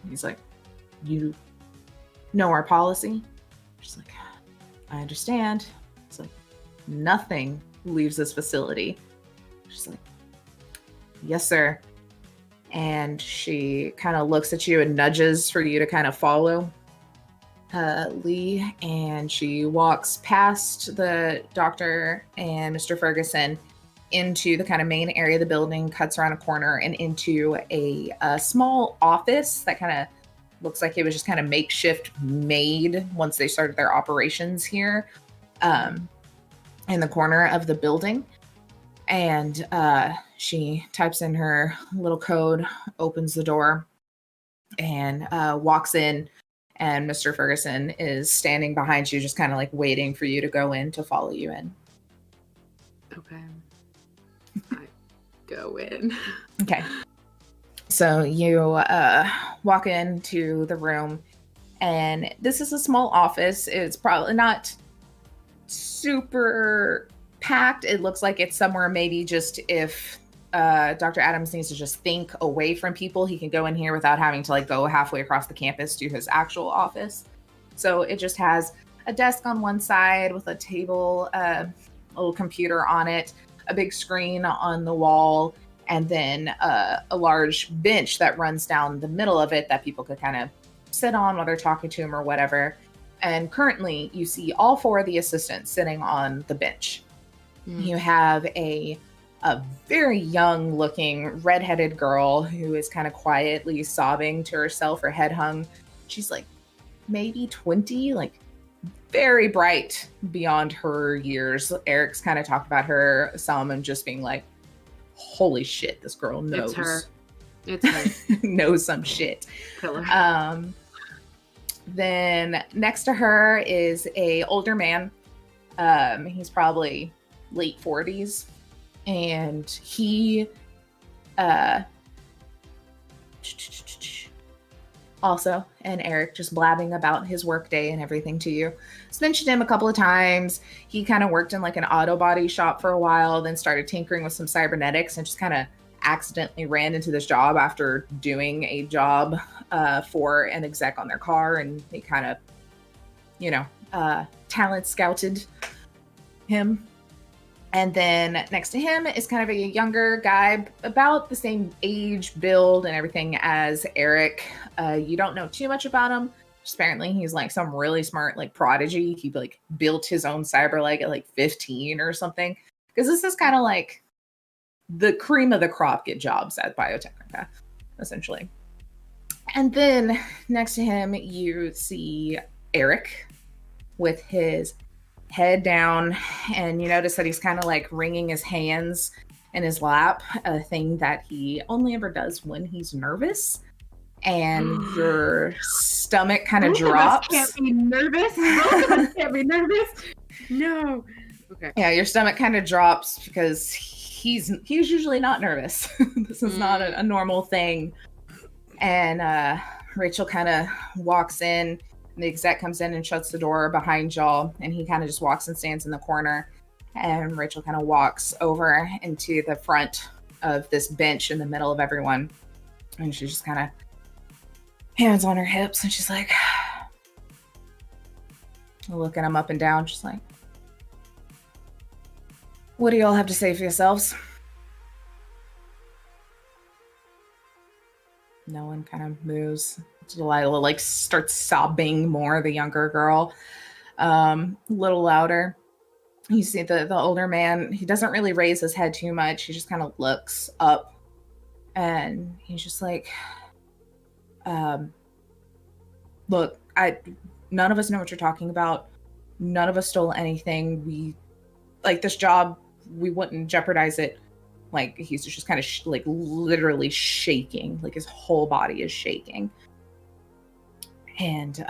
He's like, you know our policy? She's like, I understand. It's like, nothing leaves this facility. She's like, yes, sir. And she kind of looks at you and nudges for you to kind of follow Lee, and she walks past the doctor and Mr. Ferguson into the kind of main area of the building, cuts around a corner and into a small office that kind of looks like it was just kind of makeshift made once they started their operations here in the corner of the building. And she types in her little code, opens the door, and walks in. And Mr. Ferguson is standing behind you, just kind of like waiting for you to go in to follow you in. Okay. I go in. Okay. So you walk into the room, and this is a small office. It's probably not super packed. It looks like it's somewhere maybe just if Dr. Adams needs to just think away from people, he can go in here without having to like go halfway across the campus to his actual office. So it just has a desk on one side with a table, a little computer on it, a big screen on the wall, and then a large bench that runs down the middle of it that people could kind of sit on while they're talking to him or whatever. And currently you see all four of the assistants sitting on the bench. You have a very young looking redheaded girl who is kind of quietly sobbing to herself, her head hung. She's like maybe 20, like very bright beyond her years. Eric's kind of talked about her some and just being like, holy shit, this girl knows. It's her. knows some shit. Killer. Then next to her is a older man. He's probably late 40s. And he also, and Eric just blabbing about his workday and everything to you. Just mentioned him a couple of times. He kind of worked in like an auto body shop for a while, then started tinkering with some cybernetics and just kind of accidentally ran into this job after doing a job for an exec on their car. And he kind of, talent scouted him. And then next to him is kind of a younger guy, about the same age, build, and everything as Eric. You don't know too much about him. Just apparently, he's like some really smart, like prodigy. He like built his own cyber leg at like 15 or something. Because this is kind of like the cream of the crop get jobs at BioTechnica, essentially. And then next to him, you see Eric with his head down, and you notice that he's kind of like wringing his hands in his lap, a thing that he only ever does when he's nervous. And your stomach kind of drops. Can't be nervous. Both of us can't be nervous. No. Okay. Yeah, your stomach kind of drops because he's usually not nervous. This is not a normal thing. And Rachel kind of walks in. The exec comes in and shuts the door behind y'all, and he kind of just walks and stands in the corner. And Rachel kind of walks over into the front of this bench in the middle of everyone. And she just kind of hands on her hips, and she's like, looking him up and down. She's like, what do y'all have to say for yourselves? No one kind of moves. Delilah like starts sobbing more, the younger girl. A little louder. You see the older man, he doesn't really raise his head too much. He just kind of looks up, and he's just like, look, none of us know what you're talking about. None of us stole anything. We like this job. We wouldn't jeopardize it. Like, he's just kind of like literally shaking. Like, his whole body is shaking. And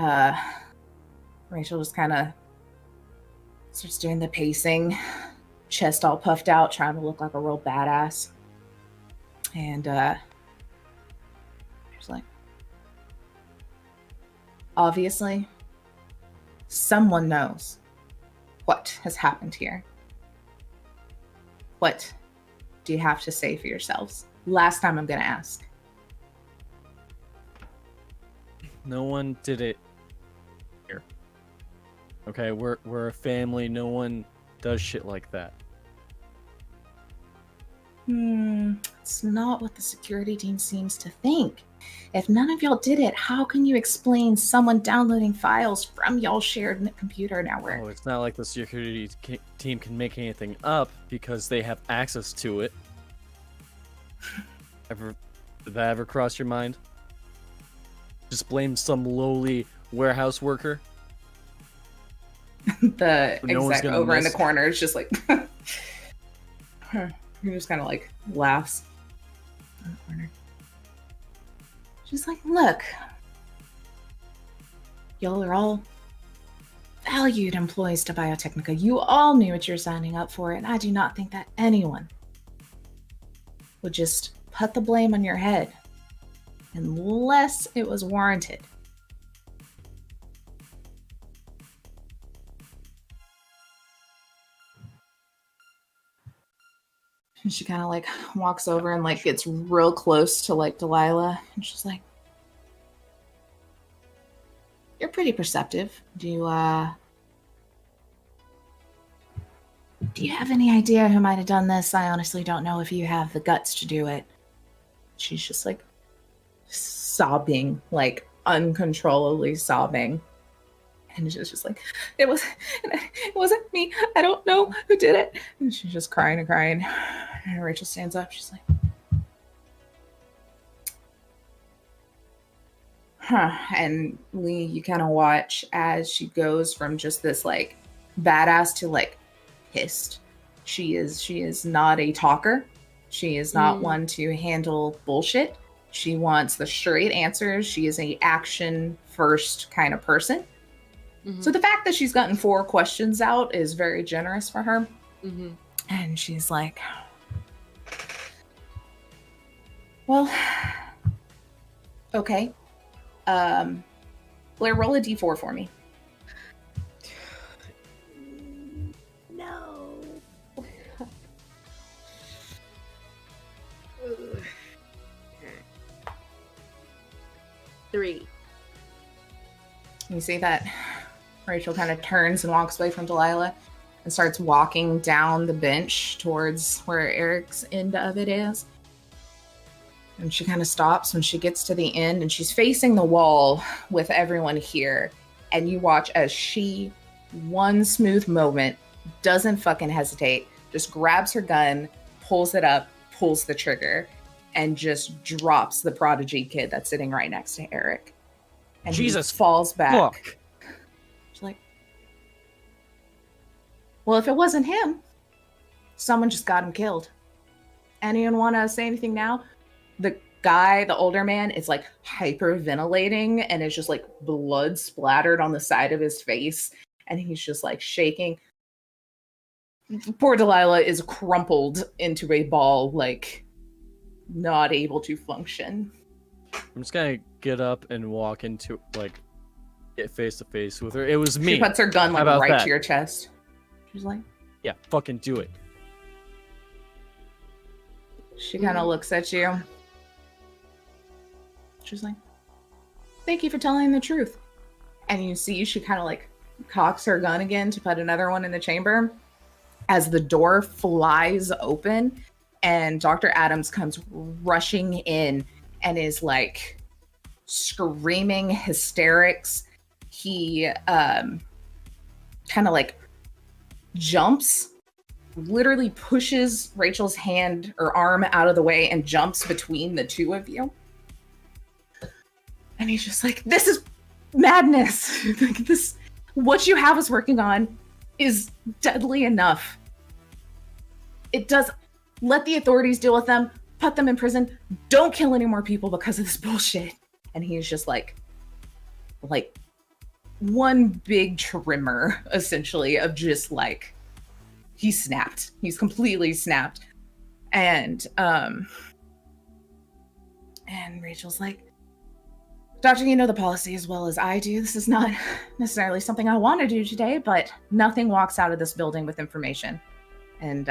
Rachel just kind of starts doing the pacing, chest all puffed out, trying to look like a real badass. And she's like, obviously, someone knows what has happened here. What do you have to say for yourselves? Last time I'm going to ask. No one did it here. Okay, we're a family. No one does shit like that. It's not what the security team seems to think. If none of y'all did it, how can you explain someone downloading files from y'all's shared computer network? Oh, it's not like the security team can make anything up because they have access to it. Did that ever cross your mind? Just blame some lowly warehouse worker? The No exec over in the corner is just like, he just kind of like laughs in the corner. She's like, look, y'all are all valued employees to BioTechnica. You all knew what you're signing up for, and I do not think that anyone would just put the blame on your head unless it was warranted. And she kind of like walks over and like gets real close to like Delilah, and she's like, you're pretty perceptive. Do you have any idea who might have done this? I honestly don't know if you have the guts to do it. She's just like sobbing, like uncontrollably sobbing. And it's just like, it wasn't me. I don't know who did it. And she's just crying and crying. And Rachel stands up. She's like, and Lee, you kind of watch as she goes from just this like badass to like pissed. She is not a talker. She is not one to handle bullshit. She wants the straight answers. She is a action first kind of person. Mm-hmm. So the fact that she's gotten 4 questions out is very generous for her. Mm-hmm. And she's like, well, okay. Blair, roll a d4 for me. No. 3. You see that Rachel kind of turns and walks away from Delilah and starts walking down the bench towards where Eric's end of it is. And she kind of stops when she gets to the end, and she's facing the wall with everyone here. And you watch as she, one smooth moment, doesn't fucking hesitate, just grabs her gun, pulls it up, pulls the trigger, and just drops the prodigy kid that's sitting right next to Eric. And Jesus, he falls back. Fuck. She's like, well, if it wasn't him, someone just got him killed. Anyone want to say anything now? The guy, the older man, is like hyperventilating, and it's just like blood splattered on the side of his face, and he's just like shaking. Poor Delilah is crumpled into a ball, like not able to function. I'm just gonna get up and walk into, like, get face to face with her. It was me. She puts her gun like right that? to your chest. She's like, yeah, fucking do it. She kind of looks at you. She's like, thank you for telling the truth. And you see she kind of like cocks her gun again to put another one in the chamber as the door flies open and Dr. Adams comes rushing in and is like screaming hysterics. He kind of like jumps, literally pushes Rachel's hand or arm out of the way and jumps between the two of you. And he's just like, this is madness. Like this, what you have us working on is deadly enough. It does. Let the authorities deal with them. Put them in prison. Don't kill any more people because of this bullshit. And he's just like one big trimmer, essentially, of just like, he snapped. He's completely snapped. And Rachel's like, Doctor, you know the policy as well as I do. This is not necessarily something I want to do today, but nothing walks out of this building with information. And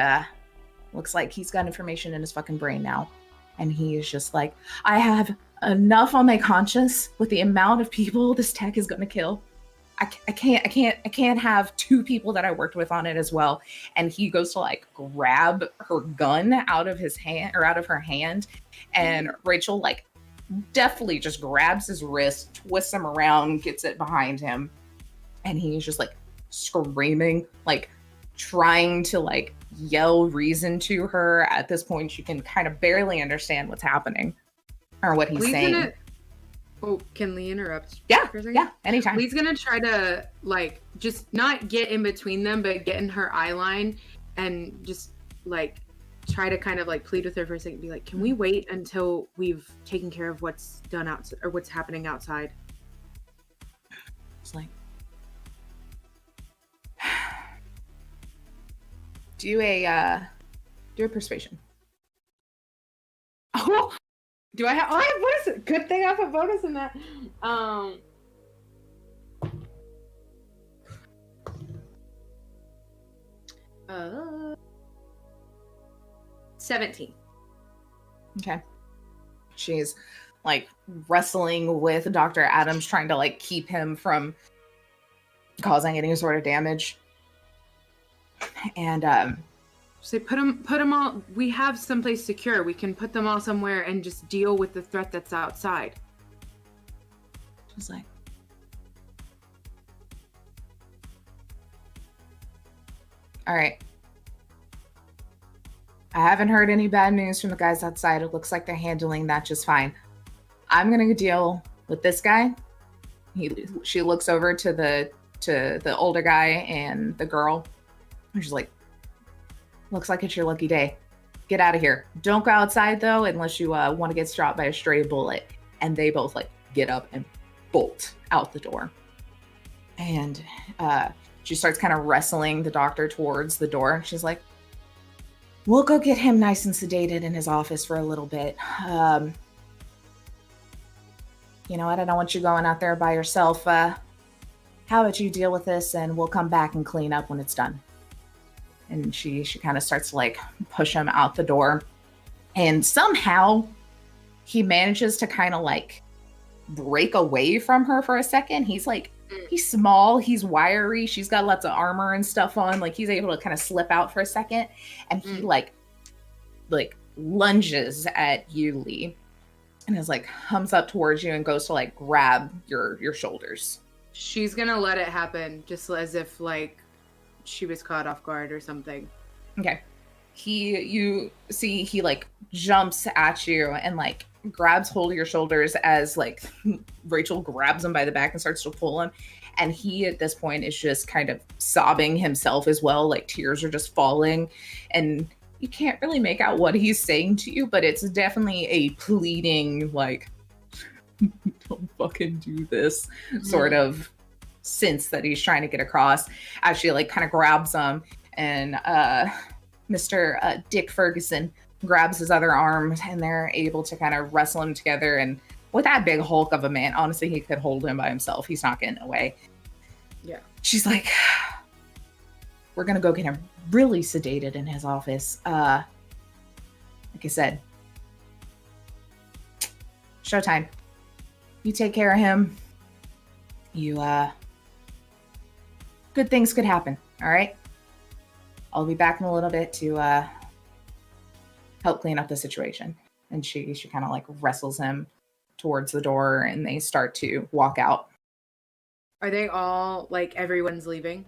looks like he's got information in his fucking brain now. And he is just like, I have enough on my conscience with the amount of people this tech is going to kill. I can't have two people that I worked with on it as well. And he goes to like grab her gun out of his hand or out of her hand. And Rachel like definitely just grabs his wrist, twists him around, gets it behind him. And he's just like screaming, like trying to like yell reason to her. At this point, she can kind of barely understand what's happening or what he's saying. Oh, can Lee interrupt? Yeah, for a second? yeah, anytime. Lee's gonna try to like just not get in between them, but get in her eye line and just like try to kind of like plead with her for a second. Be like, can we wait until we've taken care of what's done outside or what's happening outside? It's like, do a persuasion. Oh, do I have? Oh, what is it? Good thing I put bonus in that. 17. Okay. She's like wrestling with Dr. Adams, trying to like keep him from causing any sort of damage. And say put them all. We have someplace secure. We can put them all somewhere and just deal with the threat that's outside. She's like, all right. I haven't heard any bad news from the guys outside. It looks like they're handling that just fine. I'm gonna deal with this guy. She looks over to the older guy and the girl. And she's like, looks like it's your lucky day. Get out of here. Don't go outside though, unless you want to get struck by a stray bullet. And they both like get up and bolt out the door. And she starts kind of wrestling the doctor towards the door. She's like, we'll go get him nice and sedated in his office for a little bit. You know what? I don't want you going out there by yourself. How about you deal with this and we'll come back and clean up when it's done. And she kind of starts to like push him out the door. And somehow he manages to kind of like break away from her for a second. He's like, he's small, he's wiry, she's got lots of armor and stuff on. Like he's able to kind of slip out for a second. And he like lunges at you, Lee. And is like hums up towards you and goes to like grab your shoulders. She's gonna let it happen, just as if like she was caught off guard or something. Okay. You see he like jumps at you and like grabs hold of your shoulders as like Rachel grabs him by the back and starts to pull him. And he at this point is just kind of sobbing himself as well. Like tears are just falling and you can't really make out what he's saying to you, but it's definitely a pleading, like, don't fucking do this sort of sense that he's trying to get across as she like kind of grabs him. And Mr. Dick Ferguson grabs his other arm and they're able to kind of wrestle him together. And with that big hulk of a man, honestly, he could hold him by himself. He's not getting away. Yeah. She's like, we're going to go get him really sedated in his office. Like I said, showtime. You take care of him. You, good things could happen, all right? I'll be back in a little bit to, help clean up the situation. And she kind of like wrestles him towards the door and they start to walk out. Are they all, like, everyone's leaving?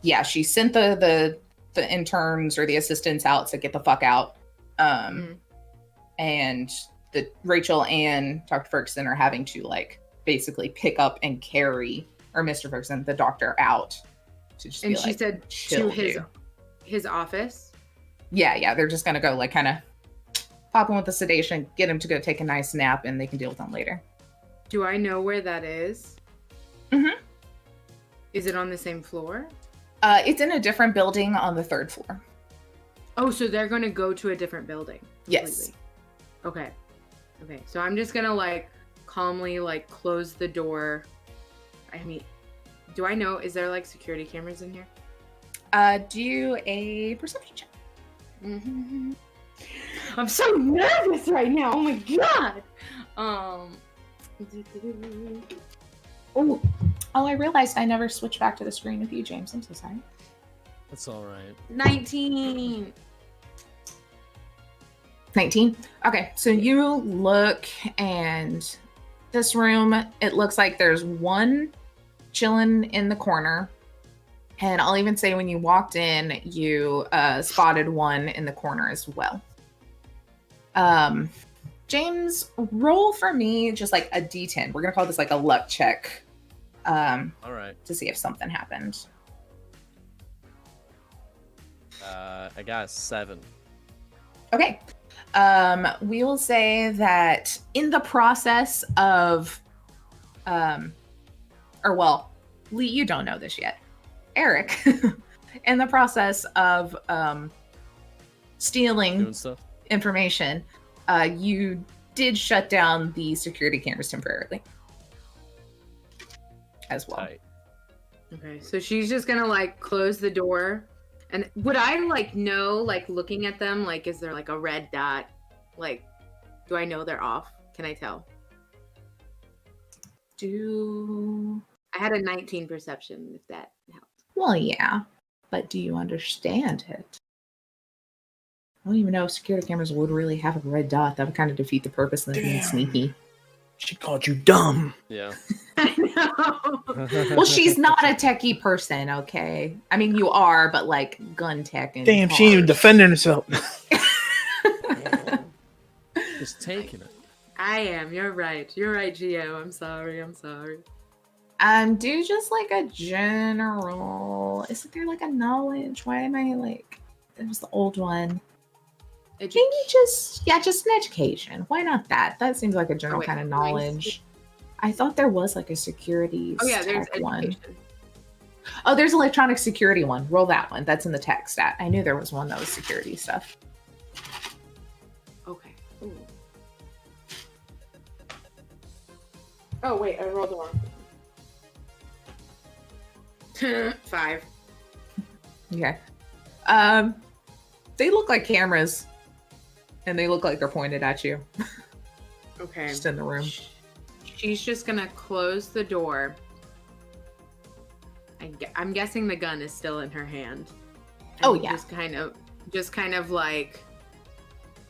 Yeah, she sent the interns or the assistants out to get the fuck out. And the Rachel and Dr. Ferguson are having to like basically pick up and carry, or Mr. Ferguson, the doctor out. To just and be she like, said chill, to his office? Yeah, they're just gonna go like kind of pop him with the sedation, get him to go take a nice nap, and they can deal with him later. Do I know where that is? Mm-hmm. Is it on the same floor? It's in a different building on the 3rd floor. Oh, so they're going to go to a different building? Yes. Completely. Okay, so I'm just going to, like, calmly, like, close the door. I mean, do I know, is there, like, security cameras in here? Do a perception check. Mm-hmm. I'm so nervous right now. Oh, my God. Oh, I realized I never switched back to the screen with you, James. I'm so sorry. That's all right. 19. 19? Okay, so you look and this room, it looks like there's one chilling in the corner. And I'll even say when you walked in, you spotted one in the corner as well. James, roll for me just like a D10. We're going to call this like a luck check. All right. To see if something happened. I got a 7. Okay. We will say that in the process of, Lee, you don't know this yet. Eric, in the process of stealing information, you did shut down the security cameras temporarily as well. Tight. Okay, so she's just gonna like close the door. And would I like know, like looking at them, like is there like a red dot? Like, do I know they're off? Can I tell? I had a 19 perception, if that helps. Well, yeah, but do you understand it? I don't even know if security cameras would really have a red dot. That would kind of defeat the purpose of them being sneaky. She called you dumb. Yeah. I know. Well, she's not a techie person, okay? I mean, you are, but like gun tech and damn, she ain't even defending herself. Just taking it. I am. You're right. You're right, Gio. I'm sorry. Do just like a general. Isn't there like a knowledge? Why am I like? There's the old one. Maybe just an education. Why not that? That seems like a general kind of knowledge. I thought there was like a security. Oh yeah, there's one. education. Oh, there's electronic security one. Roll that one. That's in the tech stat. I knew there was one that was security stuff. Okay. Ooh. Oh wait, I rolled wrong. 5. Okay. They look like cameras, and they look like they're pointed at you. Okay. Just in the room. She's just gonna close the door. I'm guessing the gun is still in her hand. Oh yeah. Just kind of like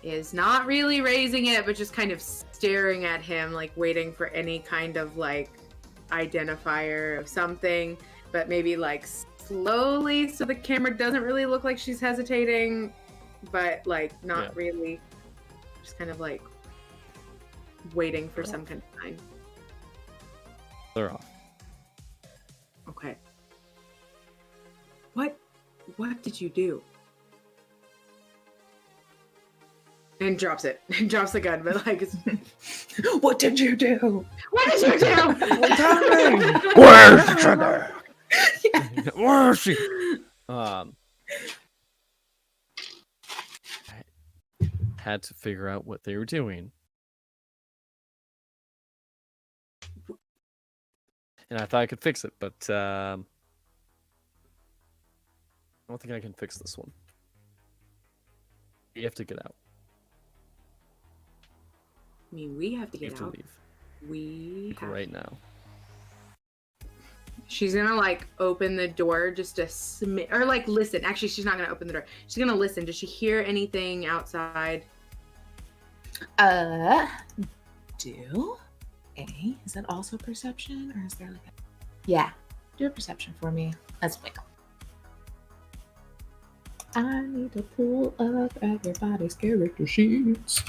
is not really raising it, but just kind of staring at him, like waiting for any kind of like identifier of something, but maybe like slowly so the camera doesn't really look like she's hesitating, but like not really. Just kind of like waiting for some kind of sign. They're off. Okay. What did you do? And drops it. Drops the gun, but like it's What did you do? What did you do? Where's the trigger? Where is she? I had to figure out what they were doing. And I thought I could fix it, but I don't think I can fix this one. You have to get out. I mean, we have to You get have to out. leave. we have... right now. She's gonna like open the door just a or like listen. Actually, she's not gonna open the door. She's gonna listen. Does she hear anything outside? Is that also perception, or is there like yeah, do a perception for me. Let's wake up. I need to pull up everybody's character sheets.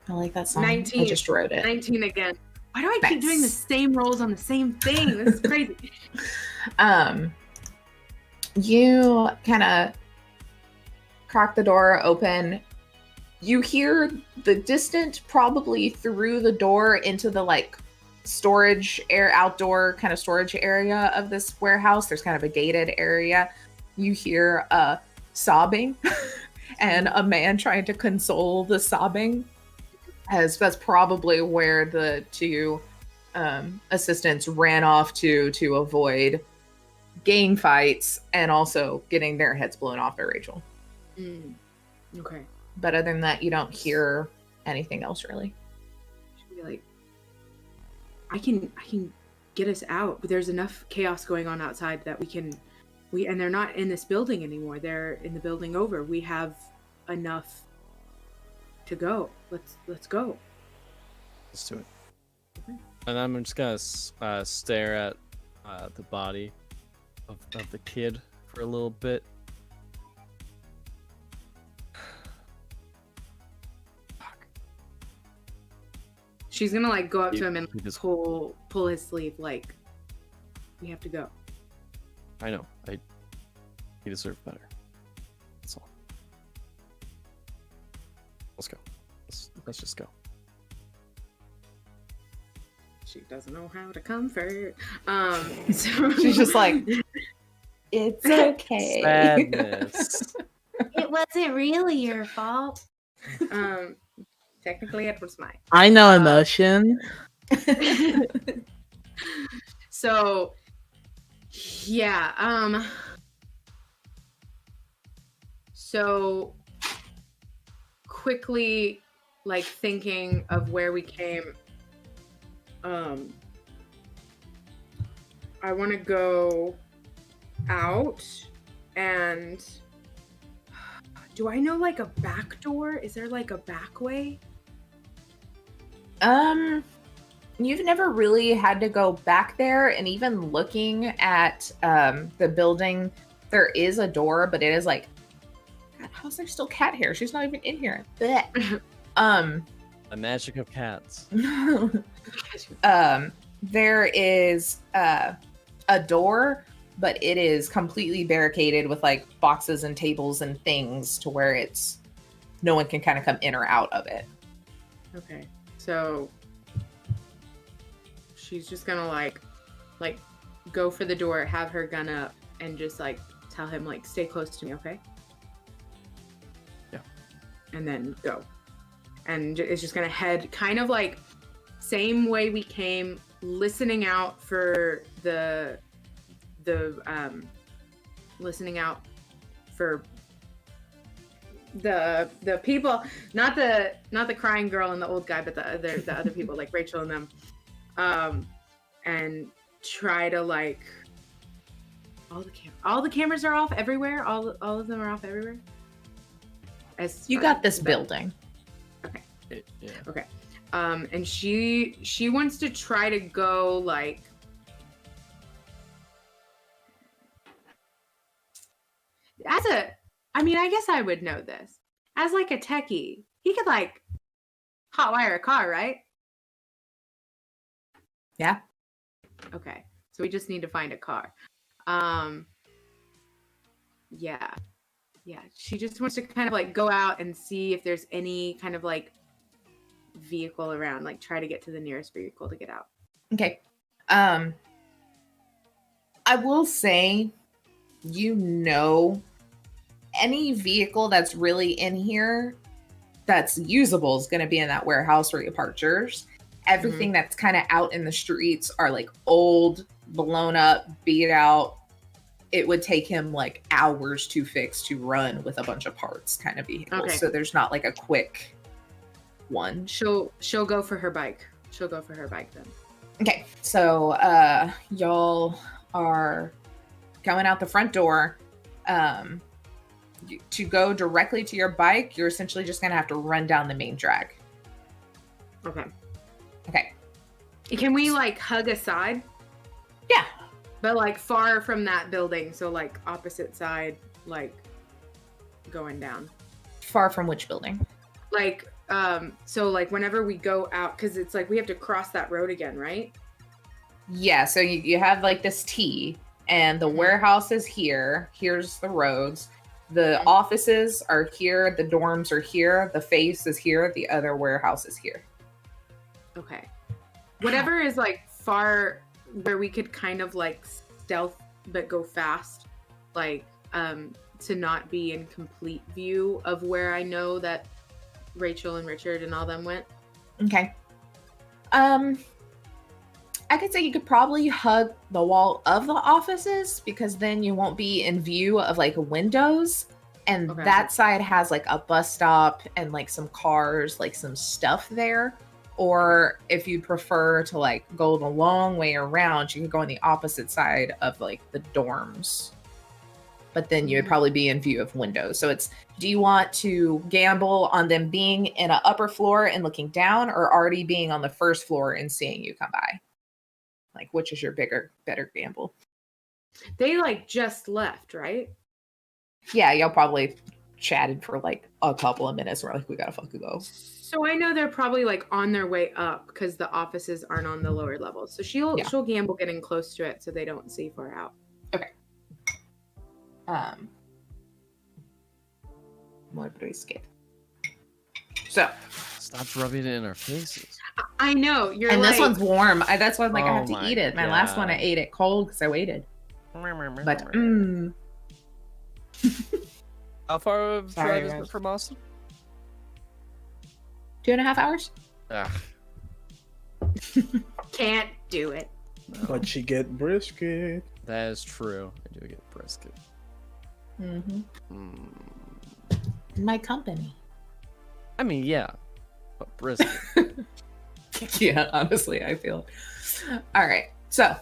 I like that song. 19. I just wrote it. 19 again. Why do I keep doing the same rolls on the same thing? This is crazy. You kind of crack the door open. You hear the distant, probably through the door into the like outdoor kind of storage area of this warehouse. There's kind of a gated area. You hear sobbing and a man trying to console the sobbing. As that's probably where the two assistants ran off to avoid gang fights and also getting their heads blown off by Rachel. Okay. But other than that, you don't hear anything else really. She'd be like, I can get us out, but there's enough chaos going on outside that and they're not in this building anymore. They're in the building over. We have enough to go. Let's go. Let's do it. Okay. And I'm just gonna stare at the body of the kid for a little bit. Fuck. She's gonna like go up to him and pull his sleeve. Like, we have to go. I know. He deserves better. That's all. Let's go. Let's just go. She doesn't know how to comfort. So she's just like, it's okay. Sadness. It wasn't really your fault. Technically, it was mine. I know emotion. So, yeah. So quickly, like thinking of where we came. I want to go out and do I know like a back door? Is there like a back way? You've never really had to go back there, and even looking at the building, there is a door, but it is like, God, how's there still cat hair? She's not even in here. The magic of cats. There is a door, but it is completely barricaded with like boxes and tables and things to where no one can kind of come in or out of it. Okay, so she's just gonna like go for the door, have her gun up, and just like tell him like stay close to me, okay? Yeah. And then go. And it's just gonna head kind of like same way we came, listening out for listening out for the people, not the crying girl and the old guy, but the other people like Rachel and them, and try to like all the cameras are off everywhere. All of them are off everywhere. As you got this building. Okay. Yeah. Okay. And she wants to try to go like I guess I would know this. As like a techie, he could like hotwire a car, right? Yeah. Okay. So we just need to find a car. Yeah. She just wants to kind of like go out and see if there's any kind of like vehicle around, like try to get to the nearest vehicle to get out. Okay. I will say, any vehicle that's really in here that's usable is going to be in that warehouse where you park yours. Everything that's kind of out in the streets are like old, blown up, beat out. It would take him like hours to fix, to run with a bunch of parts kind of vehicle. Okay. So there's not like a quick one. She'll go for her bike. She'll go for her bike then. Okay, so y'all are going out the front door. To go directly to your bike, you're essentially just gonna have to run down the main drag. Okay. Okay. Can we like hug aside? Yeah. But like far from that building, so like opposite side, like going down. Far from which building? Like, so like whenever we go out, because it's like we have to cross that road again, right? Yeah, so you have like this T, and the warehouse is here. Here's the roads. The offices are here. The dorms are here. The face is here. The other warehouse is here. Okay. Whatever is like far where we could kind of like stealth but go fast, like to not be in complete view of where I know that Rachel and Richard and all them went. Okay. I could say you could probably hug the wall of the offices because then you won't be in view of like windows. And that side has like a bus stop and like some cars, like some stuff there. Or if you prefer to like go the long way around, you could go on the opposite side of like the dorms. But then you would probably be in view of windows. So it's, do you want to gamble on them being in an upper floor and looking down, or already being on the first floor and seeing you come by? Like, which is your better gamble? They like just left, right? Yeah, y'all probably chatted for like a couple of minutes. We're like, we gotta fucking go. So I know they're probably like on their way up because the offices aren't on the lower levels. So she'll gamble getting close to it so they don't see far out. Okay. Muy brisket. So Stop rubbing it in our faces. I know you're. And like, this one's warm. That's why I'm like, I have to my eat it. My last one I ate it cold because I waited. But How far of Sorry, drive is guys. it from Austin? 2.5 hours. can't do it. No, But she get brisket. that is true. I do get brisket. My company. I mean, yeah, but brisket. Yeah, honestly, I feel it. All right. So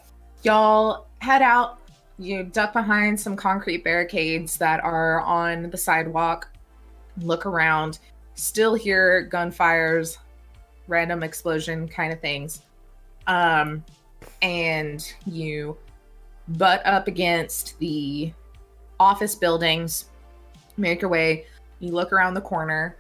y'all head out. You duck behind some concrete barricades that are on the sidewalk. Look around. Still hear gunfires, random explosion kind of things. And you butt up against the office buildings. Make your way. You look around the corner.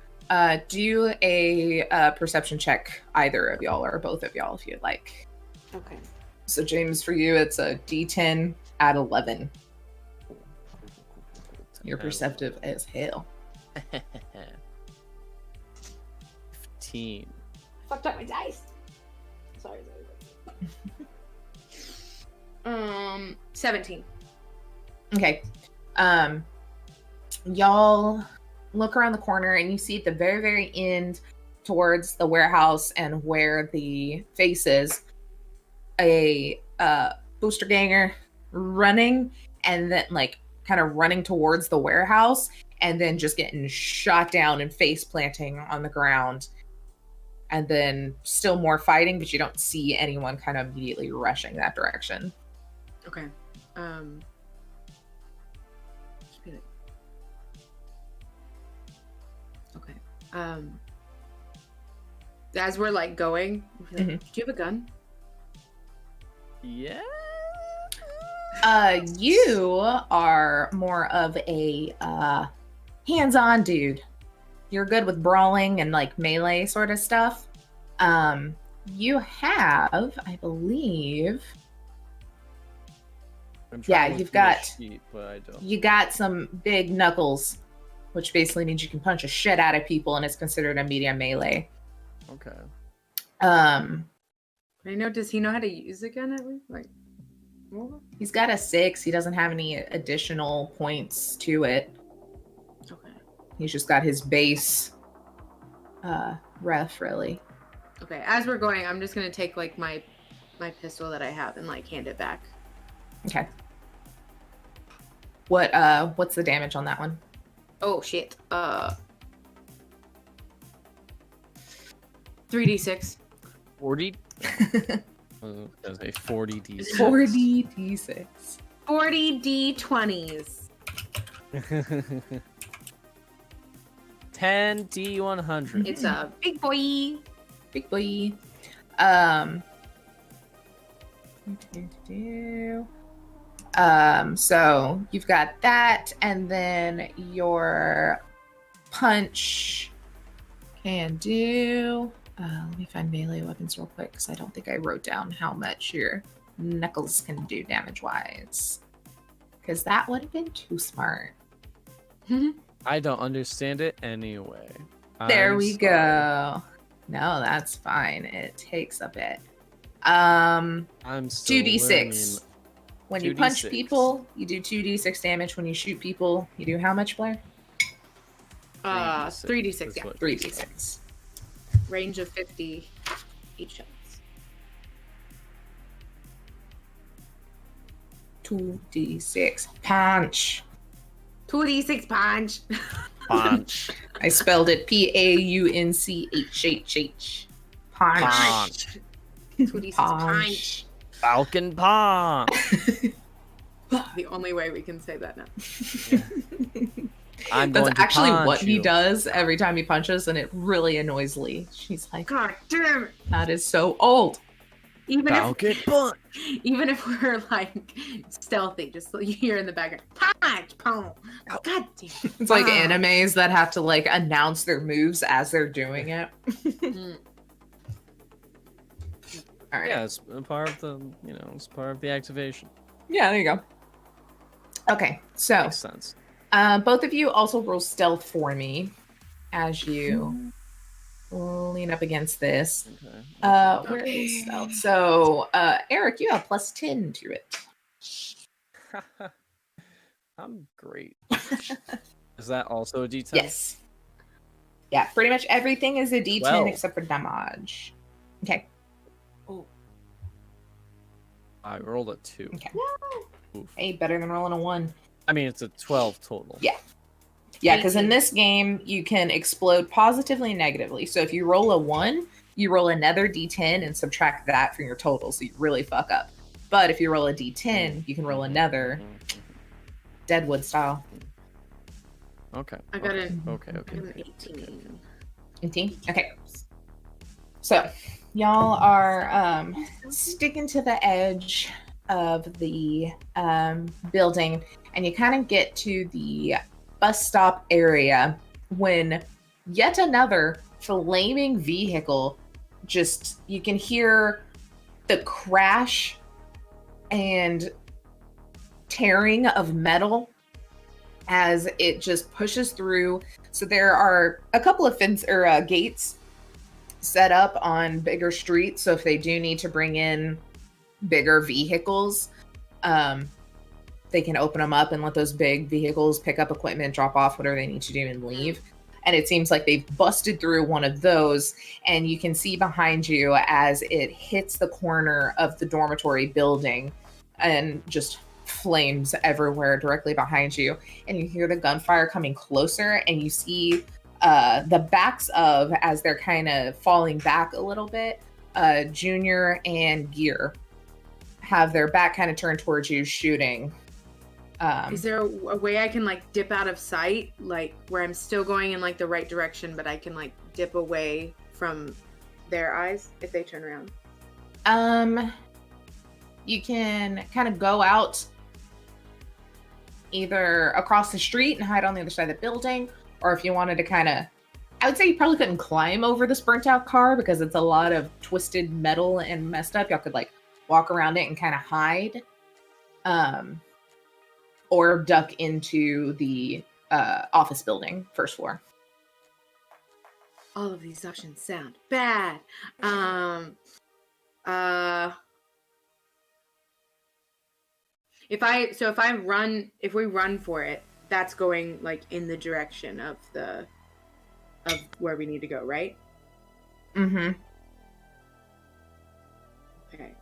Do a perception check, either of y'all or both of y'all, if you'd like. Okay. So James, for you, it's a D10 at 11. You're perceptive as hell. 15. Fucked up my dice. Sorry. 17. Okay. Y'all look around the corner and you see at the very, very end towards the warehouse and where the face is, a booster ganger running and then like kind of running towards the warehouse and then just getting shot down and face planting on the ground. And then still more fighting, but you don't see anyone kind of immediately rushing that direction. Okay. Okay. As we're like going, do you have a gun? Yeah. You are more of a hands-on dude. You're good with brawling and like melee sort of stuff. You have, I believe. Yeah, you've got. Sheet, but I don't. You got some big knuckles, which basically means you can punch a shit out of people, and it's considered a medium melee. Okay. I know. Does he know how to use a gun at least? Like, he's got a 6. He doesn't have any additional points to it. Okay. He's just got his base ref, really. Okay. As we're going, I'm just gonna take like my pistol that I have and like hand it back. Okay. What's the damage on that one? Oh shit. 3d6. 40. There's a 40d6. 40d6. 40d20s. 10d100. It's a big boy. Big boy. So you've got that, and then your punch can do. Let me find melee weapons real quick because I don't think I wrote down how much your knuckles can do damage-wise. Because that would have been too smart. I don't understand it anyway. There I'm we sorry. go. No, that's fine. It takes a bit. I'm still 2d6. learning. When you punch 2d6. people, you do 2d6 damage. When you shoot people, you do how much, Blair? 3d6, yeah. 3d6. Range of 50 each shots. 2d6 punch. 2d6 punch. Punch. I spelled it Paunchhh. Punch. 2d6 punch. Falcon punch. The only way we can say that now. I'm That's going to actually punch what he you. does every time he punches, and it really annoys Lee. She's like, God damn it. that is so old. Even Falcon if, punch. even if we're like stealthy, just so you hear in the background, punch, punch. God damn it. It's like Ah. animes that have to like announce their moves as they're doing it. Mm. All right. Yeah, it's a part of the, it's part of the activation. Yeah, there you go. Okay, so Makes sense. both of you also roll stealth for me as you lean up against this. Okay. Where is stealth? So, Eric, you have plus 10 to it. I'm great. Is that also a D10? Yes. Yeah, pretty much everything is a D10 12. except for damage. Okay. I rolled a 2. Okay. Oof. Hey, better than rolling a 1. I mean, it's a 12 total. Yeah. Yeah, because in this game, you can explode positively and negatively. So if you roll a 1, you roll another D10 and subtract that from your total, so you really fuck up. But if you roll a D10, you can roll another Deadwood style. Okay. I got okay. an- Okay. I Okay. got an 18. 18? Okay. So y'all are sticking to the edge of the building, and you kind of get to the bus stop area when yet another flaming vehicle you can hear the crash and tearing of metal as it just pushes through. So there are a couple of gates set up on bigger streets, so if they do need to bring in bigger vehicles, they can open them up and let those big vehicles pick up equipment, drop off whatever they need to do, and leave. And it seems like they've busted through one of those, and you can see behind you as it hits the corner of the dormitory building and just flames everywhere directly behind you. And you hear the gunfire coming closer, and you see the backs of, as they're kind of falling back a little bit, Junior and Gear have their back kind of turned towards you, shooting. Is there a way I can like dip out of sight, like where I'm still going in like the right direction, but I can like dip away from their eyes if they turn around? You can kind of go out either across the street and hide on the other side of the building, or if you wanted to kind of, I would say you probably couldn't climb over this burnt out car because it's a lot of twisted metal and messed up. Y'all could like walk around it and kind of hide. Or duck into the office building, first floor. All of these options sound bad. If we run for it, that's going like in the direction of where we need to go, right? Mm-hmm. Okay.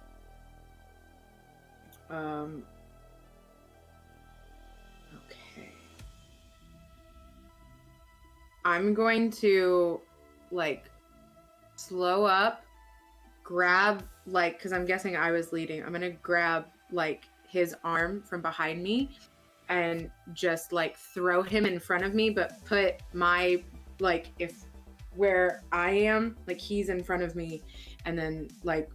Okay. I'm going to like slow up, grab, like, because I'm guessing I was leading. I'm going to grab, like, his arm from behind me and just, like, throw him in front of me, but put my, like, if where I am, like, he's in front of me. And then, like,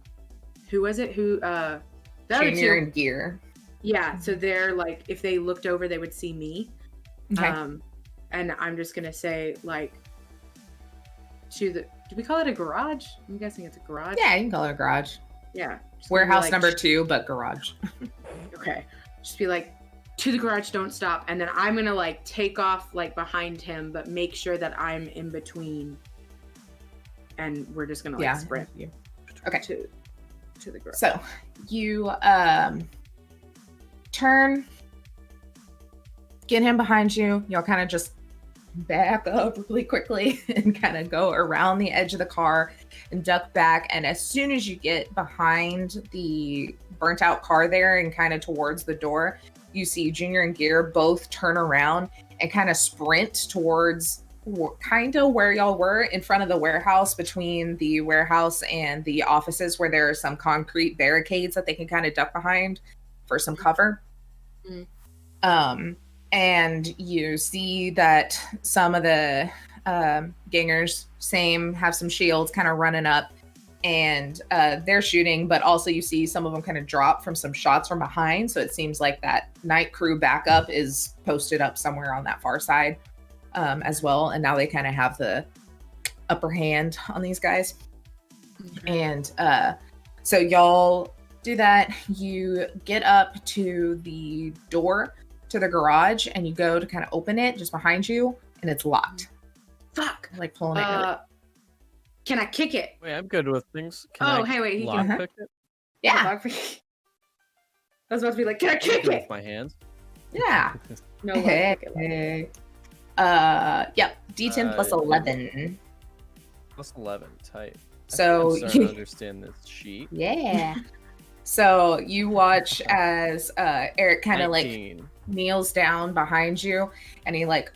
who was it? Junior and Gear. Yeah, so they're, like, if they looked over, they would see me. Okay. And I'm just going to say, like, do we call it a garage? I'm guessing it's a garage. Yeah, you can call it a garage. Yeah. Warehouse number 2, but garage. Okay. Just be like, to the garage, don't stop. And then I'm going to, like, take off, like, behind him, but make sure that I'm in between. And we're just going to, like, sprint. Okay. To the garage. So you turn, get him behind you. Y'all kind of just back up really quickly and kind of go around the edge of the car and duck back. And as soon as you get behind the burnt out car there and kind of towards the door, you see Junior and Gear both turn around and kind of sprint towards kind of where y'all were in front of the warehouse, between the warehouse and the offices, where there are some concrete barricades that they can kind of duck behind for some cover. And you see that some of the gangers have some shields kind of running up, and they're shooting, but also you see some of them kind of drop from some shots from behind. So it seems like that night crew backup is posted up somewhere on that far side as well. And now they kind of have the upper hand on these guys. Okay. And so y'all do that. You get up to the door to the garage and you go to kind of open it just behind you, and it's locked. Fuck. Like pulling it. Can I kick it? Wait, I'm good with things. Wait, he can pick it? Yeah. I was about to be like, can I kick it? With my hands. Yeah. No. Hey. Yep. D10 plus 11. Plus 11, tight. So I'm starting to understand this sheet. Yeah. So you watch as Eric kind of like kneels down behind you, and he like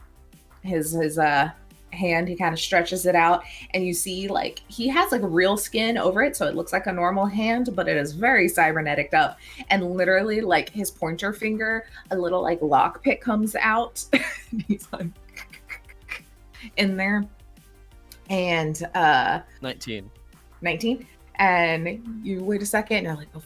his hand, he kind of stretches it out, and you see like he has like real skin over it, so it looks like a normal hand, but it is very cybernetic up, and literally like his pointer finger, a little like lockpick comes out. He's like in there, and 19. And you wait a second and you're like, oh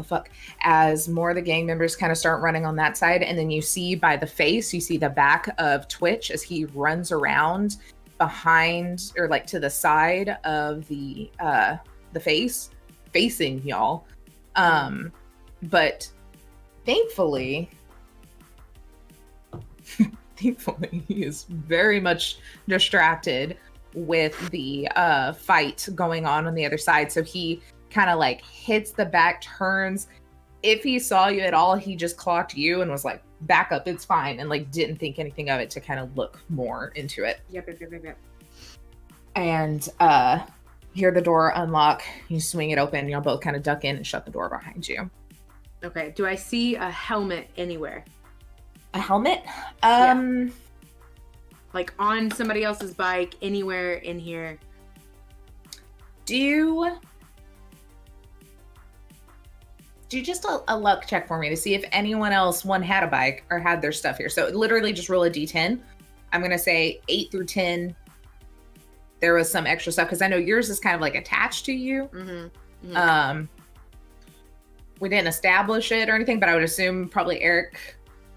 fuck, as more of the gang members kind of start running on that side. And then you see by the face, you see the back of Twitch as he runs around behind, or like to the side of the face facing y'all. But thankfully he is very much distracted with the fight going on the other side. So he kind of like hits the back, turns. If he saw you at all, he just clocked you and was like, back up, it's fine, and like didn't think anything of it to kind of look more into it. Yep. And hear the door unlock, you swing it open, you'll both kind of duck in and shut the door behind you. Okay, do I see a helmet anywhere? A helmet? Yeah. Like on somebody else's bike, anywhere in here. Do just a luck check for me to see if anyone else had a bike or had their stuff here. So literally just roll a d10. I'm going to say 8 through 10. There was some extra stuff because I know yours is kind of like attached to you. Mm-hmm. We didn't establish it or anything, but I would assume probably Eric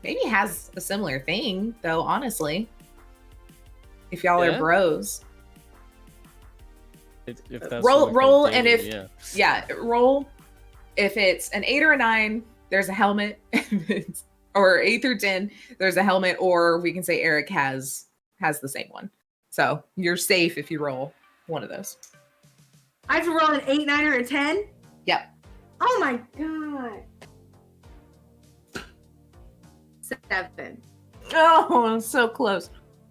maybe has a similar thing, though, honestly. If y'all are bros. If that's roll, and roll. If it's an 8 or a 9, there's a helmet. Or 8 through 10, there's a helmet, or we can say Eric has the same one. So you're safe if you roll one of those. I have to roll an 8, 9, or a 10? Yep. Oh my god. 7. Oh, so close.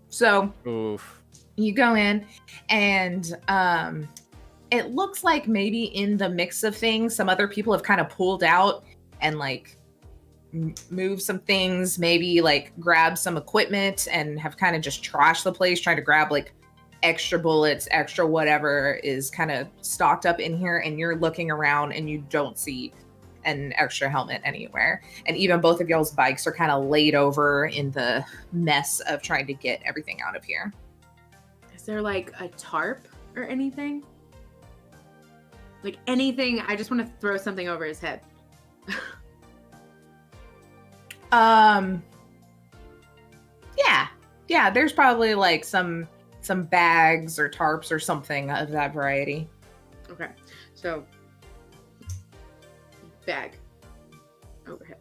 So oof. You go in, and it looks like maybe in the mix of things, some other people have kind of pulled out and like moved some things, maybe like grabbed some equipment and have kind of just trashed the place, trying to grab like extra bullets, extra whatever is kind of stocked up in here, and you're looking around and you don't see an extra helmet anywhere. And even both of y'all's bikes are kind of laid over in the mess of trying to get everything out of here. Is there like a tarp or anything? Like anything? I just want to throw something over his head. Yeah, there's probably like some bags or tarps or something of that variety. Okay, so bag overhead.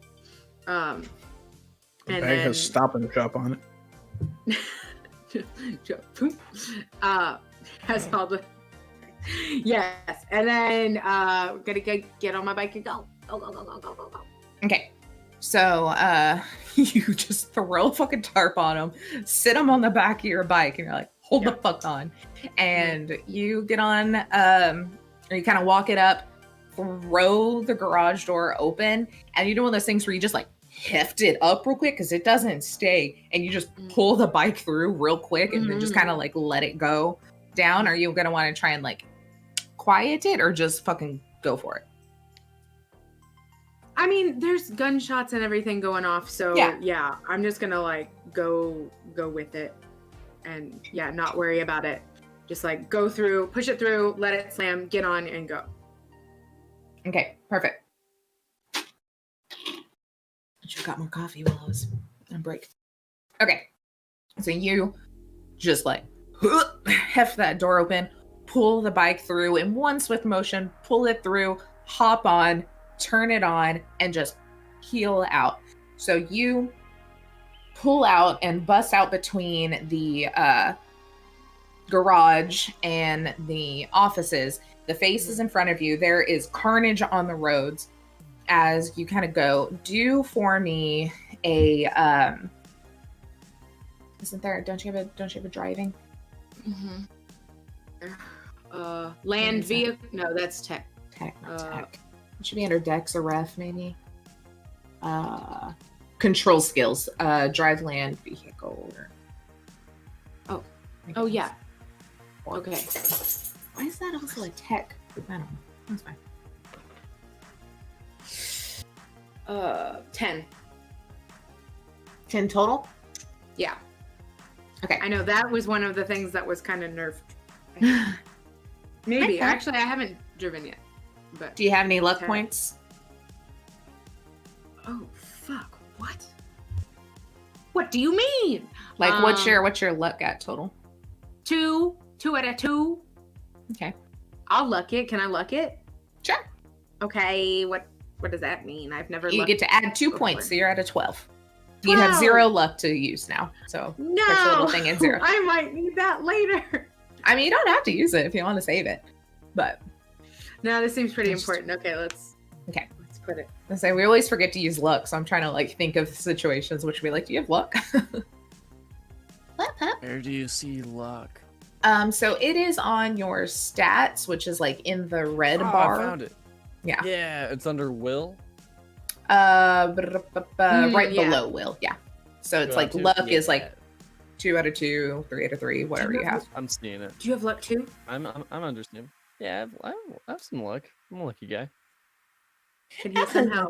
The bag has Stop and Shop on it. Has all the yes, and then gonna get on my bike and go. Go. Okay. So you just throw a fucking tarp on him, sit him on the back of your bike, and you're like, hold the fuck on. And you get on, or you kind of walk it up, throw the garage door open, and you do one of those things where you just like heft it up real quick because it doesn't stay, and you just pull the bike through real quick and then just kind of like let it go down. Are you gonna want to try and like quiet it or just fucking go for it? I mean, there's gunshots and everything going off, so yeah, I'm just gonna like go with it, and not worry about it. Just like go through, push it through, let it slam, get on, and go. Okay, perfect. I should have got more coffee while I was on break. Okay, so you just like heft that door open, pull the bike through in one swift motion, pull it through, hop on, turn it on, and just peel out. So you pull out and bust out between the garage and the offices. The face is in front of you. There is carnage on the roads as you kind of go. Do for me a isn't there, don't you have a driving? Land vehicle? No, that's tech. Tech. It should be under Dex or Ref, maybe. Control skills. Drive land vehicle. Oh yeah. Okay. Why is that also a tech? I don't know. That's fine. 10. 10 total? Yeah. Okay. I know that was one of the things that was kind of nerfed. Maybe. Okay. Actually, I haven't driven yet. But do you have any luck points? Oh fuck! What? What do you mean? Like, what's your luck at total? 2 out of 2. Okay. I'll luck it. Can I luck it? Sure. Okay. What does that mean? I've never. You get to add 2 points, so you're at a 12. 12. You have 0 luck to use now. So no, push the little thing in 0. I might need that later. I mean, you don't have to use it if you want to save it, but. No, this seems pretty important. Okay, let's put it. I say we always forget to use luck, so I'm trying to like think of situations which would be like, do you have luck? Where do you see luck? So it is on your stats, which is like in the red bar. I found it. Yeah. Yeah, it's under will. Right below will. Yeah. So it's like luck is like 2 out of 2, 3 out of 3, whatever you have. I'm seeing it. Do you have luck too? I'm understanding. Yeah, I have some luck. I'm a lucky guy. Can he somehow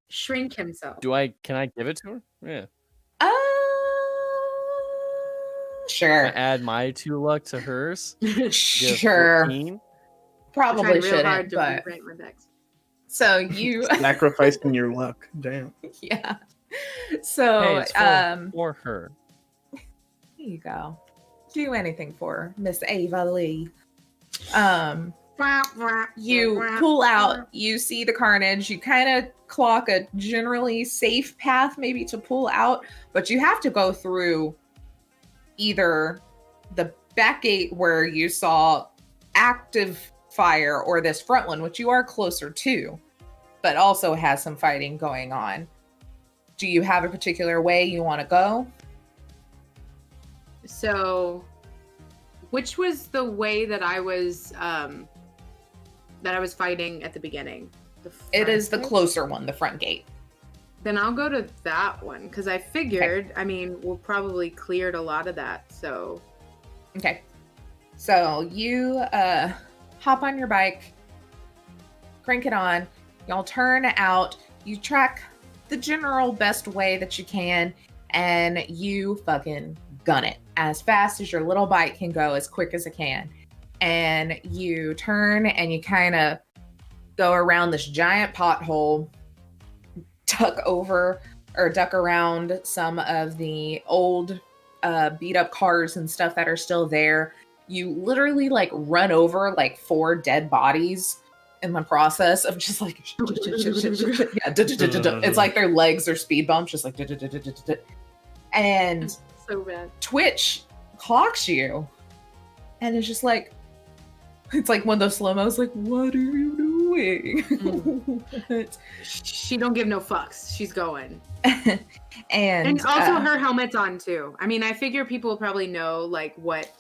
shrink himself? Can I give it to her? Yeah. Sure. Can I add my 2 luck to hers? Sure. 14? Probably shouldn't, but so you sacrificing your luck. Damn. Yeah. So hey, it's for her. There you go. Do anything for Miss Ava Lee. You pull out, you see the carnage, you kind of clock a generally safe path maybe to pull out, but you have to go through either the back gate where you saw active fire or this front one, which you are closer to, but also has some fighting going on. Do you have a particular way you want to go? So which was the way that I was fighting at the beginning? It is the closer one, the front gate. Then I'll go to that one because I figured, I mean, we'll probably cleared a lot of that. So Okay. So you hop on your bike, crank it on, y'all turn out, you track the general best way that you can, and you fucking gun it as fast as your little bike can go, as quick as it can. And you turn and you kind of go around this giant pothole, duck around some of the old beat up cars and stuff that are still there. You literally like run over like 4 dead bodies in the process of just like it's like their legs are speed bumps, just like and So bad. Twitch clocks you and it's just like, it's like one of those slow-mos, like, what are you doing? She don't give no fucks. She's going. and also her helmet's on too. I mean, I figure people will probably know like what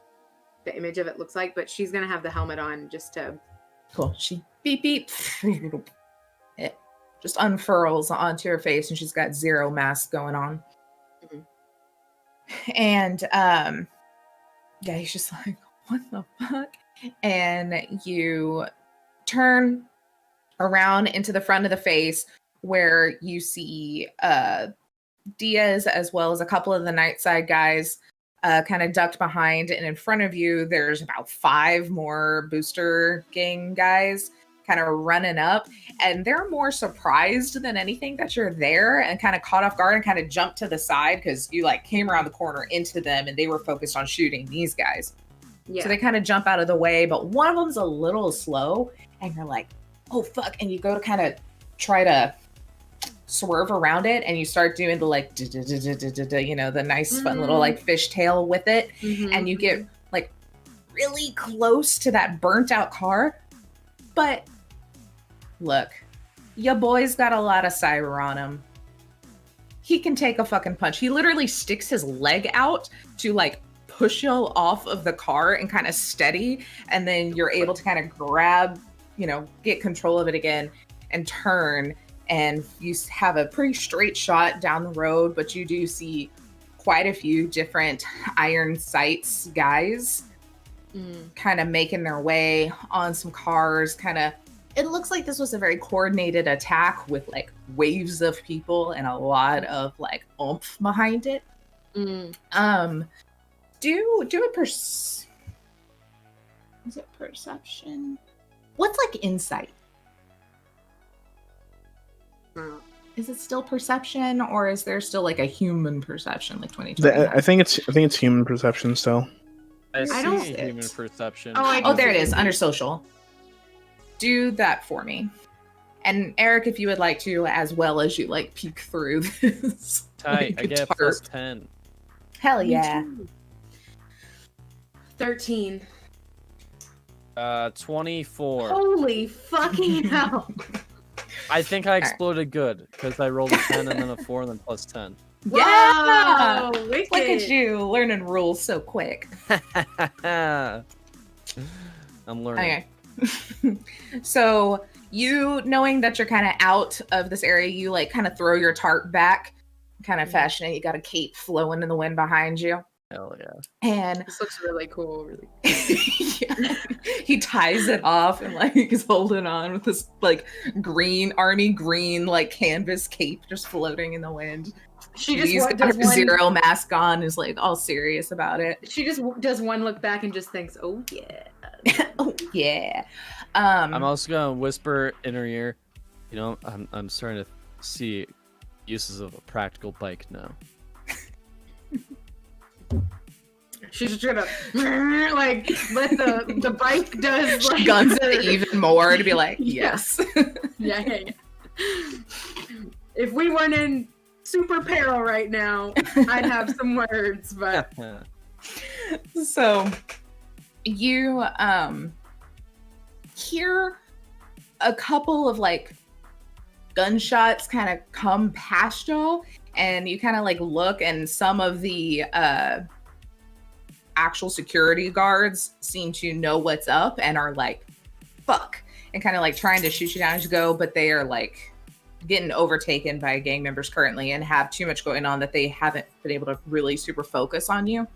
the image of it looks like, but she's gonna have the helmet on just to. Cool. She beep beep. It just unfurls onto her face, and she's got zero mask going on. Mm-hmm. And yeah, he's just like, what the fuck? And you turn around into the front of the face where you see Diaz as well as a couple of the Nightside guys kind of ducked behind, and in front of you there's about 5 more booster gang guys kind of running up, and they're more surprised than anything that you're there and kind of caught off guard and kind of jumped to the side because you like came around the corner into them and they were focused on shooting these guys. Yeah. So they kind of jump out of the way, but one of them's a little slow, and you're like, oh fuck, and you go to kind of try to swerve around it, and you start doing the like you know, the nice fun little like fishtail with it, and you get like really close to that burnt out car. But look, your boy's got a lot of cyber on him. He can take a fucking punch. He literally sticks his leg out to like push you off of the car and kind of steady, and then you're able to kind of grab, you know, get control of it again and turn, and you have a pretty straight shot down the road, but you do see quite a few different iron sights guys kind of making their way on some cars. Kind of, it looks like this was a very coordinated attack with like waves of people and a lot of like oomph behind it. Do a is it perception? What's like insight? Is it still perception, or is there still like a human perception, like 2020? I think it's human perception still. I I don't- see human perception. Oh, there it is, under social. Do that for me. And Eric, if you would like to, as well as you like peek through this. Tight. like, I get tarp. plus 10. Hell yeah. 13. 24. Holy fucking hell. I think I exploded good because I rolled a 10 and then a 4 and then plus 10. Yeah! Whoa, wicked. Look at you learning rules so quick. I'm learning. Okay. So you, knowing that you're kind of out of this area, you like kind of throw your tarp back, kind of fashion it. You got a cape flowing in the wind behind you. Hell yeah. And This looks really cool. Really. yeah, he ties it off and like is holding on with this like army green like canvas cape just floating in the wind. She He's just got does her one. zero mask on, is like all serious about it. She just does one look back and just thinks, "Oh yeah." Oh yeah. I'm also gonna whisper in her ear. You know, I'm starting to see uses of a practical bike now. She's just gonna like let the bike does like Guns it even more to be like, yes. yeah. If we weren't in super peril right now, I'd have some words, but So you hear a couple of like gunshots kind of come past y'all, and you kind of like look, and some of the actual security guards seem to know what's up and are like, fuck, and kind of like trying to shoot you down as you go, but they are like getting overtaken by gang members currently and have too much going on that they haven't been able to really super focus on you.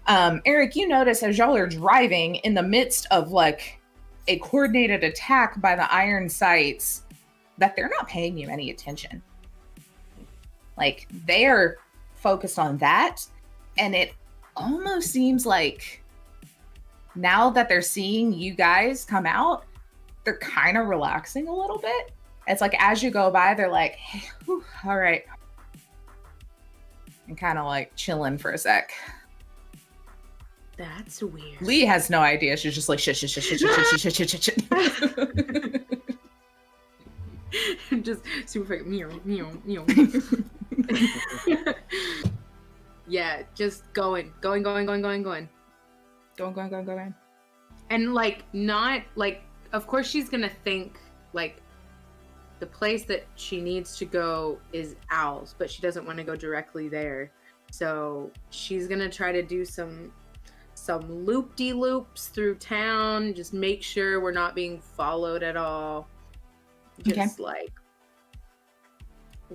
Eric, you notice as y'all are driving in the midst of like a coordinated attack by the iron sights that they're not paying you any attention. Like they are focused on that, and it almost seems like now that they're seeing you guys come out, they're kind of relaxing a little bit. It's like as you go by, they're like, hey, whew, all right. And kind of like chilling for a sec. That's weird. Lee has no idea. She's just like, shit. Just super fucking meow. Yeah, just going. And like, not like, of course she's gonna think like the place that she needs to go is Owl's, but she doesn't want to go directly there. So she's gonna try to do some loop-de-loops through town, just make sure we're not being followed at all. Just like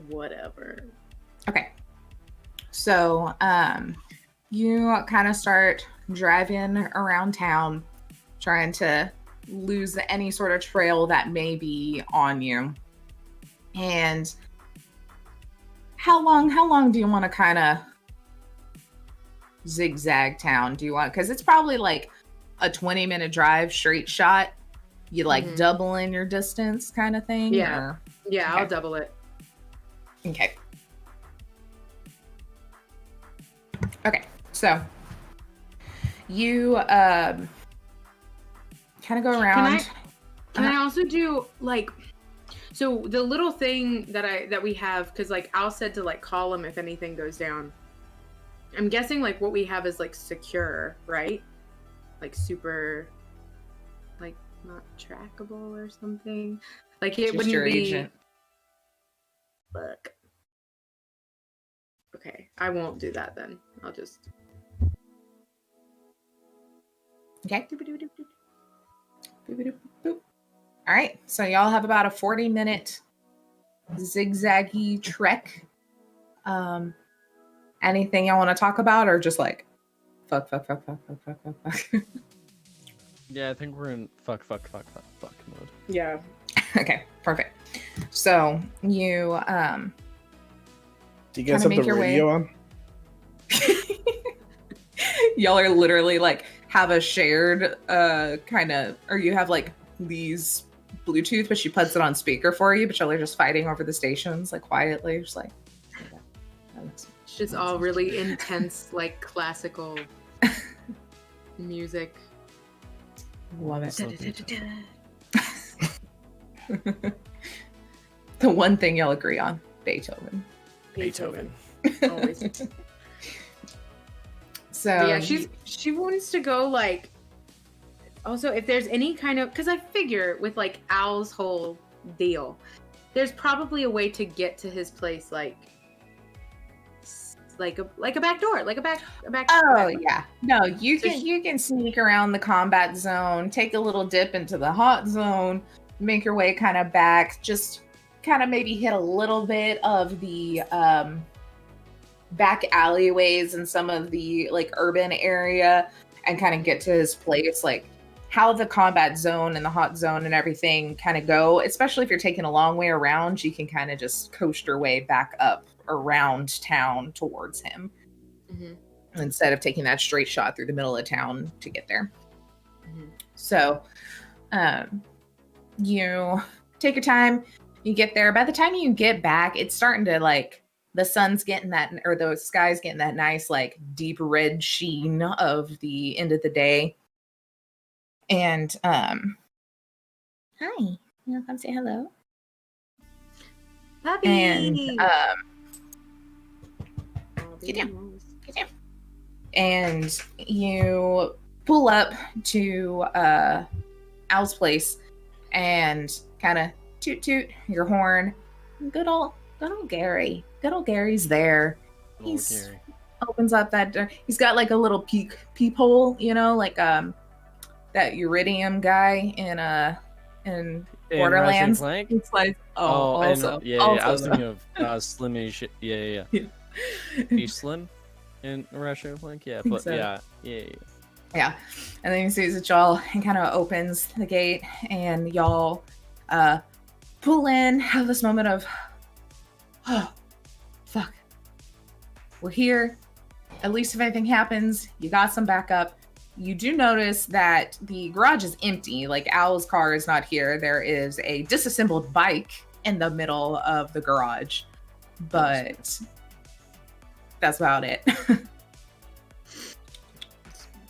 whatever. Okay. So you kind of start driving around town, trying to lose any sort of trail that may be on you. And how long do you want to kind of zigzag town? Do you want, because it's probably like a 20-minute drive straight shot, you like double in your distance kind of thing? Yeah. Yeah, okay. I'll double it. Okay. So you kind of go around. Can I also do like, so the little thing that we have, because like Al said to like call him if anything goes down. I'm guessing like what we have is like secure, right? Like super, like not trackable or something. Like it wouldn't be. Agent. Fuck. Okay, I won't do that then. I'll just. Okay. All right. So y'all have about a 40-minute zigzaggy trek. Anything y'all want to talk about, or just like fuck? Yeah, I think we're in fuck mode. Yeah. Okay, perfect. So you do you guys have the radio on? Y'all are literally like have a shared kind of, or you have like these Bluetooth, but she puts it on speaker for you, but y'all are just fighting over the stations like quietly, just like. It's just all really intense, like classical music. Love it. The one thing y'all agree on, Beethoven. Always. So yeah, she wants to go like. Also, if there's any kind of, because I figure with like Al's whole deal, there's probably a way to get to his place like a back door, like a back. Oh yeah, no, you can sneak around the combat zone, take a little dip into the hot zone, make your way kind of back, just kind of maybe hit a little bit of the back alleyways and some of the like urban area, and kind of get to his place. Like how the combat zone and the hot zone and everything kind of go, especially if you're taking a long way around, you can kind of just coast your way back up around town towards him instead of taking that straight shot through the middle of town to get there. So you take your time, you get there. By the time you get back, it's starting to like the sun's getting that, or the sky's getting that nice like deep red sheen of the end of the day. And hi, you want to come say hello? Puppy. And get down. And you pull up to Al's place and kind of toot your horn. Good old Gary. Good old Gary's there. He's opens up that door. He's got like a little peephole, you know, like that Iridium guy in Borderlands. It's like I was thinking of Slimmy. Yeah. He's Slim. in Russia, like yeah, Think but so. yeah. Yeah. And then he sees that y'all and kind of opens the gate and y'all pull in, have this moment of, oh, fuck. We're here. At least if anything happens, you got some backup. You do notice that the garage is empty. Like Al's car is not here. There is a disassembled bike in the middle of the garage. But that's about it.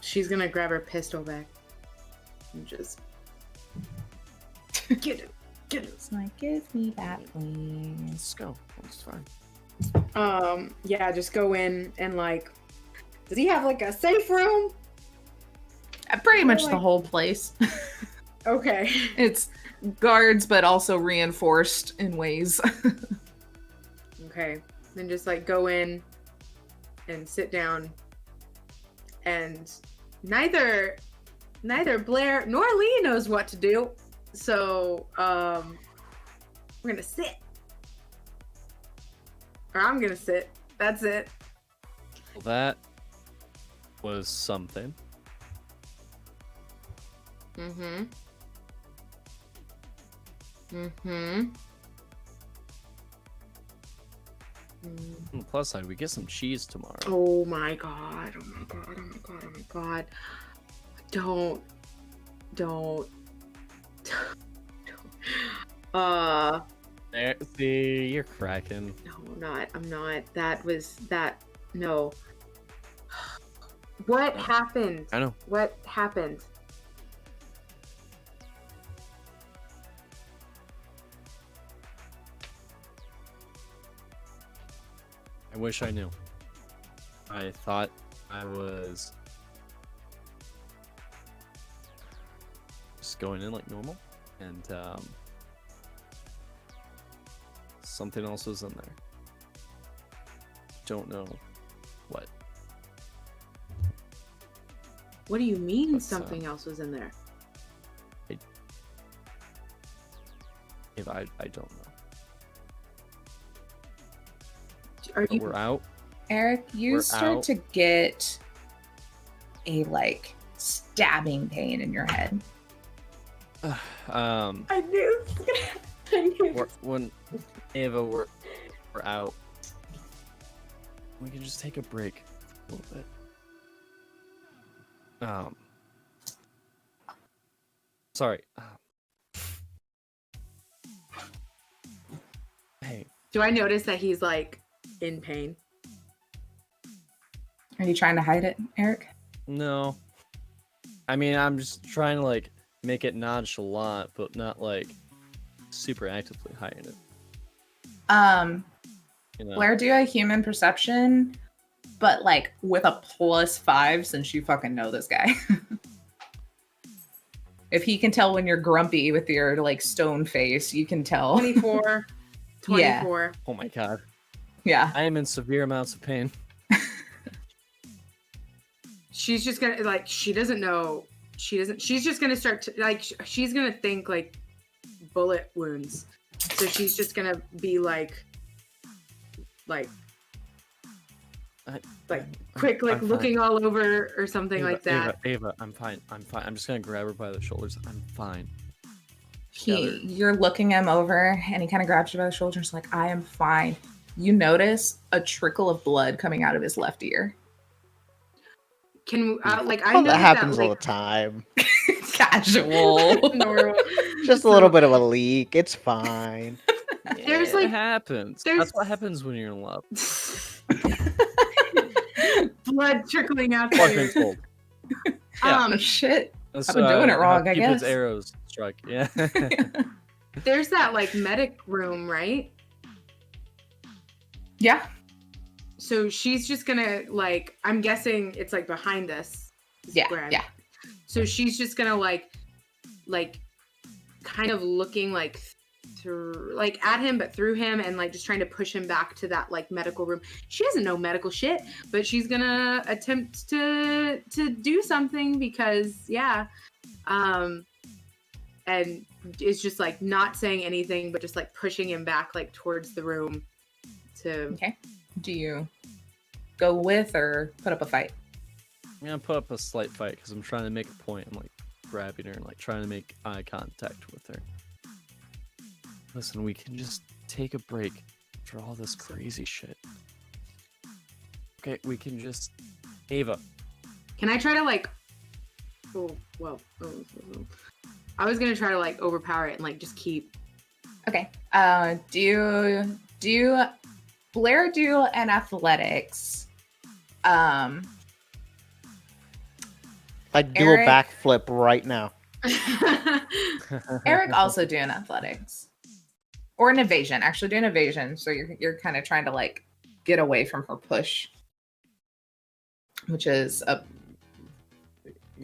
She's gonna grab her pistol back and just get it. It's like, give me that, please. Let's go. It's fine. Yeah, just go in and like, does he have like a safe room? Pretty much the whole place. Okay. It's guards, but also reinforced in ways. Okay. Then just like go in and sit down, and neither Blair nor Lee knows what to do. So we're gonna sit. Or I'm gonna sit. That's it. Well, that was something. Mm-hmm. On the plus side, we get some cheese tomorrow. Oh my god. Don't. There, see, you're cracking. No, I'm not. No. What happened? I know. What happened? I wish I knew. I thought I was just going in like normal, and something else was in there. Don't know what. What do you mean What's, something else was in there? If I don't know. Are But you we're out. Eric, you We're start out. to get a like stabbing pain in your head. I knew. When Ava, we're out. We can just take a break a little bit. Sorry. Hey, Do I notice that he's like in pain? Are you trying to hide it, Eric? no. I mean, I'm just trying to like make it nonchalant, but not like super actively hiding it. You know? Blair, do a human perception, but like with a +5 since you fucking know this guy. If he can tell when you're grumpy with your like stone face, you can tell. 24. 24. Oh my god. Yeah. I am in severe amounts of pain. She's just gonna like, she doesn't know. She's just gonna start to like, she's gonna think like bullet wounds. So she's just gonna be like quick, like I'm looking all over or something like that. Ava, I'm fine. I'm just gonna grab her by the shoulders. I'm fine. You're looking him over and he kind of grabs you by the shoulders like, I am fine. You notice a trickle of blood coming out of his left ear. Can like I Oh, know that happens all like, the time. Casual. normal. Just a little bit of a leak. It's fine. There's, It like- happens. there's- That's what happens when you're in love. Blood trickling out Blood there. being told. Yeah. Oh, shit. That's, I've been doing it how wrong, I Cupid's guess. arrows strike. Yeah. There's that like medic room, right? Yeah. So she's just gonna like, I'm guessing it's like behind us. is Yeah. where I'm- Yeah. So she's just gonna like kind of looking like through, like at him, but through him, and like just trying to push him back to that like medical room. She doesn't know medical shit, but she's gonna attempt to do something because and it's just like not saying anything, but just like pushing him back like towards the room to Okay. Do you go with or put up a fight? I'm gonna put up a slight fight because I'm trying to make a point. I'm like grabbing her and like trying to make eye contact with her. Listen, we can just take a break after all this crazy shit. Okay, we can just... Ava. Can I try to like... I was gonna try to like overpower it and like just keep... Okay. Blair do an athletics. I'd do Eric? a backflip right now. Eric also do an athletics. Or an evasion. Actually do an evasion. So you're kind of trying to like get away from her push. Which is a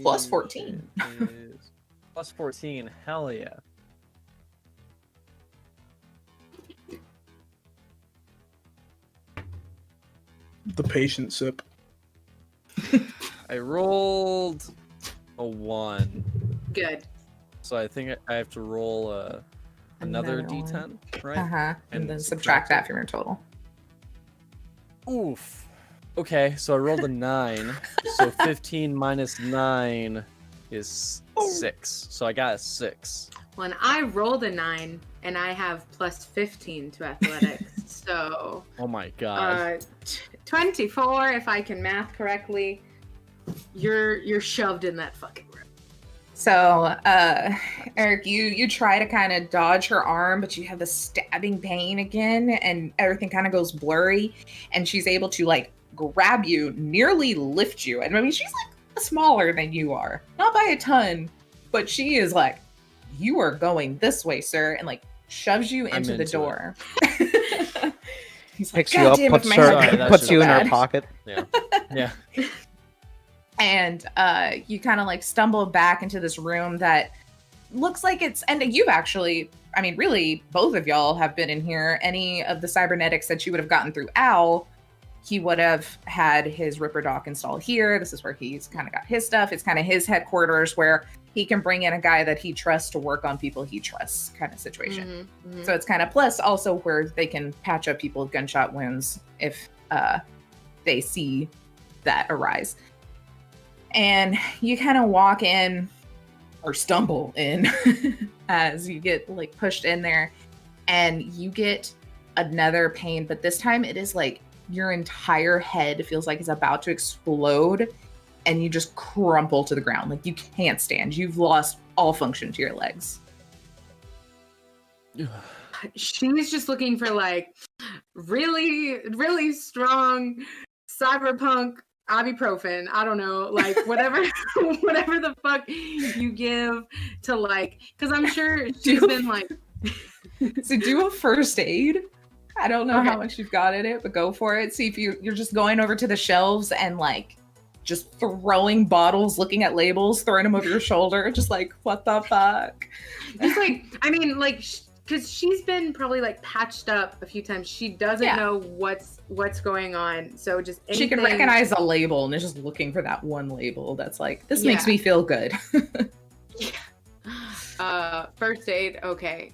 plus 14. Plus 14, hell yeah. The patient sip. I rolled a 1. Good. So I think I have to roll another D10, right? Uh-huh. And then subtract that from your total. Oof. Okay, so I rolled a 9. So 15 minus 9 is 6. So I got a 6. Well, and I rolled a 9, and I have plus 15 to athletics. So, Oh my god. 24, if I can math correctly. You're shoved in that fucking room. So, Eric, you try to kind of dodge her arm, but you have the stabbing pain again, and everything kind of goes blurry, and she's able to like grab you, nearly lift you. And I mean, she's like smaller than you are, not by a ton, but she is like, you are going this way, sir, and like shoves you into the door. He's like, Picks you up, puts you in her pocket. Yeah. Yeah. And you kind of like stumble back into this room that looks like it's, and you've actually, I mean, really, both of y'all have been in here. Any of the cybernetics that you would have gotten through Al, he would have had his Ripper Dock installed here. This is where he's kind of got his stuff. It's kind of his headquarters where he can bring in a guy that he trusts to work on people he trusts kind of situation. Mm-hmm, mm-hmm. So it's kind of plus also where they can patch up people with gunshot wounds if they see that arise. And you kind of walk in or stumble in as you get like pushed in there, and you get another pain, but this time it is like your entire head feels like it's about to explode, and you just crumple to the ground. Like you can't stand. You've lost all function to your legs. She's just looking for like really, really strong cyberpunk ibuprofen. I don't know, like whatever the fuck you give to like, because I'm sure she's been like. So do a first aid. I don't know how much you've got in it, but go for it. See if you're just going over to the shelves and like just throwing bottles, looking at labels, throwing them over your shoulder, just like what the fuck. Just like, I mean, like, because she's been probably like patched up a few times. She doesn't know what's going on. So just anything... She can recognize a label and is just looking for that one label that's like, this makes me feel good. First aid. Okay.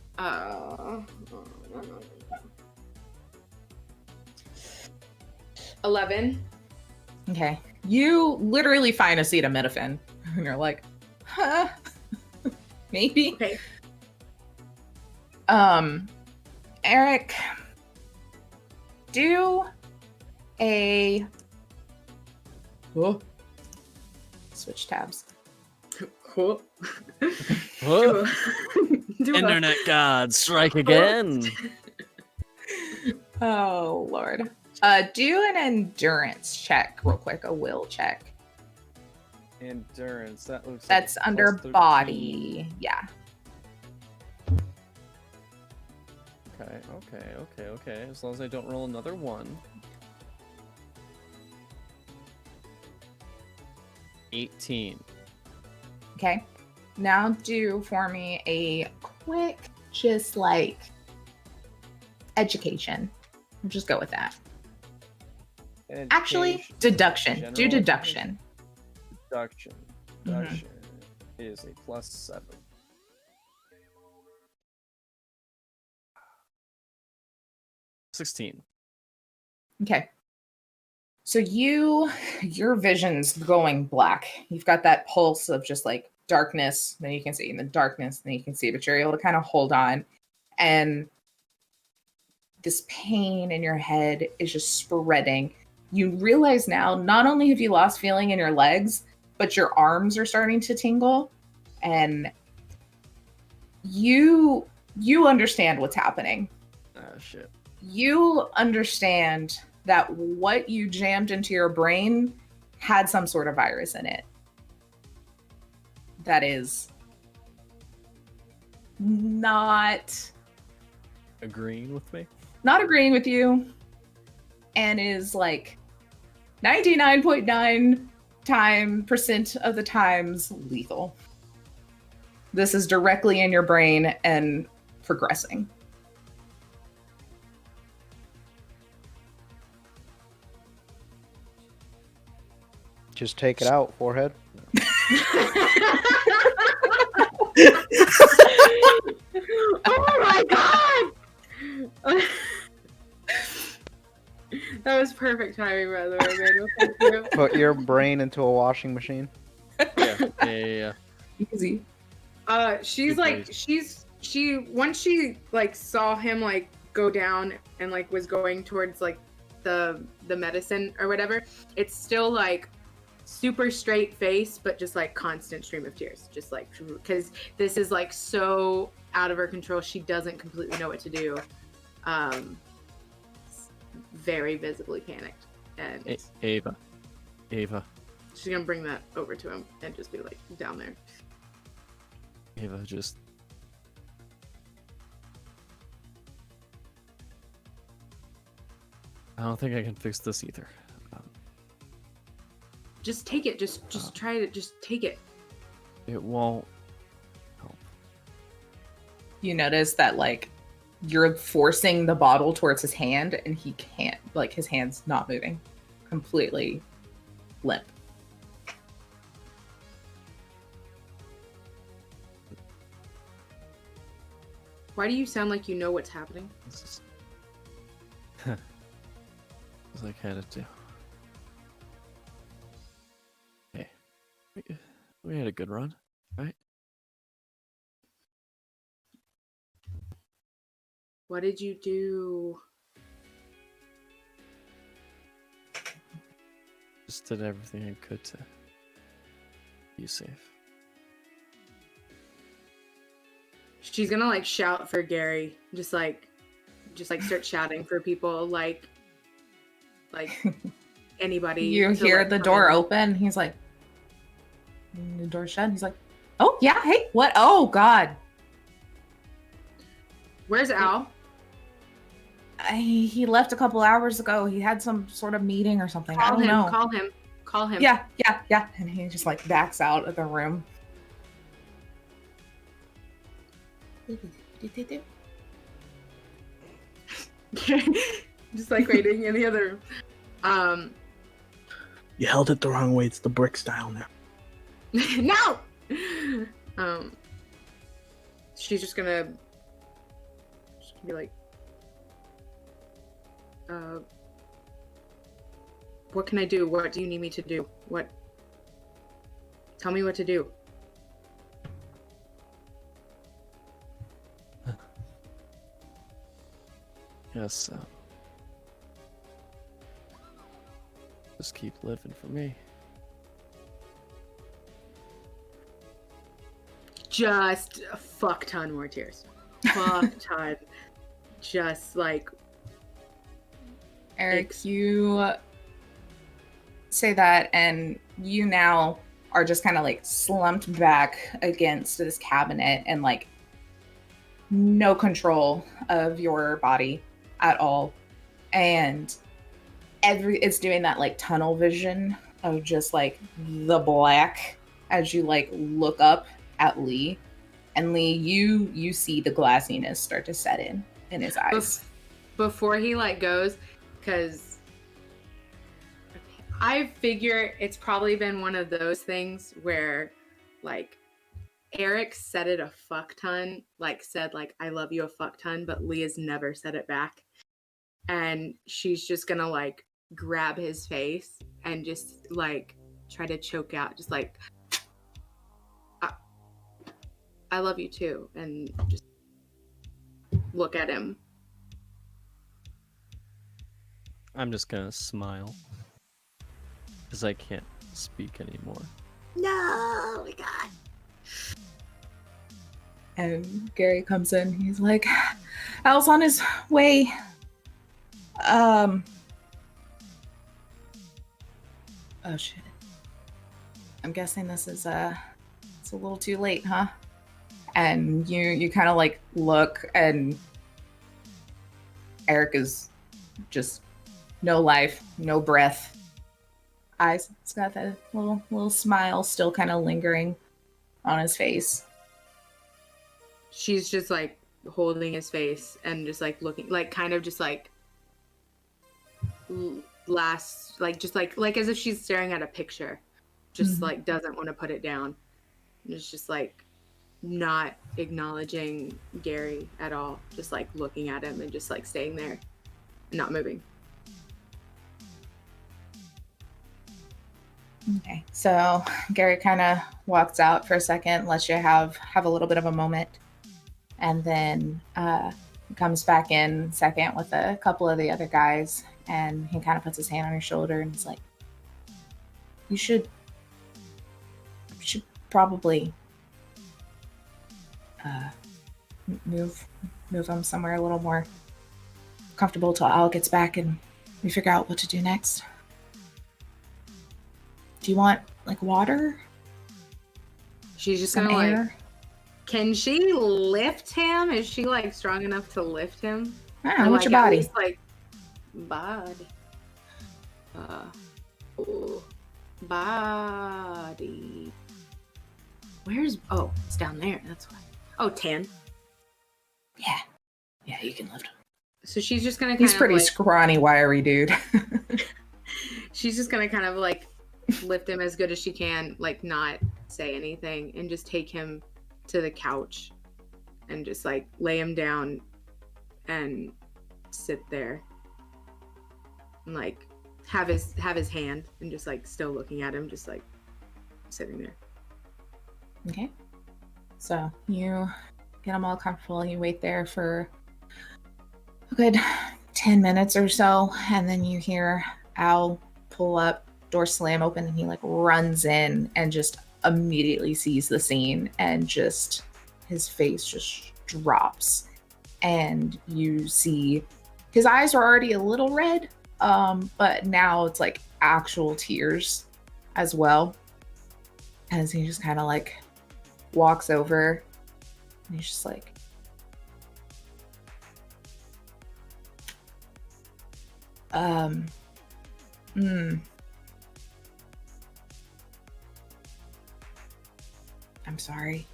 11. Okay. You literally find acetaminophen and you're like, huh? Maybe. Okay. Eric, do a switch tabs. Cool. Internet gods strike again. Oh Lord. Do an endurance check real quick, a will check. Endurance. That's like under body. Yeah. Okay. As long as I don't roll another 1. 18. Okay. Now do for me a quick, just like education. We'll just go with that. Actually, deduction. Do deduction. Deduction is a plus 7. $16. Okay. So your vision's going black. You've got that pulse of just like darkness, then you can see in the darkness, then you can see, but you're able to kind of hold on. And this pain in your head is just spreading. You realize now, not only have you lost feeling in your legs, but your arms are starting to tingle. And you understand what's happening. Oh, shit. You understand that what you jammed into your brain had some sort of virus in it. That is not agreeing with me? Not agreeing with you, and is like 99.9% of the times lethal. This is directly in your brain and progressing. Just take it out, forehead. Oh my god! That was perfect timing, by the way, Manuel. Thank you. Put your brain into a washing machine. Yeah. Easy. She's like, once she like saw him like go down and like was going towards like the medicine or whatever, it's still like super straight face, but just like constant stream of tears, just like, because this is like so out of her control. She doesn't completely know what to do. Very visibly panicked, and Ava, she's gonna bring that over to him and just be like down there. Ava, just I don't think I can fix this either. Just take it. Just try to just take it. It won't help. You notice that like you're forcing the bottle towards his hand and he can't, like his hand's not moving. Completely limp. Why do you sound like you know what's happening? This is like I had to do. Hey, we had a good run, right? What did you do? Just did everything I could to be safe. She's gonna like shout for Gary, just like start shouting for people, like anybody. You to, hear like, the come door in. open. He's like, the door shut. He's like, oh yeah, hey, what? Oh God. Where's Al? He left a couple hours ago. He had some sort of meeting or something. I don't know. Call him. Yeah. And he just like backs out of the room. Just like waiting in the other room. You held it the wrong way. It's the brick style now. No. She's just gonna be like, what can I do? What do you need me to do? What? Tell me what to do. Yes, just keep living for me. Just a fuck ton more tears. Fuck ton. Just like. Eric, you say that, and you now are just kind of like slumped back against this cabinet and like no control of your body at all. And it's doing that like tunnel vision of just like the black as you like look up at Lee. And Lee, you see the glassiness start to set in his eyes. Before he like goes, because I figure it's probably been one of those things where like Eric said it a fuck ton, like said like I love you a fuck ton, but Leah's never said it back. And she's just gonna like grab his face and just like try to choke out, just like, I love you too, and just look at him. I'm just gonna smile because I can't speak anymore. No, my God. And Gary comes in. He's like, Al's on his way. Oh shit. I'm guessing this is it's a little too late, huh? And you kind of like look, and Eric is just no life, no breath. Eyes. It's got that little smile still kind of lingering on his face. She's just like holding his face and just like looking, like kind of just like just like as if she's staring at a picture, just like doesn't want to put it down. And it's just like not acknowledging Gary at all, just like looking at him and just like staying there, not moving. Okay, so Gary kind of walks out for a second, lets you have a little bit of a moment, and then comes back in second with a couple of the other guys, and he kind of puts his hand on your shoulder and he's like, you should probably move him somewhere a little more comfortable till Al gets back and we figure out what to do next. Do you want like water? She's just Some gonna air? like, can she lift him? Is she like strong enough to lift him? Ah, Or, what's like, your at body? least, like body. Body. Where's, oh, it's down there. That's why. Oh, 10. Yeah, you can lift him. So she's just gonna kind He's of pretty like, scrawny, wiry dude. she's just gonna kind of like lift him as good as she can, like not say anything, and just take him to the couch and just like lay him down and sit there and like have his hand and just like still looking at him, just like sitting there. Okay. So you get them all comfortable. You wait there for a good 10 minutes or so, and then you hear Al pull up, door slam open, and he like runs in and just immediately sees the scene, and just his face just drops, and you see his eyes are already a little red, but now it's like actual tears as well, as he just kind of like walks over and he's just like, I'm sorry.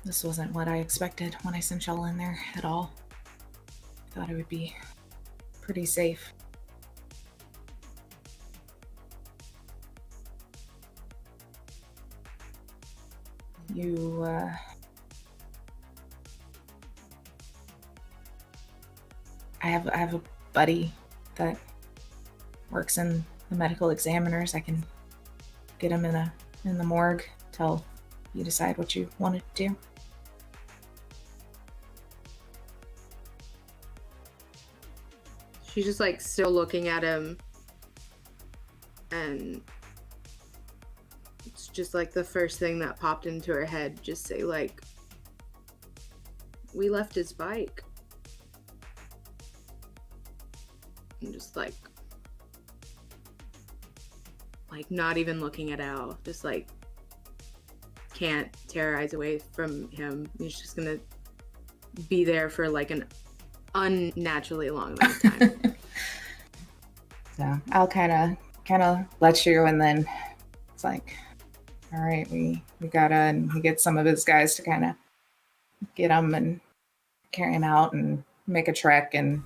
This wasn't what I expected when I sent y'all in there at all. I thought it would be pretty safe. I have a buddy that works in the medical examiners. I can get him in the morgue till you decide what you want to do. She's just like still looking at him, and it's just like the first thing that popped into her head, just say like, we left his bike. And just like not even looking at Al, just like can't tear her eyes away from him. He's just gonna be there for like an unnaturally long amount of time. So Al kind of lets you, and then it's like, all right, we gotta, and he gets some of his guys to kind of get him and carry him out and make a trek. And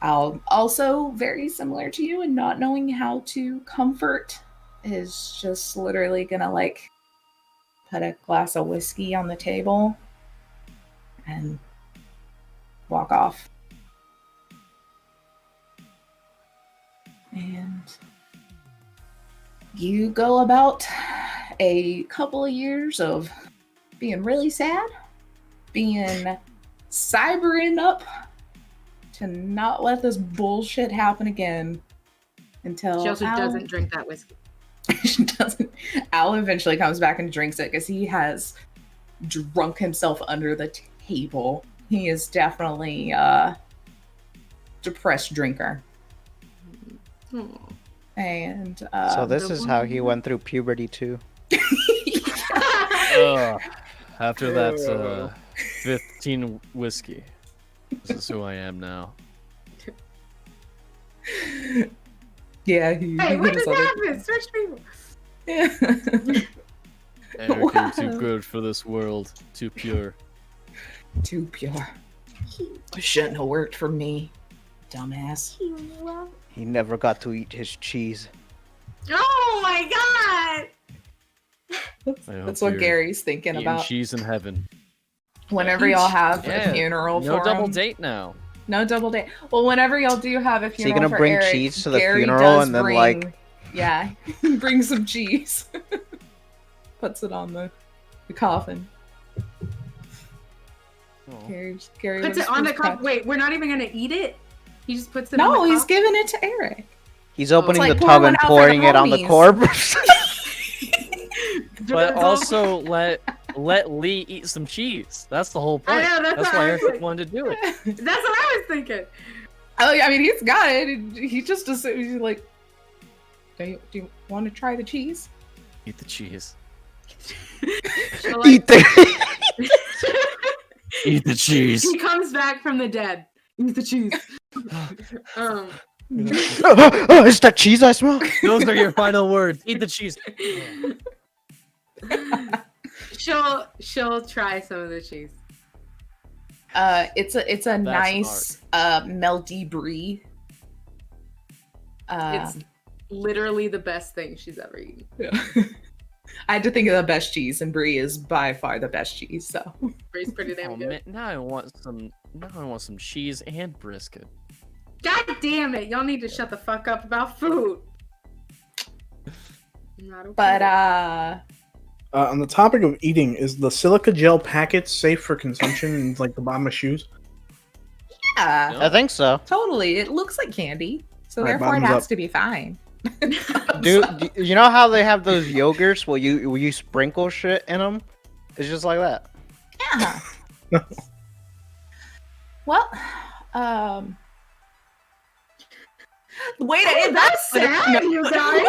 Al, also very similar to you and not knowing how to comfort, is just literally gonna like put a glass of whiskey on the table and walk off. And you go about a couple of years of being really sad, being cybering up to not let this bullshit happen again until She also doesn't drink that whiskey. She doesn't. Al eventually comes back and drinks it because he has drunk himself under the table. He is definitely a depressed drinker. And So this is how he went through puberty too. After that 15 whiskey, this is who I am now. Yeah. Hey, what did happen? Switch people. Yeah. Eric, you're too good for this world. Too pure. Too pure. Shouldn't have worked for me, dumbass. He never got to eat his cheese. Oh my god! That's what Gary's thinking about. Cheese in heaven. Whenever y'all have a funeral no for double him. date now. No double date. Well, whenever y'all do have a funeral, So you're gonna for bring Eric, cheese to the Gary funeral does and then bring, yeah, bring some cheese. Puts it on the coffin. Gary Puts it on the coffin. Wait, we're not even gonna eat it? He just puts it on the No, he's coffin? giving it to Eric. He's opening It's the like tub pouring and out for pouring the it on the homies. corpse. But also let Lee eat some cheese. That's the whole point. I know, that's why what I was Eric like. wanted to do it. That's what I was thinking. Oh, yeah, I mean, he's got it. He just assumes, he's like, do you want to try the cheese? Eat the cheese. Eat the. Eat the cheese. He comes back from the dead. Eat the cheese. Oh, it's that cheese I smell. Those are your final words. Eat the cheese. She'll try some of the cheese. It's a nice melty brie. It's literally the best thing she's ever eaten. Yeah. I had to think of the best cheese, and brie is by far the best cheese. So Brie's pretty damn good. Man, now I want some cheese and brisket. God damn it! Y'all need to shut the fuck up about food. Not okay. But on the topic of eating, is the silica gel packet safe for consumption in like the bottom of shoes? yeah, I think so. totally. It looks like candy, so All right, therefore it bottoms has up. to be fine. Dude, you know how they have those yogurts where you sprinkle shit in them? It's just like that. Yeah. Well, wait, that's sad, you guys.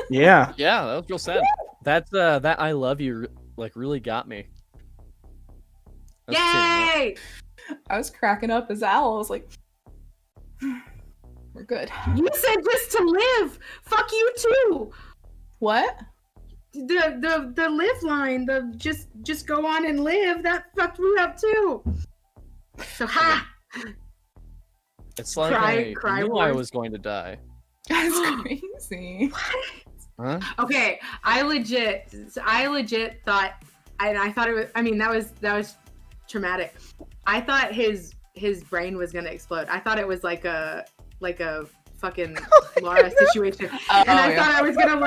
Yeah. Yeah, that was real sad. That I love you like really got me. That's Yay! I was cracking up as Al. I was like, we're good. You said just to live. Fuck you too. What? The live line. The just go on and live. That fucked me up too. So ha. It's like Cry I knew wars. I was going to die. That's crazy. Huh? Okay, I legit thought, and I thought it was. I mean, that was traumatic. I thought his brain was gonna explode. I thought it was like a fucking Laura situation, and I thought I was gonna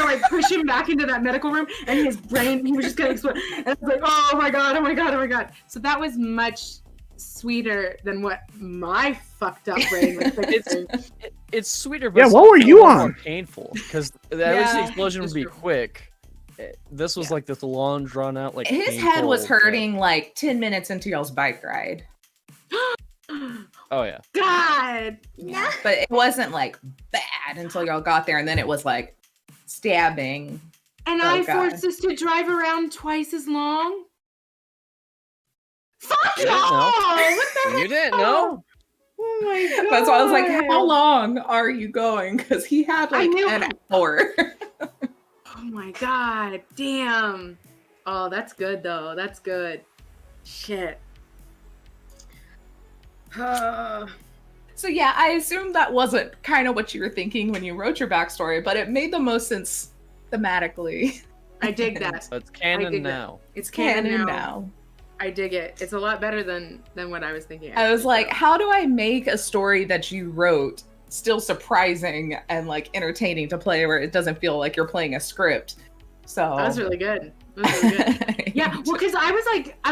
like push him back into that medical room, and his brain he was just gonna explode. And I was like, oh my god. So that was much sweeter than what my fucked up brain was thinking. It's sweeter, but Yeah, it's what were also you more on? painful because at least the Yeah, explosion would it's be true. quick. This was like this long, drawn out, like His head was painful, hurting like 10 minutes into y'all's bike ride. Oh yeah. God. Yeah. But it wasn't like bad until y'all got there, and then it was like stabbing. And Oh, I God. forced us to drive around twice as long? Fuck You didn't y'all! know. What the You heck? didn't know? Oh my god. That's why I was like, how long are you going? Because he had I like knew. an hour. Oh my god. Damn. Oh, that's good though. That's good. Shit. So yeah, I assumed that wasn't kind of what you were thinking when you wrote your backstory, but it made the most sense thematically. I dig that. It's I canon dig that. now. It's canon Canon now. now. I dig it. It's a lot better than what I was thinking. I was actually, like, so. how do I make a story that you wrote still surprising and like entertaining to play, where it doesn't feel like you're playing a script. So That was really good. That was really good. Yeah, well, because I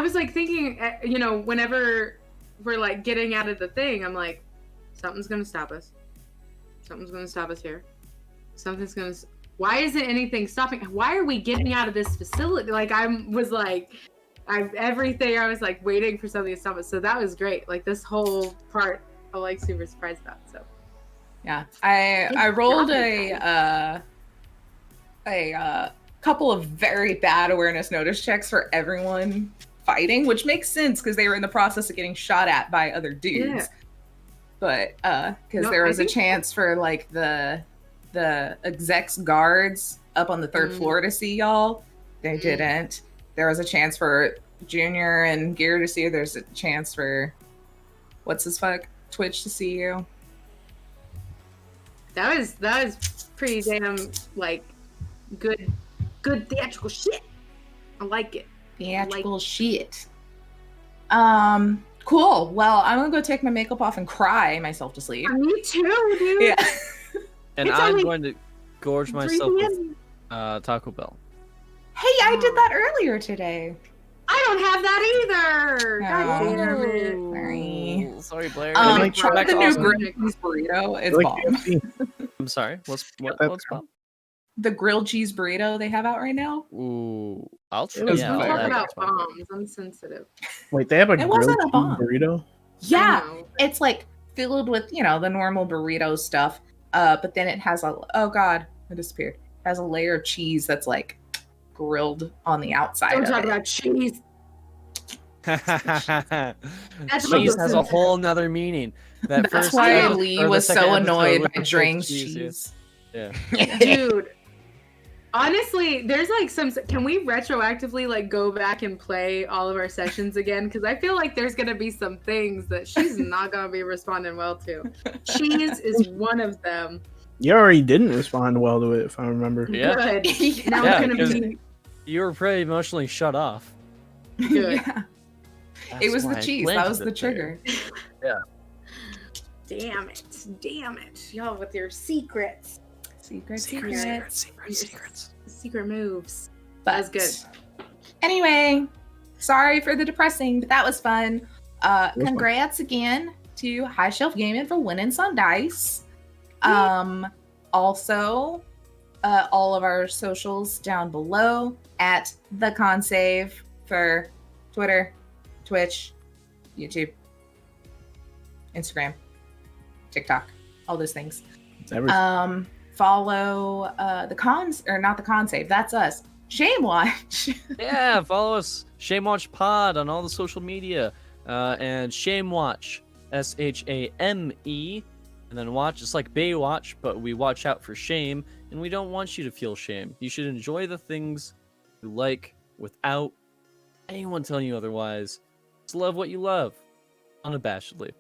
was like thinking, you know, whenever we're like getting out of the thing, I'm like, something's gonna stop us. Something's gonna stop us here. Something's gonna. Why isn't anything stopping? Why are we getting out of this facility? Like I was like, everything. I was like waiting for something to stop us. So that was great. Like this whole part, I'm like super surprised about. So yeah, I rolled a couple of very bad awareness notice checks for everyone fighting, which makes sense because they were in the process of getting shot at by other dudes. Yeah. But because there was a chance for like the execs guards up on the third floor to see y'all. They didn't. There was a chance for Junior and Gear to see you. There's a chance for Twitch to see you. That was pretty damn like good theatrical shit. I like it. Theatrical shit. Cool. Well, I'm gonna go take my makeup off and cry myself to sleep. Me too, dude. Yeah. And I'm going to gorge myself with Taco Bell. Hey, I did that earlier today. I don't have that either. God damn it. Sorry, Blair. Try the new grilled cheese burrito. It's bomb. I'm sorry. What's bomb? The grilled cheese burrito they have out right now. Ooh, I'll try. Don't talk about bombs. I'm sensitive. Wait, they have a grilled cheese burrito? Yeah, it's like filled with the normal burrito stuff. But then it has oh god, it disappeared. It has a layer of cheese that's like grilled on the outside. Don't talk about cheese. Cheese has a whole nother meaning. That's why Lee was so annoyed by Drain's cheese. Yeah. Dude. Honestly, there's like can we retroactively like go back and play all of our sessions again? Because I feel like there's gonna be some things that she's not gonna be responding well to. Cheese is one of them. You already didn't respond well to it, if I remember. Yeah. Good. Now it's gonna be. You were pretty emotionally shut off. Good. Yeah. It was the cheese. That was the trigger. Yeah. Damn it. Y'all with your secrets. Secret moves. That was good. Anyway, sorry for the depressing, but that was fun. Congrats again to High Shelf Gaming for winning some dice. Also, all of our socials down below at the Consave for Twitter, Twitch, YouTube, Instagram, TikTok, all those things. Follow not the Consave, that's us. Shame Watch. Yeah, follow us. Shame Watch Pod on all the social media. And Shame Watch, SHAME. And then watch, it's like Baywatch, but we watch out for shame, and we don't want you to feel shame. You should enjoy the things you like without anyone telling you otherwise. Just love what you love, unabashedly.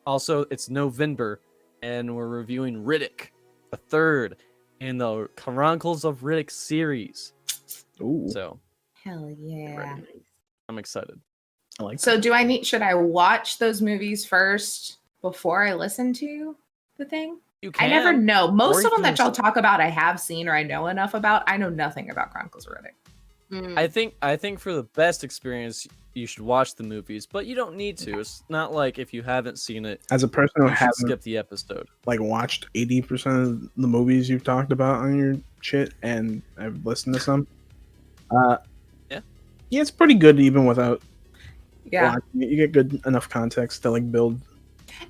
Also, it's November, and we're reviewing Riddick, the third in the Chronicles of Riddick series. Ooh. So, hell yeah. I'm excited. I like so should I watch those movies first before I listen to the thing? You can. I never know. Most of them that y'all talk about I have seen or I know enough about. I know nothing about Chronicles of Riddick. I think for the best experience you should watch the movies, but you don't need to. It's not like if you haven't seen it, as a person who hasn't skip the episode, like watched 80% of the movies you've talked about on your shit, and I've listened to some. Yeah, it's pretty good even without. Yeah, you get good enough context to like build.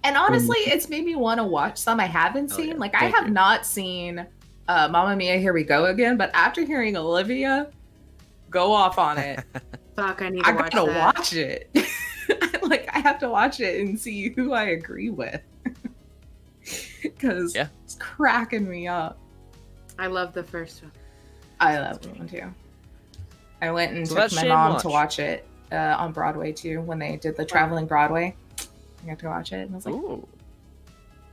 And honestly, it's made me want to watch some I haven't seen. Yeah. Like I have not seen Mamma Mia, Here We Go Again, but after hearing Olivia go off on it, fuck, I gotta watch it. Like I have to watch it and see who I agree with. Because it's cracking me up. I love the first one. I love that one too. I went and took my mom to watch it on Broadway too when they did the Traveling Broadway. I got to watch it and I was like, ooh.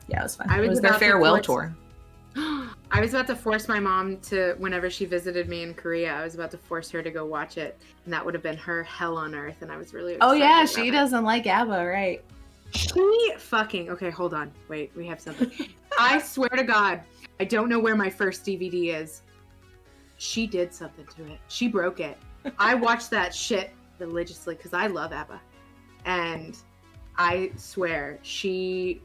Yeah, it was fun. It was their farewell tour. I was about to force my mom to, whenever she visited me in Korea, I was about to force her to go watch it, and that would have been her hell on earth, and I was really excited. Oh yeah, she doesn't like ABBA, right? She fucking, okay, hold on. Wait, we have something. I swear to God, I don't know where my first DVD is. She did something to it. She broke it. I watched that shit religiously because I love ABBA. And I swear, she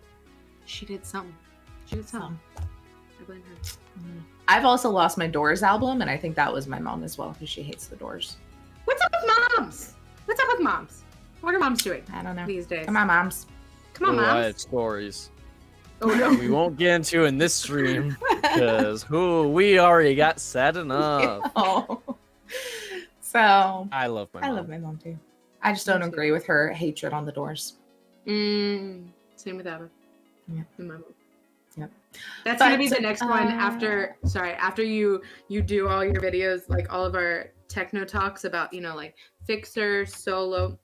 did something. She did something. I blame her. I've also lost my Doors album, and I think that was my mom as well, because she hates the Doors. What's up with moms? What's up with moms? What are moms doing I don't know. these days? Come on, moms. Come on, I moms. have stories. Oh no. We won't get into in this stream because we already got sad enough. Oh. So I love my mom. I love my mom too. I just don't agree with her hatred on the Doors. Same with ABBA. Yeah. And my mom. Yep. That's gonna be the next one after you do all your videos, like all of our techno talks about, like Fixer, Solo,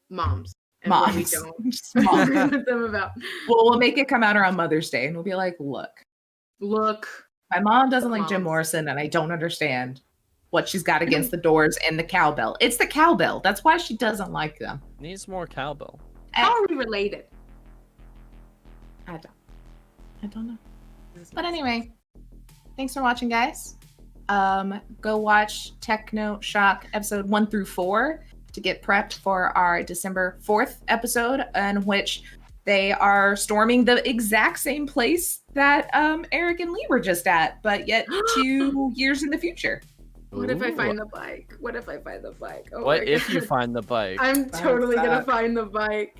moms. And what we don't Just moms. agree with them about. Well, we'll make it come out around Mother's Day, and we'll be like, look, my mom doesn't like Jim Moms. Morrison, and I don't understand what she's got against the Doors and the cowbell. It's the cowbell. That's why she doesn't like them. Needs more cowbell. How are we related? I don't know. But anyway, thanks for watching, guys. Go watch Technoshock episode 1 through 4 to get prepped for our December 4th episode, in which they are storming the exact same place that Eric and Lee were just at, but yet 2 years in the future. What if I Ooh. find the bike? What if I find the bike? Oh What my if you God. find the bike? I'm totally That's gonna up. find the bike.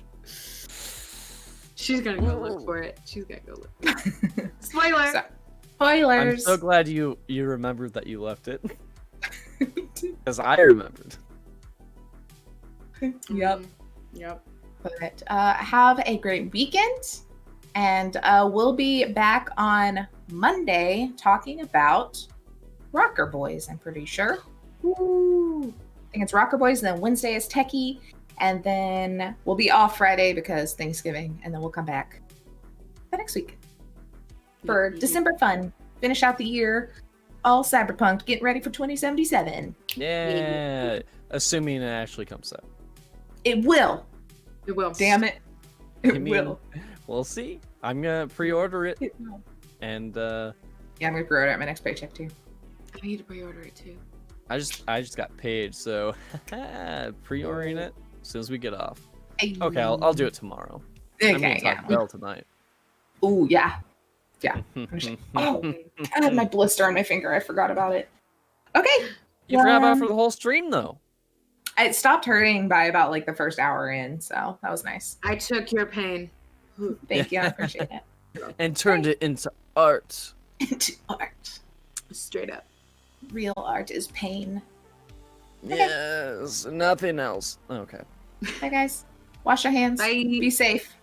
She's gonna go look for it. She's gonna go look for it. Spoiler! So, I'm spoilers. so glad you remembered that you left it. Because I remembered. Yep. Yep. But have a great weekend, and we'll be back on Monday talking about Rocker Boys, I'm pretty sure. Woo. I think it's Rocker Boys, and then Wednesday is Techie, and then we'll be off Friday because Thanksgiving, and then we'll come back the next week for December fun. Finish out the year all cyberpunk, getting ready for 2077. Yeah. Assuming it actually comes out. It will. It will. Damn it. It I mean, will. We'll see. I'm gonna pre-order it, It will. and Yeah, I'm gonna pre-order at my next paycheck too. I need to pre-order it too. I just got paid, so pre-ordering it as soon as we get off. Okay, I'll do it tomorrow. Okay, I'm gonna Taco Bell tonight. Ooh, yeah. Yeah. Oh, I had my blister on my finger. I forgot about it. Okay. You forgot about it for the whole stream, though. It stopped hurting by about like the first hour in, so that was nice. I took your pain. Thank you. I appreciate it. And turned it into art. Into art. Straight up. Real art is pain. Yes, nothing else. Okay. Bye, guys. Wash your hands. Bye. Be safe.